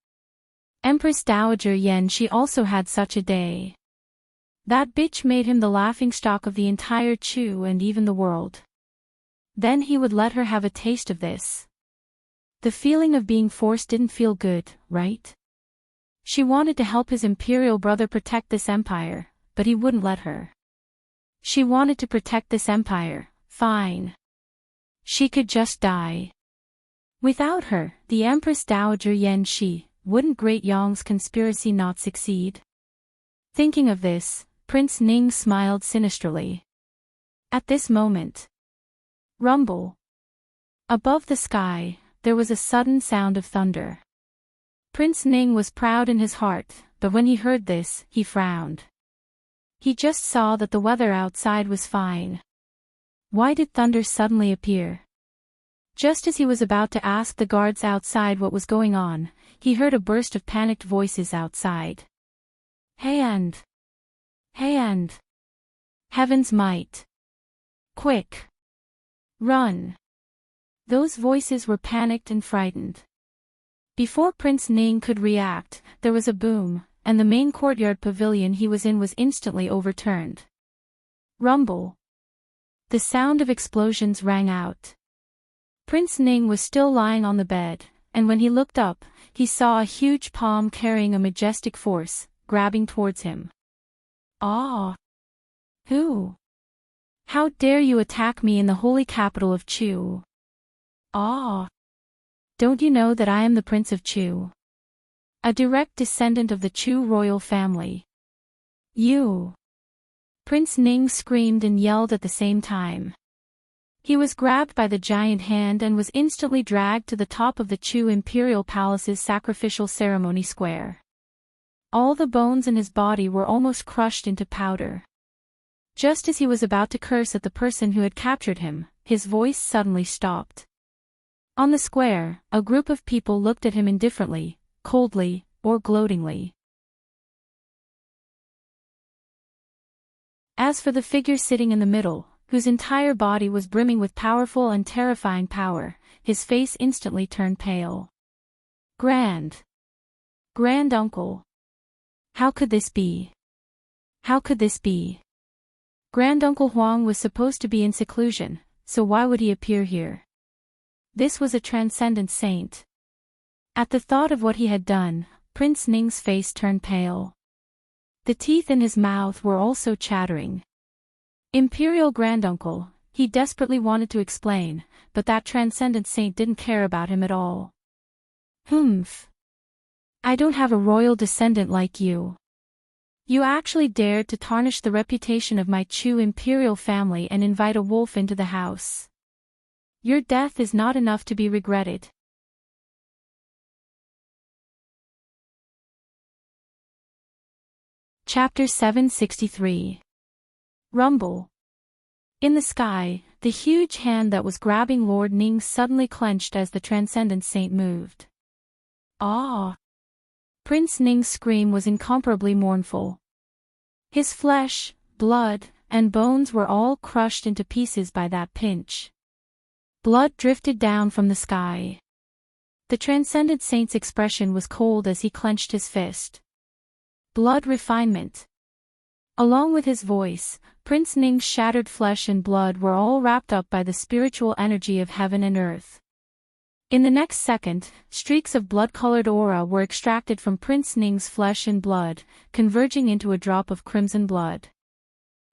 S1: Empress Dowager Yan she also had such a day. That bitch made him the laughingstock of the entire Chu and even the world. Then he would let her have a taste of this. The feeling of being forced didn't feel good, right? She wanted to help his imperial brother protect this empire, but he wouldn't let her. She wanted to protect this empire, fine. She could just die. Without her, the Empress Dowager Yan Shi, wouldn't Great Yong's conspiracy not succeed? Thinking of this, Prince Ning smiled sinisterly. At this moment, rumble. Above the sky, there was a sudden sound of thunder. Prince Ning was proud in his heart, but when he heard this, he frowned. He just saw that the weather outside was fine. Why did thunder suddenly appear? Just as he was about to ask the guards outside what was going on, he heard a burst of panicked voices outside. Hand! Hand! Heaven's might! Quick! Run! Those voices were panicked and frightened. Before Prince Ning could react, there was a boom, and the main courtyard pavilion he was in was instantly overturned. Rumble! The sound of explosions rang out. Prince Ning was still lying on the bed, and when he looked up, he saw a huge palm carrying a majestic force, grabbing towards him. Ah! Who? How dare you attack me in the holy capital of Chu? Ah! Don't you know that I am the Prince of Chu? A direct descendant of the Chu royal family. You! Prince Ning screamed and yelled at the same time. He was grabbed by the giant hand and was instantly dragged to the top of the Chu imperial palace's sacrificial ceremony square. All the bones in his body were almost crushed into powder. Just as he was about to curse at the person who had captured him, his voice suddenly stopped. On the square, a group of people looked at him indifferently, coldly, or gloatingly. As for the figure sitting in the middle, whose entire body was brimming with powerful and terrifying power, his face instantly turned pale. Grand Uncle. How could this be? How could this be? Granduncle Huang was supposed to be in seclusion, so why would he appear here? This was a transcendent saint. At the thought of what he had done, Prince Ning's face turned pale. The teeth in his mouth were also chattering. Imperial Granduncle, he desperately wanted to explain, but that transcendent saint didn't care about him at all. Humph. I don't have a royal descendant like you. You actually dared to tarnish the reputation of my Chu imperial family and invite a wolf into the house. Your death is not enough to be regretted. Chapter 763. Rumble. In the sky, the huge hand that was grabbing Lord Ning suddenly clenched as the transcendent saint moved. Ah! Prince Ning's scream was incomparably mournful. His flesh, blood, and bones were all crushed into pieces by that pinch. Blood drifted down from the sky. The transcendent saint's expression was cold as he clenched his fist. Blood refinement. Along with his voice, Prince Ning's shattered flesh and blood were all wrapped up by the spiritual energy of heaven and earth. In the next second, streaks of blood-colored aura were extracted from Prince Ning's flesh and blood, converging into a drop of crimson blood.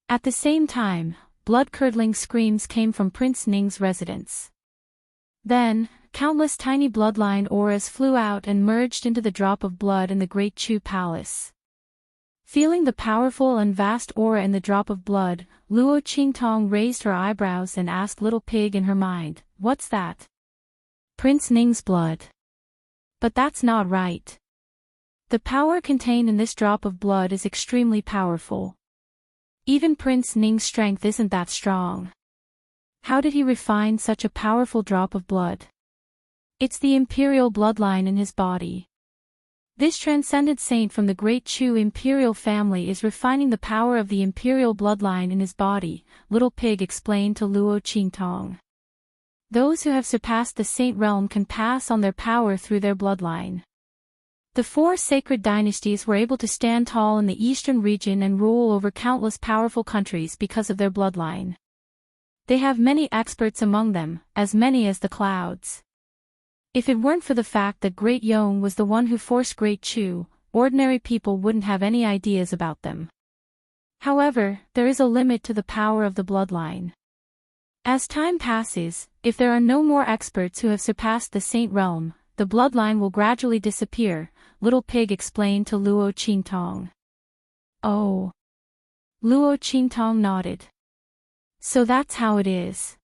S1: At the same time, blood-curdling screams came from Prince Ning's residence. Then, countless tiny bloodline auras flew out and merged into the drop of blood in the Great Chu Palace. Feeling the powerful and vast aura in the drop of blood, Luo Qingtong raised her eyebrows and asked Little Pig in her mind, "What's that?" "Prince Ning's blood." "But that's not right. The power contained in this drop of blood is extremely powerful. Even Prince Ning's strength isn't that strong. How did he refine such a powerful drop of blood?" "It's the imperial bloodline in his body. This transcendent saint from the Great Chu imperial family is refining the power of the imperial bloodline in his body," Little Pig explained to Luo Qingtong. "Those who have surpassed the saint realm can pass on their power through their bloodline. The four sacred dynasties were able to stand tall in the eastern region and rule over countless powerful countries because of their bloodline. They have many experts among them, as many as the clouds. If it weren't for the fact that Great Yong was the one who forced Great Chu, ordinary people wouldn't have any ideas about them. However, there is a limit to the power of the bloodline. As time passes, if there are no more experts who have surpassed the saint realm, the bloodline will gradually disappear," Little Pig explained to Luo Qingtong. "Oh." Luo Qingtong nodded. "So that's how it is."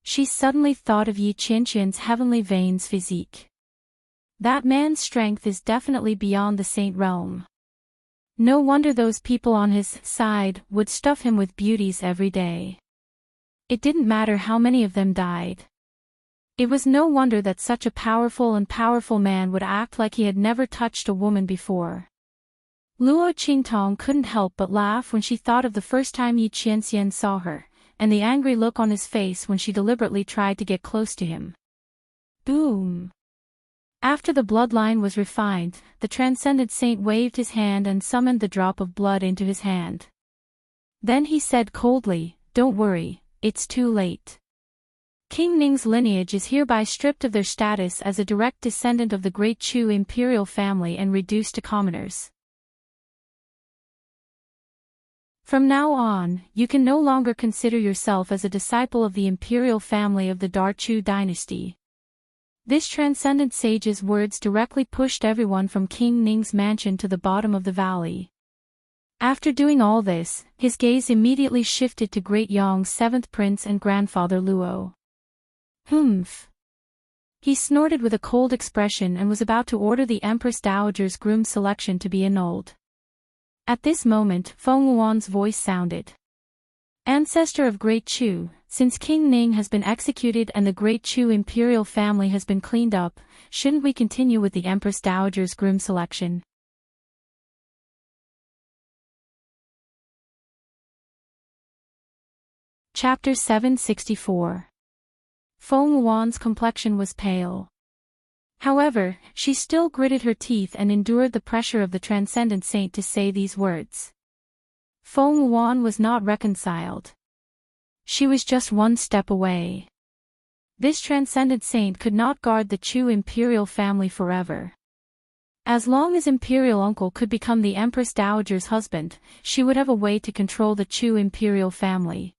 S1: She suddenly thought of Yi Qianqian's heavenly veins physique. That man's strength is definitely beyond the saint realm. No wonder those people on his side would stuff him with beauties every day. It didn't matter how many of them died. It was no wonder that such a powerful man would act like he had never touched a woman before. Luo Qingtong couldn't help but laugh when she thought of the first time Yi Qianxian saw her, and the angry look on his face when she deliberately tried to get close to him. Boom! After the bloodline was refined, the transcendent saint waved his hand and summoned the drop of blood into his hand. Then he said coldly, "Don't worry, it's too late. King Ning's lineage is hereby stripped of their status as a direct descendant of the Great Chu imperial family and reduced to commoners. From now on, you can no longer consider yourself as a disciple of the imperial family of the Chu dynasty." This transcendent sage's words directly pushed everyone from King Ning's mansion to the bottom of the valley. After doing all this, his gaze immediately shifted to Great Yong's seventh prince and grandfather Luo. "Humph." He snorted with a cold expression and was about to order the Empress Dowager's groom selection to be annulled. At this moment, Feng Wuan's voice sounded. "Ancestor of Great Chu, since King Ning has been executed and the Great Chu imperial family has been cleaned up, shouldn't we continue with the Empress Dowager's groom selection?" Chapter 764. Feng Wuan's complexion was pale. However, she still gritted her teeth and endured the pressure of the transcendent saint to say these words. Feng Wuan was not reconciled. She was just one step away. This transcendent saint could not guard the Chu imperial family forever. As long as imperial uncle could become the Empress Dowager's husband, she would have a way to control the Chu imperial family.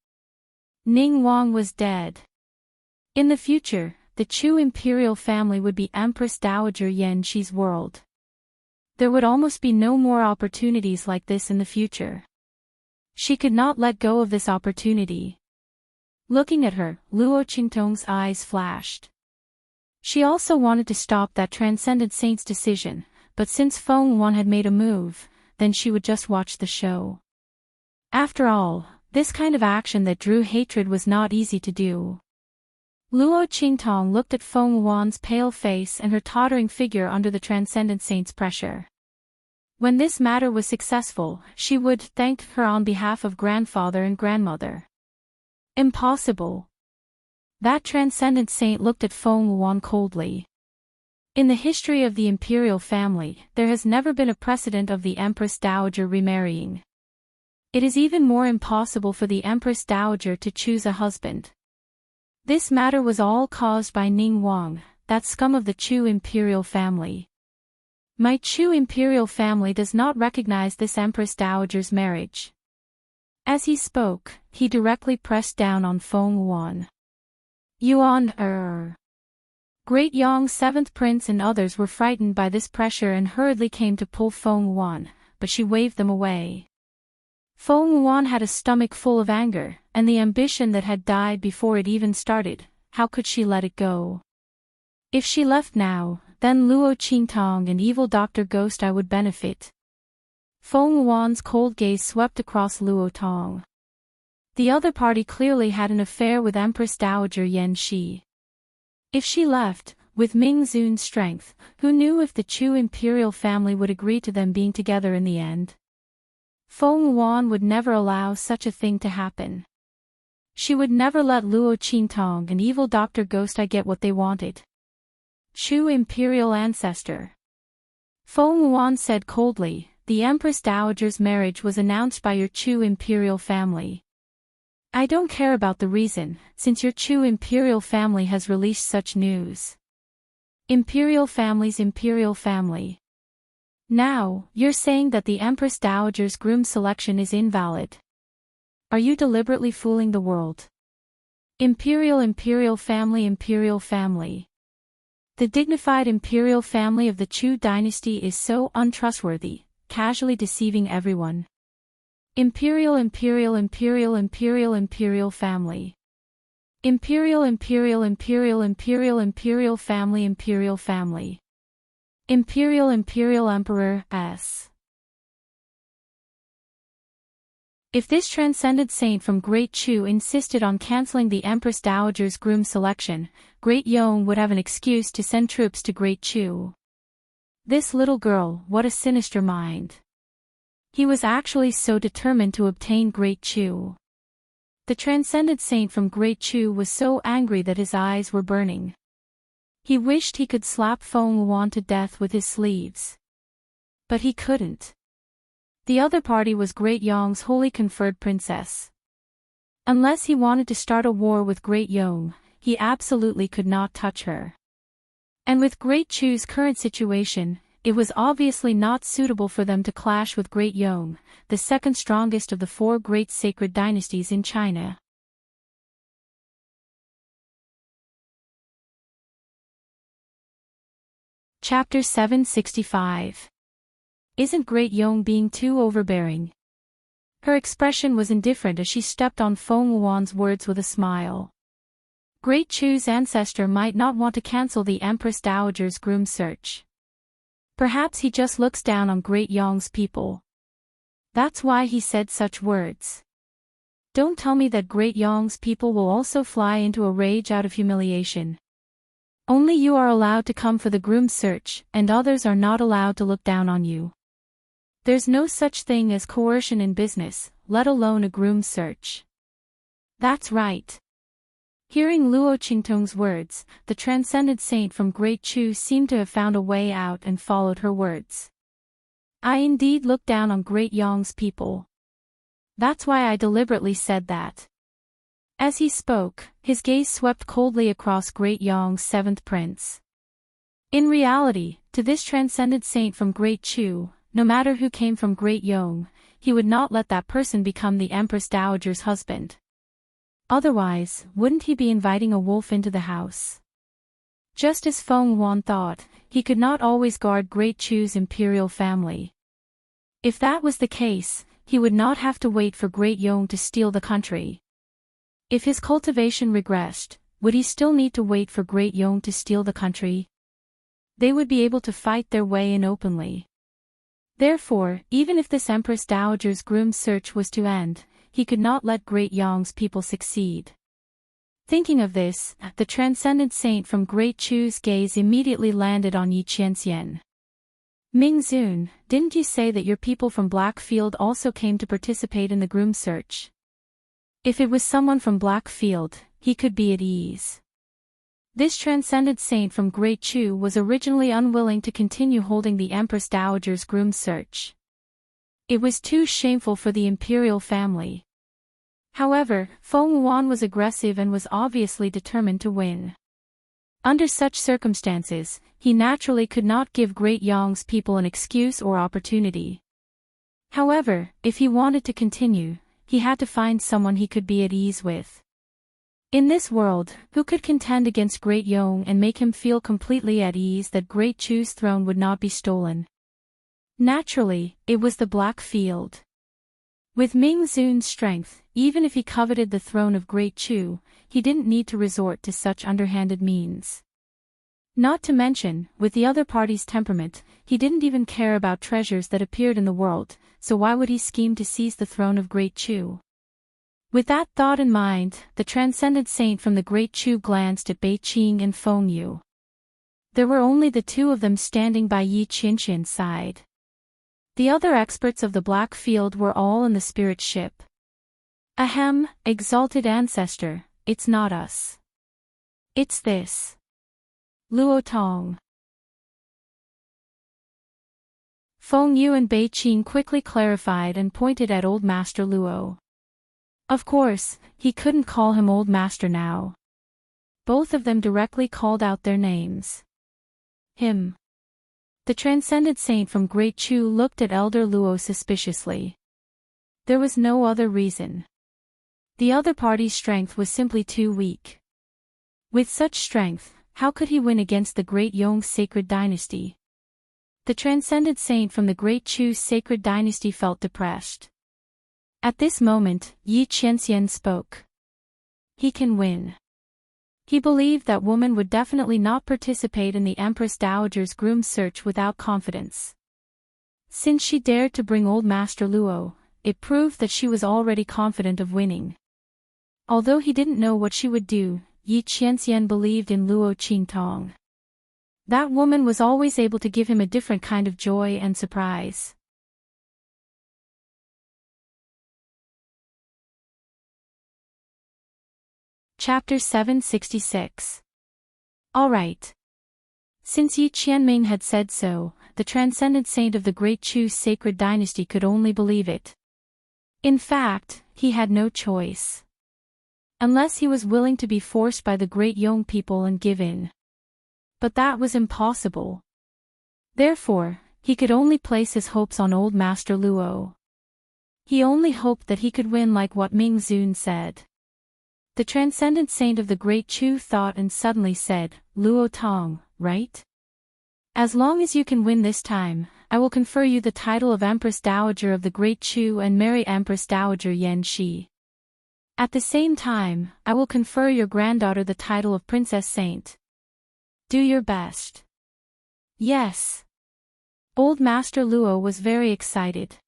S1: Ning Wang was dead. In the future, the Chu imperial family would be Empress Dowager Yan Shi's world. There would almost be no more opportunities like this in the future. She could not let go of this opportunity. Looking at her, Luo Qingtong's eyes flashed. She also wanted to stop that transcendent saint's decision, but since Feng Wuan had made a move, then she would just watch the show. After all, this kind of action that drew hatred was not easy to do. Luo Qingtong looked at Feng Wuan's pale face and her tottering figure under the transcendent saint's pressure. When this matter was successful, she would thank her on behalf of grandfather and grandmother. Impossible. That transcendent saint looked at Feng Wuan coldly. In the history of the imperial family, there has never been a precedent of the Empress Dowager remarrying. It is even more impossible for the Empress Dowager to choose a husband. This matter was all caused by Ning Wang, that scum of the Chu imperial family. My Chu imperial family does not recognize this Empress Dowager's marriage. As he spoke, he directly pressed down on Feng Yuan. Yuan. Great Yong's seventh prince and others were frightened by this pressure and hurriedly came to pull Feng Yuan, but she waved them away. Feng Yuan had a stomach full of anger, and the ambition that had died before it even started. How could she let it go? If she left now, then Luo Qingtong and evil Dr. Ghost I would benefit. Feng Yuan's cold gaze swept across Luo Tong. The other party clearly had an affair with Empress Dowager Yan Shi. If she left, with Ming Zun's strength, who knew if the Chu imperial family would agree to them being together in the end? Feng Yuan would never allow such a thing to happen. She would never let Luo Qingtong and evil Dr. Ghost I get what they wanted. Chu imperial ancestor. Feng Yuan said coldly, the Empress Dowager's marriage was announced by your Chu imperial family. I don't care about the reason, since your Chu imperial family has released such news. Imperial family's imperial family. Now, you're saying that the Empress Dowager's groom selection is invalid. Are you deliberately fooling the world? Imperial family. The dignified imperial family of the Chu dynasty is so untrustworthy, casually deceiving everyone. Imperial family. Imperial family. Imperial Emperor S. If this transcendent saint from Great Chu insisted on cancelling the Empress Dowager's groom selection, Great Yong would have an excuse to send troops to Great Chu. This little girl, what a sinister mind. He was actually so determined to obtain Great Chu. The transcendent saint from Great Chu was so angry that his eyes were burning. He wished he could slap Feng Yuan to death with his sleeves. But he couldn't. The other party was Great Yong's wholly conferred princess. Unless he wanted to start a war with Great Yong, he absolutely could not touch her. And with Great Chu's current situation, it was obviously not suitable for them to clash with Great Yong, the second strongest of the four great sacred dynasties in China. Chapter 765. Isn't Great Yong being too overbearing? Her expression was indifferent as she stepped on Feng Yuan's words with a smile. Great Chu's ancestor might not want to cancel the Empress Dowager's groom search. Perhaps he just looks down on Great Yong's people. That's why he said such words. Don't tell me that Great Yong's people will also fly into a rage out of humiliation. Only you are allowed to come for the groom search, and others are not allowed to look down on you. There's no such thing as coercion in business, let alone a groom search. That's right. Hearing Luo Qingtong's words, the transcendent saint from Great Chu seemed to have found a way out and followed her words. I indeed look down on Great Yong's people. That's why I deliberately said that. As he spoke, his gaze swept coldly across Great Yong's seventh prince. In reality, to this transcendent saint from Great Chu, no matter who came from Great Yong, he would not let that person become the Empress Dowager's husband. Otherwise, wouldn't he be inviting a wolf into the house? Just as Feng Yuan thought, he could not always guard Great Chu's imperial family. If that was the case, he would not have to wait for Great Yong to steal the country. If his cultivation regressed, would he still need to wait for Great Yong to steal the country? They would be able to fight their way in openly. Therefore, even if this Empress Dowager's groom search was to end, he could not let Great Yong's people succeed. Thinking of this, the transcendent saint from Great Chu's gaze immediately landed on Yi Qianxian. Ming Zun, didn't you say that your people from Blackfield also came to participate in the groom search? If it was someone from Blackfield, he could be at ease. This transcendent saint from Great Chu was originally unwilling to continue holding the Empress Dowager's groom search. It was too shameful for the imperial family. However, Feng Yuan was aggressive and was obviously determined to win. Under such circumstances, he naturally could not give Great Yong's people an excuse or opportunity. However, if he wanted to continue, he had to find someone he could be at ease with. In this world, who could contend against Great Yong and make him feel completely at ease that Great Chu's throne would not be stolen? Naturally, it was the Blackfield. With Ming Zun's strength, even if he coveted the throne of Great Chu, he didn't need to resort to such underhanded means. Not to mention, with the other party's temperament, he didn't even care about treasures that appeared in the world, so why would he scheme to seize the throne of Great Chu? With that thought in mind, the transcendent saint from the Great Chu glanced at Bei Qing and Feng Yu. There were only the two of them standing by Yi Qianqian's side. The other experts of the Blackfield were all in the spirit ship. Ahem, exalted ancestor, it's not us. It's this. Luo Tong. Feng Yu and Bei Qing quickly clarified and pointed at Old Master Luo. Of course, he couldn't call him Old Master now. Both of them directly called out their names. Him. The transcendent saint from Great Chu looked at Elder Luo suspiciously. There was no other reason. The other party's strength was simply too weak. With such strength, how could he win against the Great Yong's sacred dynasty? The transcendent saint from the Great Chu's sacred dynasty felt depressed. At this moment, Yi Qianxian spoke. He can win. He believed that woman would definitely not participate in the Empress Dowager's groom search without confidence. Since she dared to bring Old Master Luo, it proved that she was already confident of winning. Although he didn't know what she would do, Yi Qianxian believed in Luo Qingtong. That woman was always able to give him a different kind of joy and surprise. Chapter 766. All right. Since Yi Qianming had said so, the transcendent saint of the Great Chu's sacred dynasty could only believe it. In fact, he had no choice. Unless he was willing to be forced by the Great Yong people and give in. But that was impossible. Therefore, he could only place his hopes on Old Master Luo. He only hoped that he could win like what Ming Zun said. The transcendent saint of the Great Chu thought and suddenly said, Luo Tong, right? As long as you can win this time, I will confer you the title of Empress Dowager of the Great Chu and marry Empress Dowager Yan Shi. At the same time, I will confer your granddaughter the title of Princess Saint. Do your best. Yes. Old Master Luo was very excited.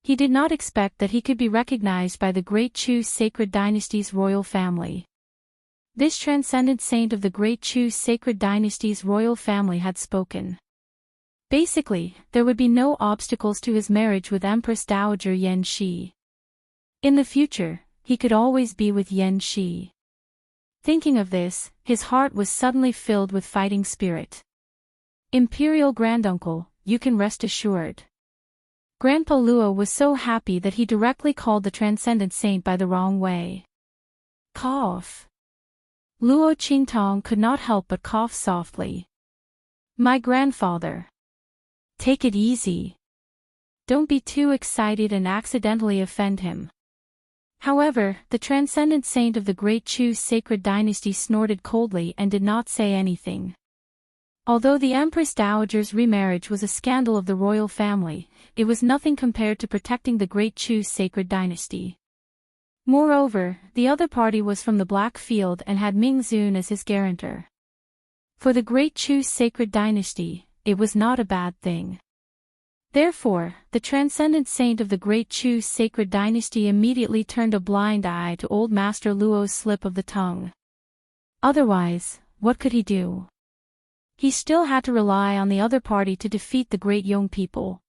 S1: He did not expect that he could be recognized by the Great Chu's sacred dynasty's royal family. This transcendent saint of the Great Chu's sacred dynasty's royal family had spoken. Basically, there would be no obstacles to his marriage with Empress Dowager Yan Shi. In the future, he could always be with Yan Shi. Thinking of this, his heart was suddenly filled with fighting spirit. Imperial Granduncle, you can rest assured. Grandpa Luo was so happy that he directly called the transcendent saint by the wrong way. Cough. Luo Qingtong could not help but cough softly. My grandfather. Take it easy. Don't be too excited and accidentally offend him. However, the transcendent saint of the Great Chu's sacred dynasty snorted coldly and did not say anything. Although the Empress Dowager's remarriage was a scandal of the royal family, it was nothing compared to protecting the Great Chu's sacred dynasty. Moreover, the other party was from the Blackfield and had Ming Zun as his guarantor. For the Great Chu's sacred dynasty, it was not a bad thing. Therefore, the transcendent saint of the Great Chu's sacred dynasty immediately turned a blind eye to Old Master Luo's slip of the tongue. Otherwise, what could he do? He still had to rely on the other party to defeat the Great Yong people.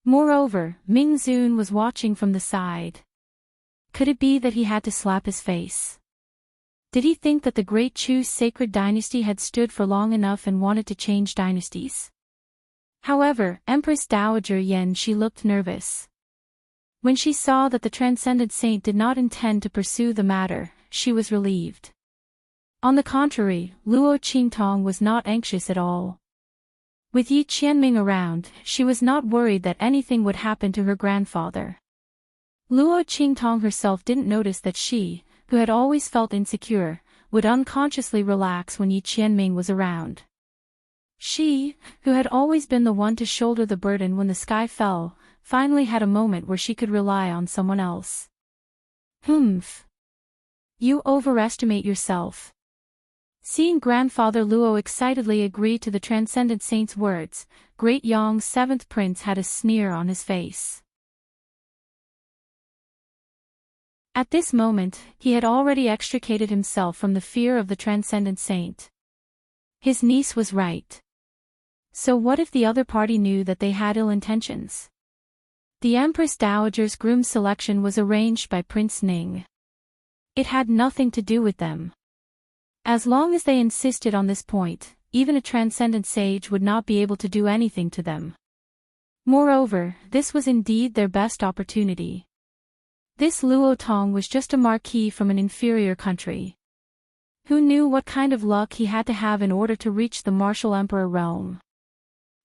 S1: Moreover, Ming Zun was watching from the side. Could it be that he had to slap his face? Did he think that the Great Chu's sacred dynasty had stood for long enough and wanted to change dynasties? However, Empress Dowager Yan Shi looked nervous. When she saw that the transcendent saint did not intend to pursue the matter, she was relieved. On the contrary, Luo Qingtong was not anxious at all. With Yi Qianming around, she was not worried that anything would happen to her grandfather. Luo Qingtong herself didn't notice that she, who had always felt insecure, would unconsciously relax when Yi Qianming was around. She, who had always been the one to shoulder the burden when the sky fell, finally had a moment where she could rely on someone else. Humph. You overestimate yourself. Seeing Grandfather Luo excitedly agree to the Transcendent Saint's words, Great Yong's seventh prince had a sneer on his face. At this moment, he had already extricated himself from the fear of the Transcendent Saint. His niece was right. So what if the other party knew that they had ill intentions? The Empress Dowager's groom selection was arranged by Prince Ning. It had nothing to do with them. As long as they insisted on this point, even a transcendent sage would not be able to do anything to them. Moreover, this was indeed their best opportunity. This Luo Tong was just a marquis from an inferior country. Who knew what kind of luck he had to have in order to reach the martial emperor realm?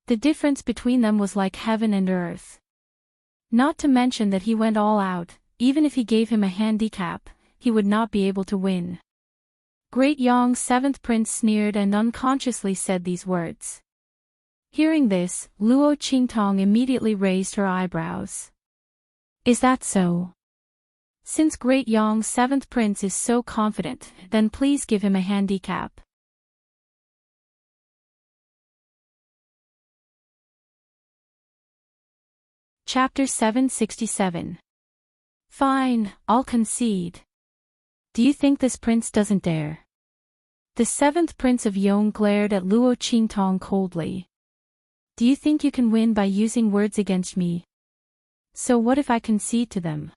S1: The difference between them was like heaven and earth. Not to mention that he went all out, even if he gave him a handicap, he would not be able to win. Great Yong's seventh prince sneered and unconsciously said these words. Hearing this, Luo Qingtong immediately raised her eyebrows. Is that so? Since Great Yong's seventh prince is so confident, then please give him a handicap. Chapter 767. Fine, I'll concede. Do you think this prince doesn't dare? The seventh prince of Yong glared at Luo Qingtong coldly. Do you think you can win by using words against me? So what if I concede to them?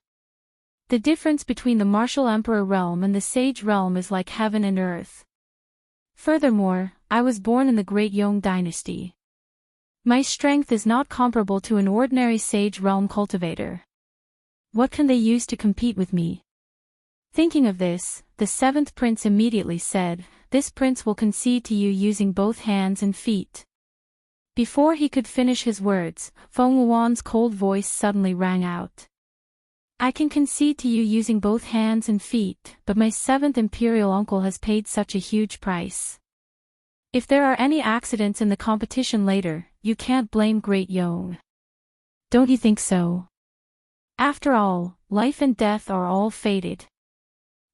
S1: The difference between the martial emperor realm and the sage realm is like heaven and earth. Furthermore, I was born in the Great Yong dynasty. My strength is not comparable to an ordinary sage realm cultivator. What can they use to compete with me? Thinking of this, the seventh prince immediately said, This prince will concede to you using both hands and feet. Before he could finish his words, Feng Wuan's cold voice suddenly rang out. I can concede to you using both hands and feet, but my seventh imperial uncle has paid such a huge price. If there are any accidents in the competition later, you can't blame Great Yong. Don't you think so? After all, life and death are all fated.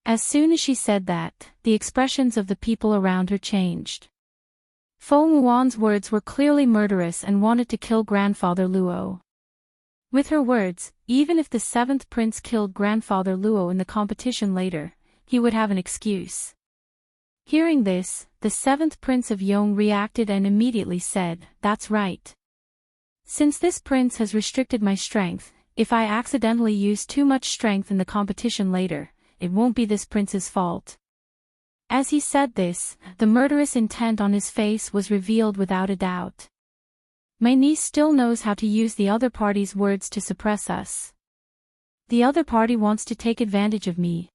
S1: As soon as she said that, the expressions of the people around her changed. Feng Wuan's words were clearly murderous and wanted to kill Grandfather Luo. With her words, even if the seventh prince killed Grandfather Luo in the competition later, he would have an excuse. Hearing this, the seventh prince of Yong reacted and immediately said, That's right. Since this prince has restricted my strength, if I accidentally use too much strength in the competition later, it won't be this prince's fault. As he said this, the murderous intent on his face was revealed without a doubt. My niece still knows how to use the other party's words to suppress us. The other party wants to take advantage of me.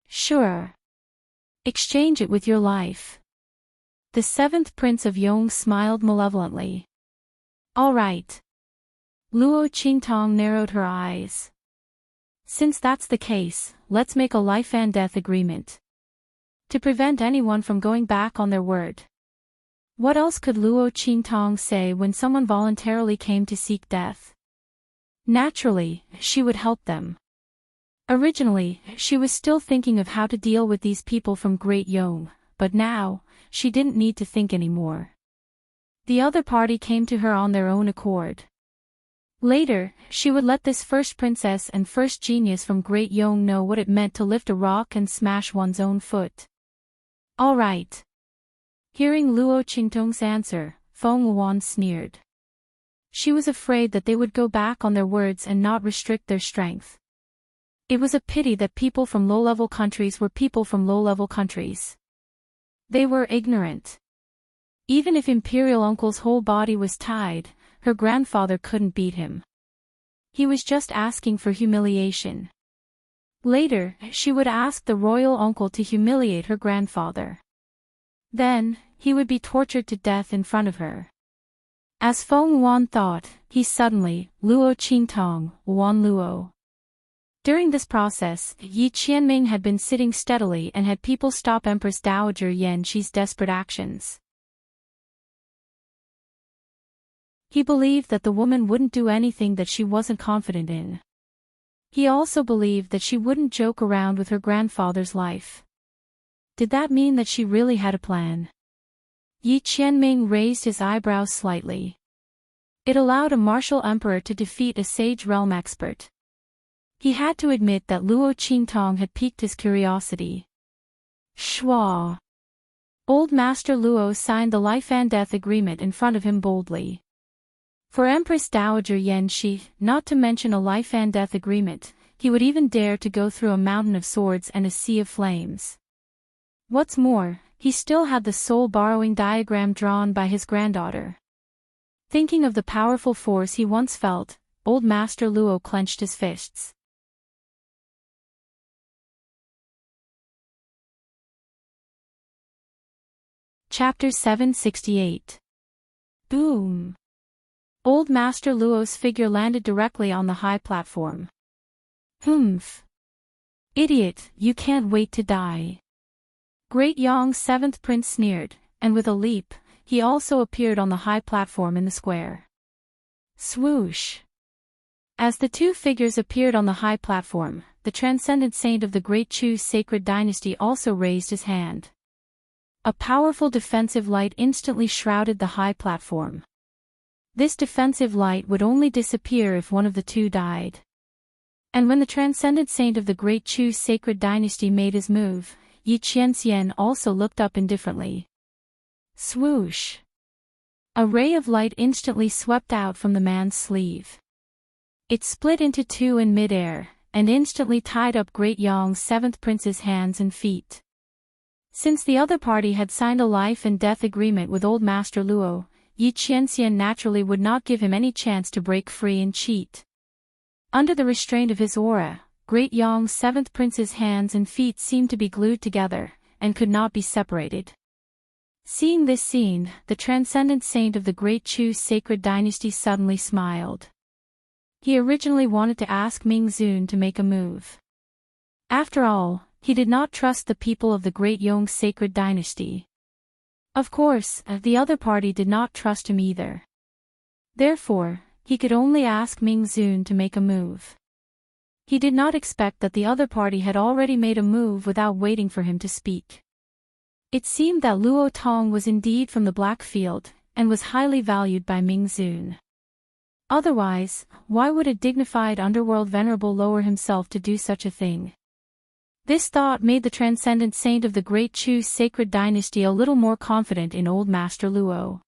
S1: Sure. Exchange it with your life. The seventh prince of Yong smiled malevolently. All right. Luo Qingtong narrowed her eyes. Since that's the case, let's make a life and death agreement. To prevent anyone from going back on their word. What else could Luo Qingtong say when someone voluntarily came to seek death? Naturally, she would help them. Originally, she was still thinking of how to deal with these people from Great Yong, but now, she didn't need to think anymore. The other party came to her on their own accord. Later, she would let this first princess and first genius from Great Yong know what it meant to lift a rock and smash one's own foot. All right. Hearing Luo Qingtong's answer, Feng Wuan sneered. She was afraid that they would go back on their words and not restrict their strength. It was a pity that people from low-level countries were people from low-level countries. They were ignorant. Even if Imperial Uncle's whole body was tied, her grandfather couldn't beat him. He was just asking for humiliation. Later, she would ask the royal uncle to humiliate her grandfather. Then, he would be tortured to death in front of her. As Feng Wuan thought, he suddenly, Luo Qingtong, Wuan Luo. During this process, Yi Qianming had been sitting steadily and had people stop Empress Dowager Yan Shi's desperate actions. He believed that the woman wouldn't do anything that she wasn't confident in. He also believed that she wouldn't joke around with her grandfather's life. Did that mean that she really had a plan? Yi Qianming raised his eyebrows slightly. It allowed a martial emperor to defeat a sage realm expert. He had to admit that Luo Qingtong had piqued his curiosity. Shua. Old Master Luo signed the life and death agreement in front of him boldly. For Empress Dowager Yan Shi, not to mention a life and death agreement, he would even dare to go through a mountain of swords and a sea of flames. What's more, he still had the soul borrowing diagram drawn by his granddaughter. Thinking of the powerful force he once felt, old Master Luo clenched his fists. Chapter 768. Boom! Old Master Luo's figure landed directly on the high platform. Humph! Idiot, you can't wait to die. Great Yong's seventh prince sneered, and with a leap, he also appeared on the high platform in the square. Swoosh! As the two figures appeared on the high platform, the transcendent saint of the Great Chu's sacred dynasty also raised his hand. A powerful defensive light instantly shrouded the high platform. This defensive light would only disappear if one of the two died. And when the transcendent saint of the Great Chu's sacred dynasty made his move, Yi Qianxian also looked up indifferently. Swoosh! A ray of light instantly swept out from the man's sleeve. It split into two in midair, and instantly tied up Great Yong's seventh prince's hands and feet. Since the other party had signed a life and death agreement with old Master Luo, Yi Qianxian naturally would not give him any chance to break free and cheat. Under the restraint of his aura, Great Yong's seventh prince's hands and feet seemed to be glued together, and could not be separated. Seeing this scene, the transcendent saint of the Great Chu's sacred dynasty suddenly smiled. He originally wanted to ask Ming Zun to make a move. After all, he did not trust the people of the Great Yong's sacred dynasty. Of course, the other party did not trust him either. Therefore, he could only ask Ming Zun to make a move. He did not expect that the other party had already made a move without waiting for him to speak. It seemed that Luo Tong was indeed from the Black Field, and was highly valued by Ming Zun. Otherwise, why would a dignified underworld venerable lower himself to do such a thing? This thought made the transcendent saint of the Great Chu's sacred dynasty a little more confident in old Master Luo.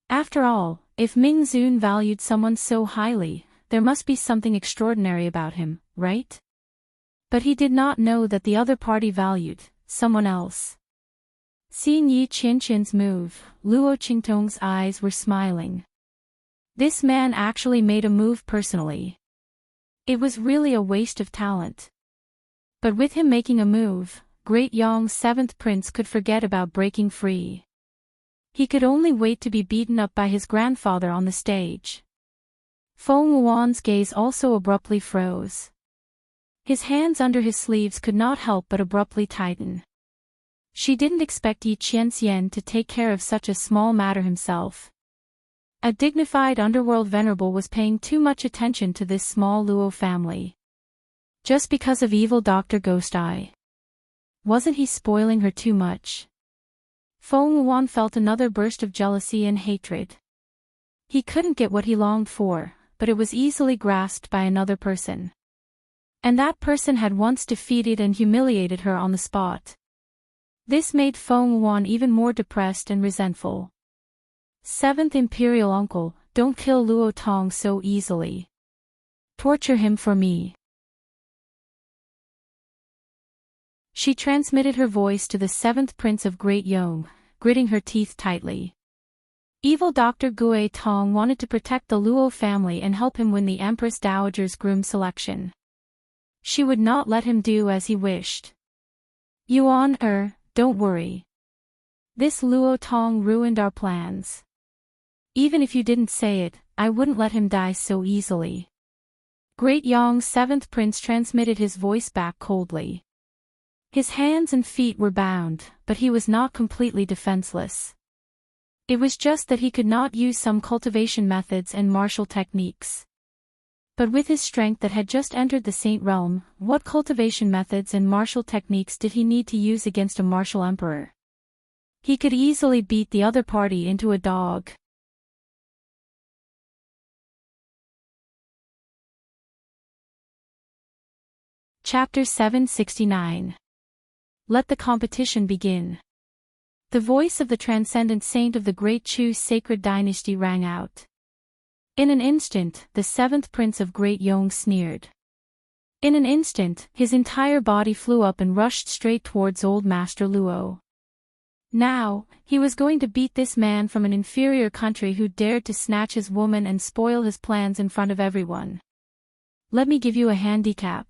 S1: After all, if Ming Zun valued someone so highly, there must be something extraordinary about him, right? But he did not know that the other party valued someone else. Seeing Yi Qianqian's move, Luo Qingtong's eyes were smiling. This man actually made a move personally. It was really a waste of talent. But with him making a move, Great Yong's seventh prince could forget about breaking free. He could only wait to be beaten up by his grandfather on the stage. Feng Wuan's gaze also abruptly froze. His hands under his sleeves could not help but abruptly tighten. She didn't expect Yi Qianxian to take care of such a small matter himself. A dignified underworld venerable was paying too much attention to this small Luo family. Just because of evil Dr. Ghost Eye. Wasn't he spoiling her too much? Feng Wuan felt another burst of jealousy and hatred. He couldn't get what he longed for, but it was easily grasped by another person. And that person had once defeated and humiliated her on the spot. This made Feng Wuan even more depressed and resentful. Seventh Imperial Uncle, don't kill Luo Tong so easily. Torture him for me. She transmitted her voice to the seventh prince of Great Yong, gritting her teeth tightly. Evil Dr. Gue Tong wanted to protect the Luo family and help him win the Empress Dowager's groom selection. She would not let him do as he wished. Yuan don't worry. This Luo Tong ruined our plans. Even if you didn't say it, I wouldn't let him die so easily. Great Yong's seventh prince transmitted his voice back coldly. His hands and feet were bound, but he was not completely defenseless. It was just that he could not use some cultivation methods and martial techniques. But with his strength that had just entered the Saint Realm, what cultivation methods and martial techniques did he need to use against a martial emperor? He could easily beat the other party into a dog. Chapter 769. Let the competition begin. The voice of the transcendent saint of the Great Chu's sacred dynasty rang out. In an instant, the seventh prince of Great Yong sneered. In an instant, his entire body flew up and rushed straight towards Old Master Luo. Now, he was going to beat this man from an inferior country who dared to snatch his woman and spoil his plans in front of everyone. Let me give you a handicap.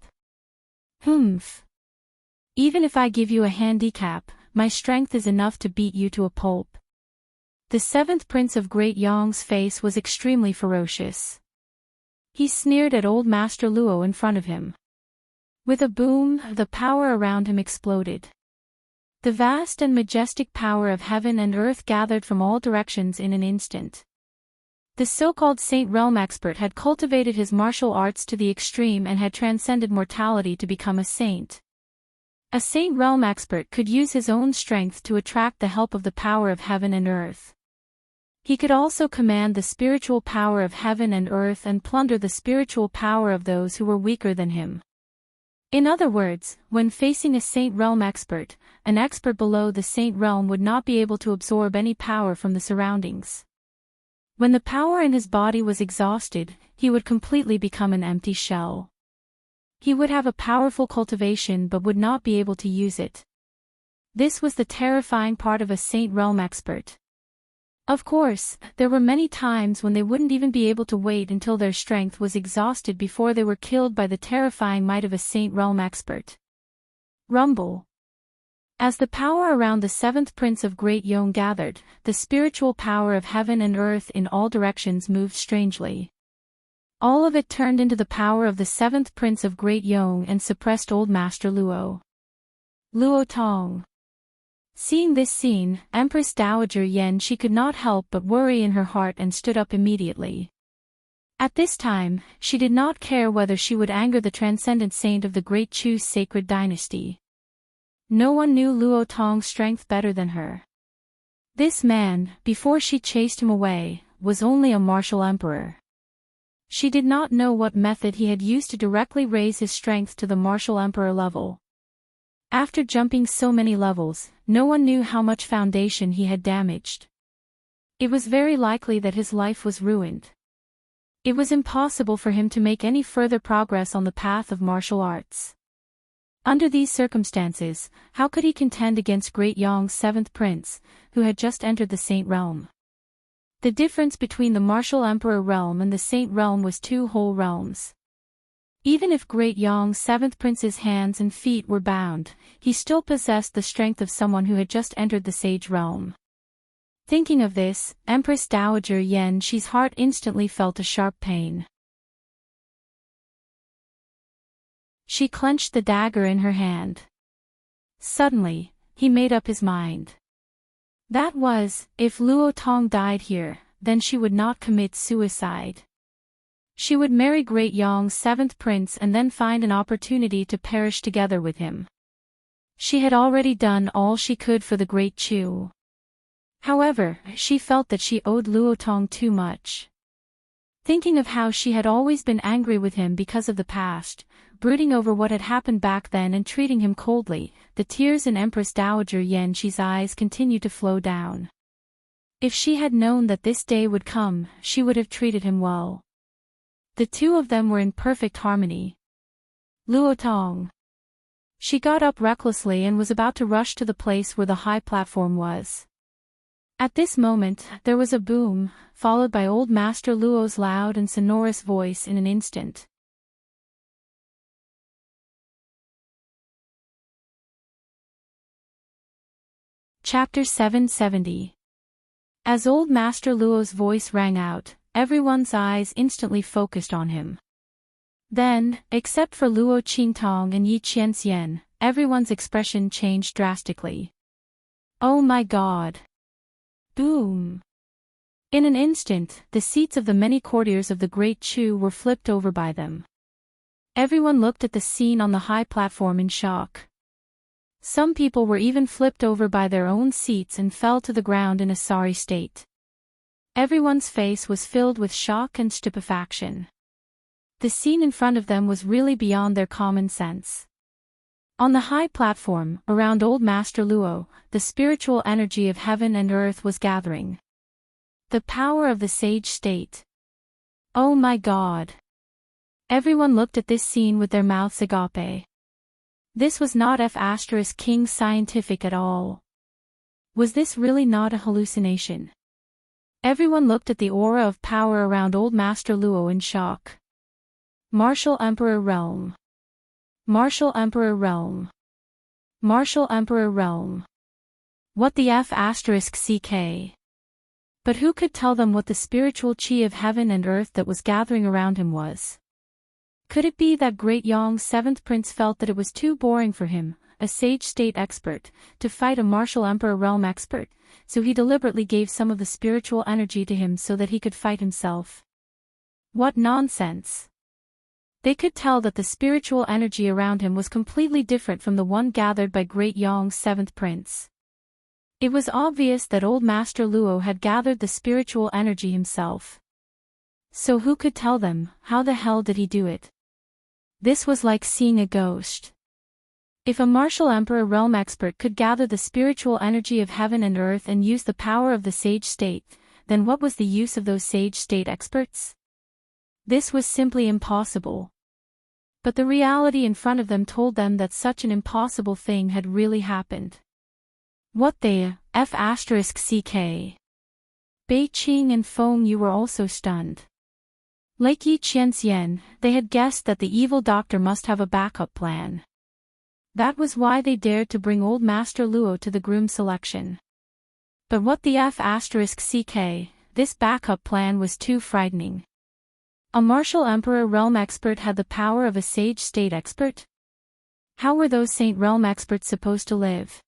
S1: Humph. Even if I give you a handicap, my strength is enough to beat you to a pulp. The seventh prince of Great Yong's face was extremely ferocious. He sneered at Old Master Luo in front of him. With a boom, the power around him exploded. The vast and majestic power of heaven and earth gathered from all directions in an instant. The so-called Saint Realm expert had cultivated his martial arts to the extreme and had transcended mortality to become a saint. A Saint Realm expert could use his own strength to attract the help of the power of heaven and earth. He could also command the spiritual power of heaven and earth and plunder the spiritual power of those who were weaker than him. In other words, when facing a Saint Realm expert, an expert below the Saint Realm would not be able to absorb any power from the surroundings. When the power in his body was exhausted, he would completely become an empty shell. He would have a powerful cultivation but would not be able to use it. This was the terrifying part of a Saint Realm expert. Of course, there were many times when they wouldn't even be able to wait until their strength was exhausted before they were killed by the terrifying might of a Saint Realm expert. Rumble. As the power around the seventh prince of Great Yong gathered, the spiritual power of heaven and earth in all directions moved strangely. All of it turned into the power of the seventh prince of Great Yong and suppressed Old Master Luo. Luo Tong. Seeing this scene, Empress Dowager Yen she could not help but worry in her heart and stood up immediately. At this time, she did not care whether she would anger the transcendent saint of the Great Chu's sacred dynasty. No one knew Luo Tong's strength better than her. This man, before she chased him away, was only a martial emperor. She did not know what method he had used to directly raise his strength to the martial emperor level. After jumping so many levels, no one knew how much foundation he had damaged. It was very likely that his life was ruined. It was impossible for him to make any further progress on the path of martial arts. Under these circumstances, how could he contend against Great Yong's seventh prince, who had just entered the Saint Realm? The difference between the martial emperor realm and the Saint Realm was 2 whole realms. Even if Great Yong's seventh prince's hands and feet were bound, he still possessed the strength of someone who had just entered the Sage Realm. Thinking of this, Empress Dowager Yen Shi's heart instantly felt a sharp pain. She clenched the dagger in her hand. Suddenly, he made up his mind. That was, if Luo Tong died here, then she would not commit suicide. She would marry Great Yong's seventh prince and then find an opportunity to perish together with him. She had already done all she could for the Great Chu. However, she felt that she owed Luo Tong too much. Thinking of how she had always been angry with him because of the past, brooding over what had happened back then and treating him coldly, the tears in Empress Dowager Yen Shi's eyes continued to flow down. If she had known that this day would come, she would have treated him well. The two of them were in perfect harmony. Luo Tong. She got up recklessly and was about to rush to the place where the high platform was. At this moment, there was a boom, followed by Old Master Luo's loud and sonorous voice in an instant. Chapter 770. As Old Master Luo's voice rang out, everyone's eyes instantly focused on him. Then, except for Luo Qingtong and Yi Qianxian, everyone's expression changed drastically. Oh my god! Boom! In an instant, the seats of the many courtiers of the Great Chu were flipped over by them. Everyone looked at the scene on the high platform in shock. Some people were even flipped over by their own seats and fell to the ground in a sorry state. Everyone's face was filled with shock and stupefaction. The scene in front of them was really beyond their common sense. On the high platform, around Old Master Luo, the spiritual energy of heaven and earth was gathering. The power of the sage state. Oh my god! Everyone looked at this scene with their mouths agape. This was not F*King scientific at all. Was this really not a hallucination? Everyone looked at the aura of power around Old Master Luo in shock. Martial Emperor Realm. Martial Emperor Realm. Martial Emperor Realm. What the F*CK? But who could tell them what the spiritual chi of heaven and earth that was gathering around him was? Could it be that Great Yong's 7th prince felt that it was too boring for him, a sage state expert, to fight a martial emperor realm expert, so he deliberately gave some of the spiritual energy to him so that he could fight himself? What nonsense! They could tell that the spiritual energy around him was completely different from the one gathered by Great Yong's 7th prince. It was obvious that Old Master Luo had gathered the spiritual energy himself. So who could tell them? How the hell did he do it? This was like seeing a ghost. If a martial emperor realm expert could gather the spiritual energy of heaven and earth and use the power of the sage state, then what was the use of those sage state experts? This was simply impossible. But the reality in front of them told them that such an impossible thing had really happened. What the F*CK? Bei Qing and Feng Yu were also stunned. Like Yi Qianxian, they had guessed that the evil doctor must have a backup plan. That was why they dared to bring Old Master Luo to the groom selection. But what the F*CK, this backup plan was too frightening. A martial emperor realm expert had the power of a sage state expert? How were those saint realm experts supposed to live?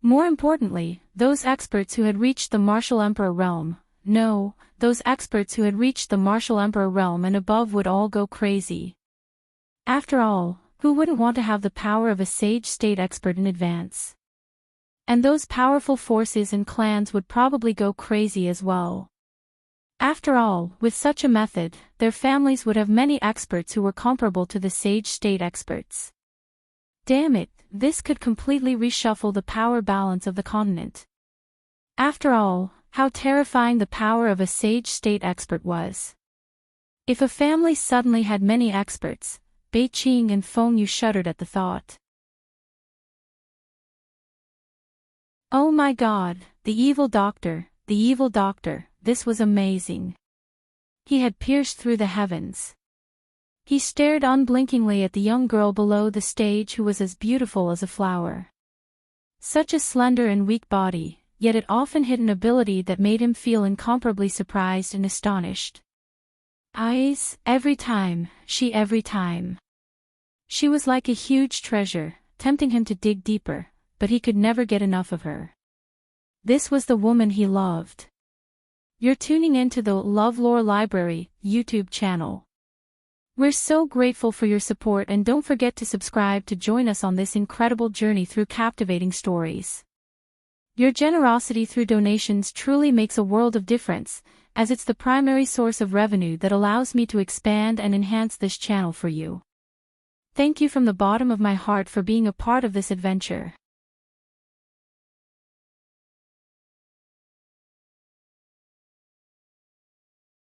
S1: More importantly, those experts who had reached the martial emperor realm, those experts who had reached the martial emperor realm and above would all go crazy. After all, who wouldn't want to have the power of a sage state expert in advance? And those powerful forces and clans would probably go crazy as well. After all, with such a method, their families would have many experts who were comparable to the sage state experts. Damn it, this could completely reshuffle the power balance of the continent. After all, how terrifying the power of a sage state expert was. If a family suddenly had many experts, Bei Qing and Feng Yu shuddered at the thought. Oh my god, the evil doctor, this was amazing. He had pierced through the heavens. He stared unblinkingly at the young girl below the stage who was as beautiful as a flower. Such a slender and weak body, yet it often hid an ability that made him feel incomparably surprised and astonished. Eyes, every time. She was like a huge treasure, tempting him to dig deeper, but he could never get enough of her. This was the woman he loved. You're tuning into the LoveLore Library YouTube channel. We're so grateful for your support, and don't forget to subscribe to join us on this incredible journey through captivating stories. Your generosity through donations truly makes a world of difference, as it's the primary source of revenue that allows me to expand and enhance this channel for you. Thank you from the bottom of my heart for being a part of this adventure.